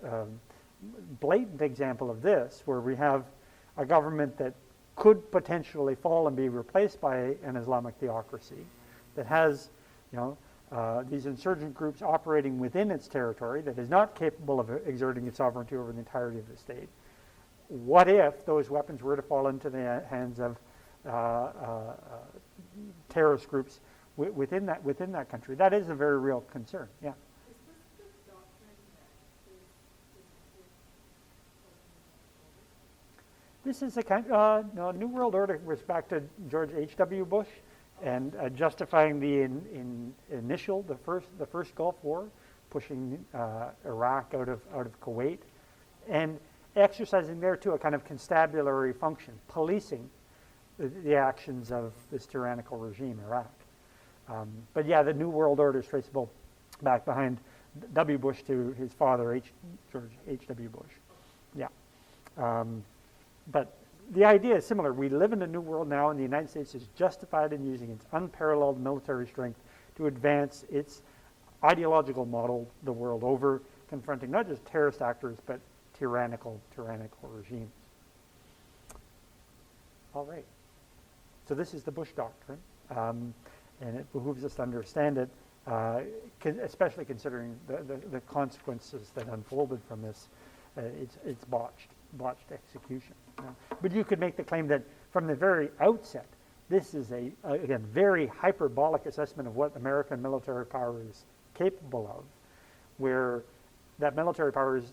blatant example of this, where we have a government that could potentially fall and be replaced by an Islamic theocracy that has, these insurgent groups operating within its territory that is not capable of exerting its sovereignty over the entirety of the state. What if those weapons were to fall into the hands of terrorist groups within that country? That is a very real concern. Yeah.
Is this the doctrine that
This is a kind. No, New World Order was back to George H.W. Bush, and justifying the the first Gulf War, pushing Iraq out of Kuwait, and exercising there too a kind of constabulary function, policing the actions of this tyrannical regime, Iraq. But yeah, the New World Order is traceable back behind W. Bush to his father, George H.W. Bush. Yeah. But the idea is similar. We live in a new world now, and the United States is justified in using its unparalleled military strength to advance its ideological model the world over, confronting not just terrorist actors, but tyrannical regimes. All right. So this is the Bush Doctrine, and it behooves us to understand it, especially considering the consequences that unfolded from this. It's botched execution. But you could make the claim that from the very outset, this is again, very hyperbolic assessment of what American military power is capable of, where that military power is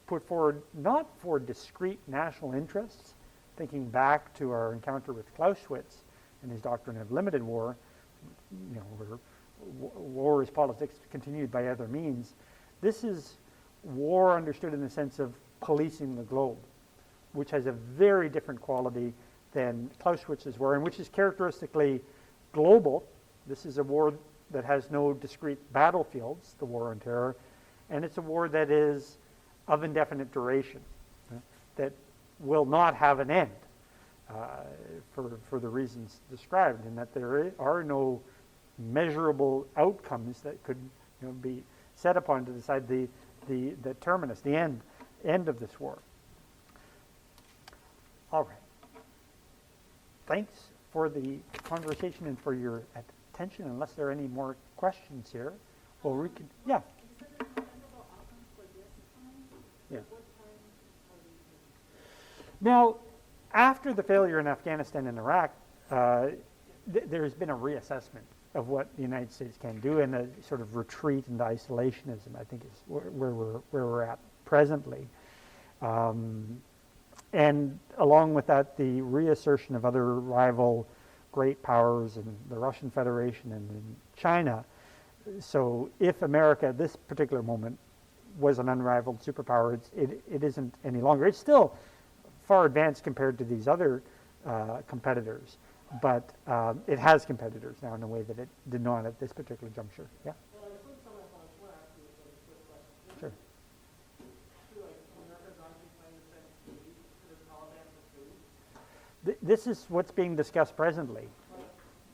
put forward not for discrete national interests, thinking back to our encounter with Clausewitz and his doctrine of limited war, where war is politics continued by other means. This is war understood in the sense of policing the globe, which has a very different quality than Clausewitz's war, and which is characteristically global. This is a war that has no discrete battlefields, the war on terror, and it's a war that is of indefinite duration, that will not have an end for the reasons described, and that there are no measurable outcomes that could be set upon to decide the terminus, the end of this war. All right. Thanks for the conversation and for your attention. Unless there are any more questions here, well, we can. Yeah.
you said there's measurable outcomes for this time?
Yeah.
What time are we in?
Now, after the failure in Afghanistan and Iraq, there's been a reassessment of what the United States can do, and a sort of retreat into isolationism, I think, is where we're at presently. And along with that, the reassertion of other rival great powers in the Russian Federation and in China. So if America at this particular moment was an unrivaled superpower, it isn't any longer. It's still far advanced compared to these other competitors, but it has competitors now in a way that it did not at this particular juncture. Yeah.
Well, I think some of that I want to ask you a quick question.
Sure.
Like, America's actually planning to send food to the Taliban for food.
This is what's being discussed presently.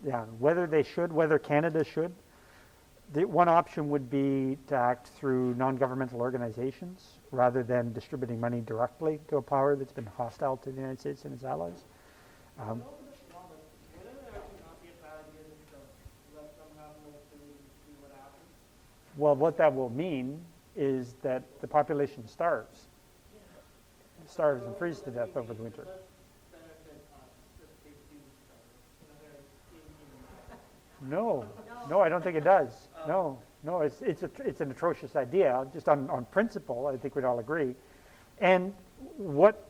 Yeah, whether they should, whether Canada should. The one option would be to act through non-governmental organizations rather than distributing money directly to a power that's been hostile to the United States and its allies.
Wouldn't it actually not be a bad idea just to let them have no food and see what happens?
Well, what that will mean is that the population starves and freezes to death over the winter.
Let's benefit us if they do start in a very inhuman way.
No, I don't think it does. No, it's an atrocious idea. Just on principle, I think we'd all agree. And what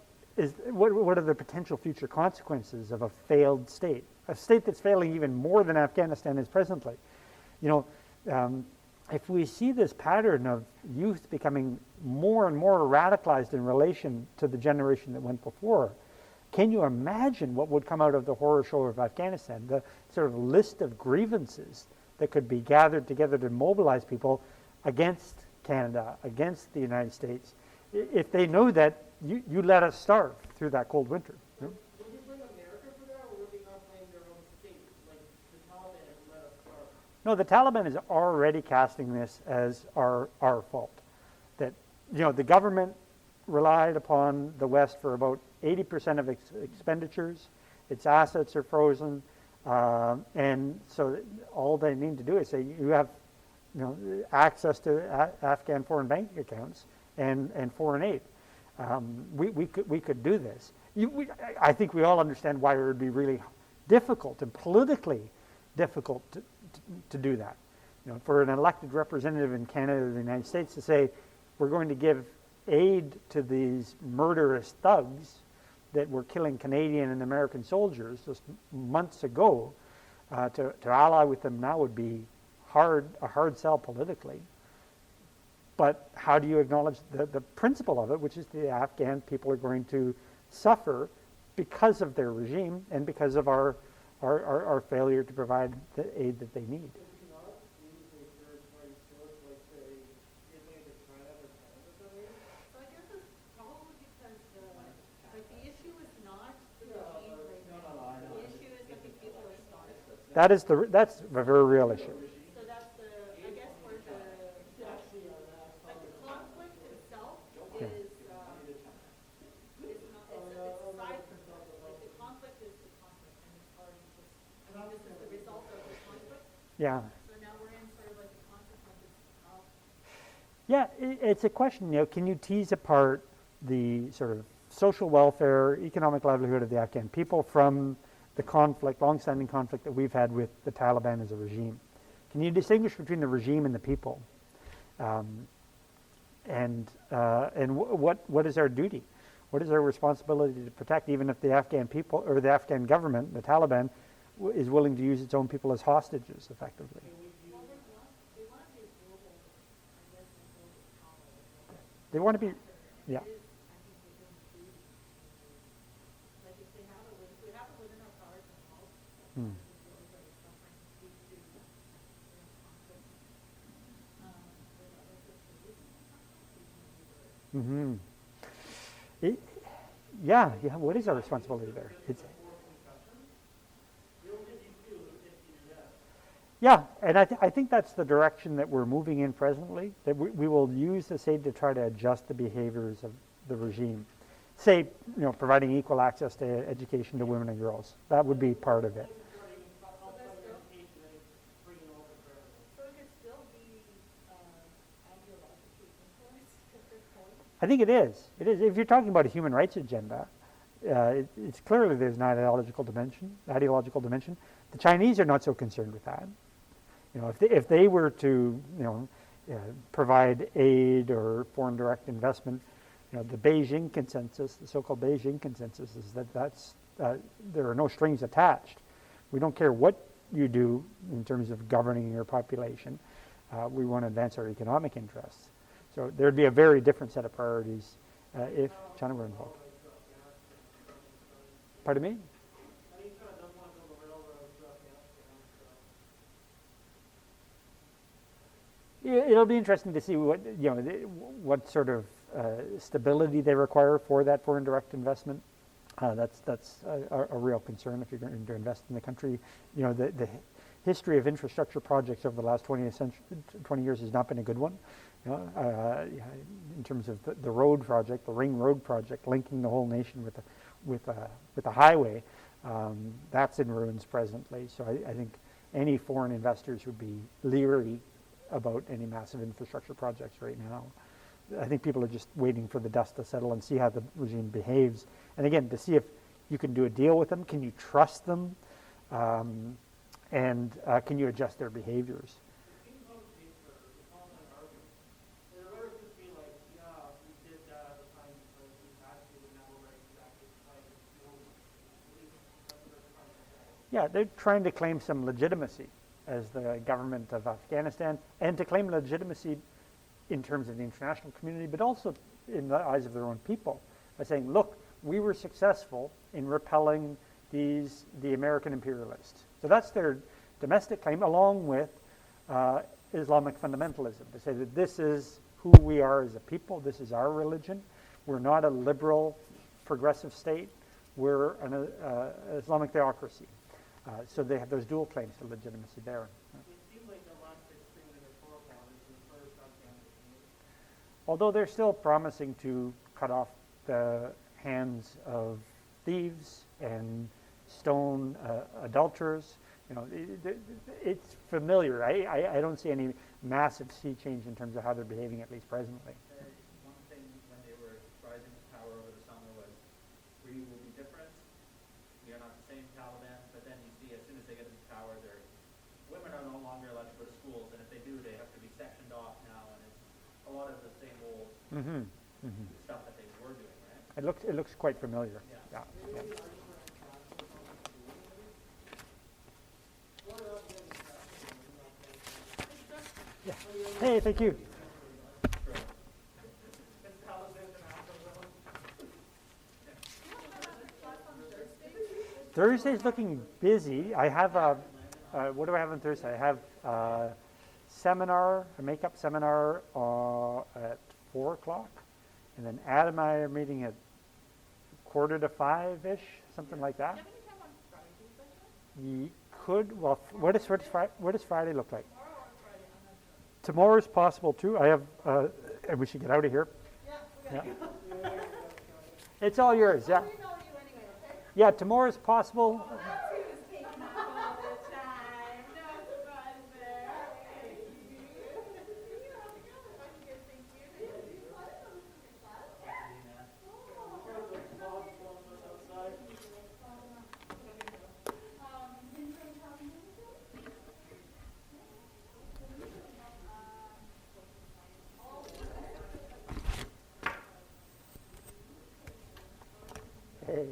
what are the potential future consequences of a failed state? A state that's failing even more than Afghanistan is presently. You know, if we see this pattern of youth becoming more and more radicalized in relation to the generation that went before, can you imagine what would come out of the horror show of Afghanistan? The sort of list of grievances that could be gathered together to mobilize people against Canada, against the United States, if they know that you let us starve through that cold winter. You know?
Would you blame America for that, or would they not blame their own state, like the Taliban who let us starve?
No, the Taliban is already casting this as our fault. That, you know, the government relied upon the West for about 80% of its expenditures. Its assets are frozen, and so all they need to do is say you have, you know, access to Afghan foreign bank accounts and foreign aid. We could do this. I think we all understand why it would be really difficult and politically difficult to do that. You know, for an elected representative in Canada or the United States to say we're going to give aid to these murderous thugs that were killing Canadian and American soldiers just months ago, to ally with them now would be a hard sell politically. But how do you acknowledge the principle of it, which is the Afghan people are going to suffer because of their regime and because of our failure to provide the aid that they need?
If you not use a third-party source, like say, giving to China or Canada something?
So I guess it's probably because the issue is not the regime right now. The issue is that the people are starving.
That's a very real issue.
So that's I guess where like the conflict itself is not, it's a side, like the conflict is the conflict and it's already just, I mean, this is the result of the conflict.
Yeah.
So now we're in sort of like the consequences of.
Yeah, it's a question, you know, can you tease apart the sort of social welfare, economic livelihood of the Afghan people from the conflict, long-standing conflict that we've had with the Taliban as a regime? Can you distinguish between the regime and the people? And what is our duty? What is our responsibility to protect, even if the Afghan people or the Afghan government, the Taliban, is willing to use its own people as hostages, effectively?
Well, they want to be a global, I guess, a global power.
They want to be, yeah.
It is, I think, within the duty. Like if we have it within our power to help,
Hmm.
those that are suffering due to conflict, with other countries,
Mm-hmm. Yeah. What is our responsibility there? Yeah, and I think that's the direction that we're moving in presently. That we will use this aid to try to adjust the behaviors of the regime. Say, you know, providing equal access to education to women and girls. That would be part of it.
So it could still be ideologically influenced at this point.
I think it is. It is. If you're talking about a human rights agenda, it's clearly there's an ideological dimension. The Chinese are not so concerned with that. You know, if they were to, you know, provide aid or foreign direct investment, you know, the Beijing consensus, the so-called Beijing consensus, is that's there are no strings attached. We don't care what you do in terms of governing your population. We want to advance our economic interests. So there'd be a very different set of priorities if China were involved. Pardon me? It'll be interesting to see what sort of stability they require for that foreign direct investment. That's a real concern if you're going to invest in the country. You know, the history of infrastructure projects over the last 20 years has not been a good one. You know, in terms of the road project, the Ring Road project, linking the whole nation with a highway, that's in ruins presently. So I think any foreign investors would be leery about any massive infrastructure projects right now. I think people are just waiting for the dust to settle and see how the regime behaves. And again, to see if you can do a deal with them, can you trust them, and can you adjust their behaviors? Yeah, they're trying to claim some legitimacy as the government of Afghanistan, and to claim legitimacy in terms of the international community, but also in the eyes of their own people, by saying, look, we were successful in repelling the American imperialists. So that's their domestic claim, along with Islamic fundamentalism, to say that this is who we are as a people, this is our religion. We're not a liberal, progressive state. We're an Islamic theocracy. So they have those dual claims to legitimacy there.
It seems like the last extremely rhetorical one is the first Afghan.
Although they're still promising to cut off the hands of thieves and stone adulterers, it's familiar. I don't see any massive sea change in terms of how they're behaving, at least presently.
One thing when they were rising to power over the summer was, we will be different. We are not the same Taliban. But then you see, as soon as they get into power, women are no longer allowed to go to schools, and if they do, they have to be sectioned off now, and it's a lot of the same old stuff that they were doing, right?
It looks quite familiar.
Yeah.
Yeah. Yeah. Hey, thank you. Thursday's looking busy. I have what do I have on Thursday? I have a seminar, a makeup seminar at 4 o'clock, and then Adam and I are meeting at 4:45-ish, something like that.
Do you have any time on Friday, by chance?
You could, well, what does Friday look like?
Tomorrow or Friday, I'm not sure.
Tomorrow's possible too. I have, and we should get out of here.
Yeah,
Yeah. It's all yours, yeah.
we know you anyway, okay?
Yeah, tomorrow's possible.
That's who was taking up all the time. No surprise there. Thank you. You know, if I can get thank you. Do you want to come to your class?
Hey.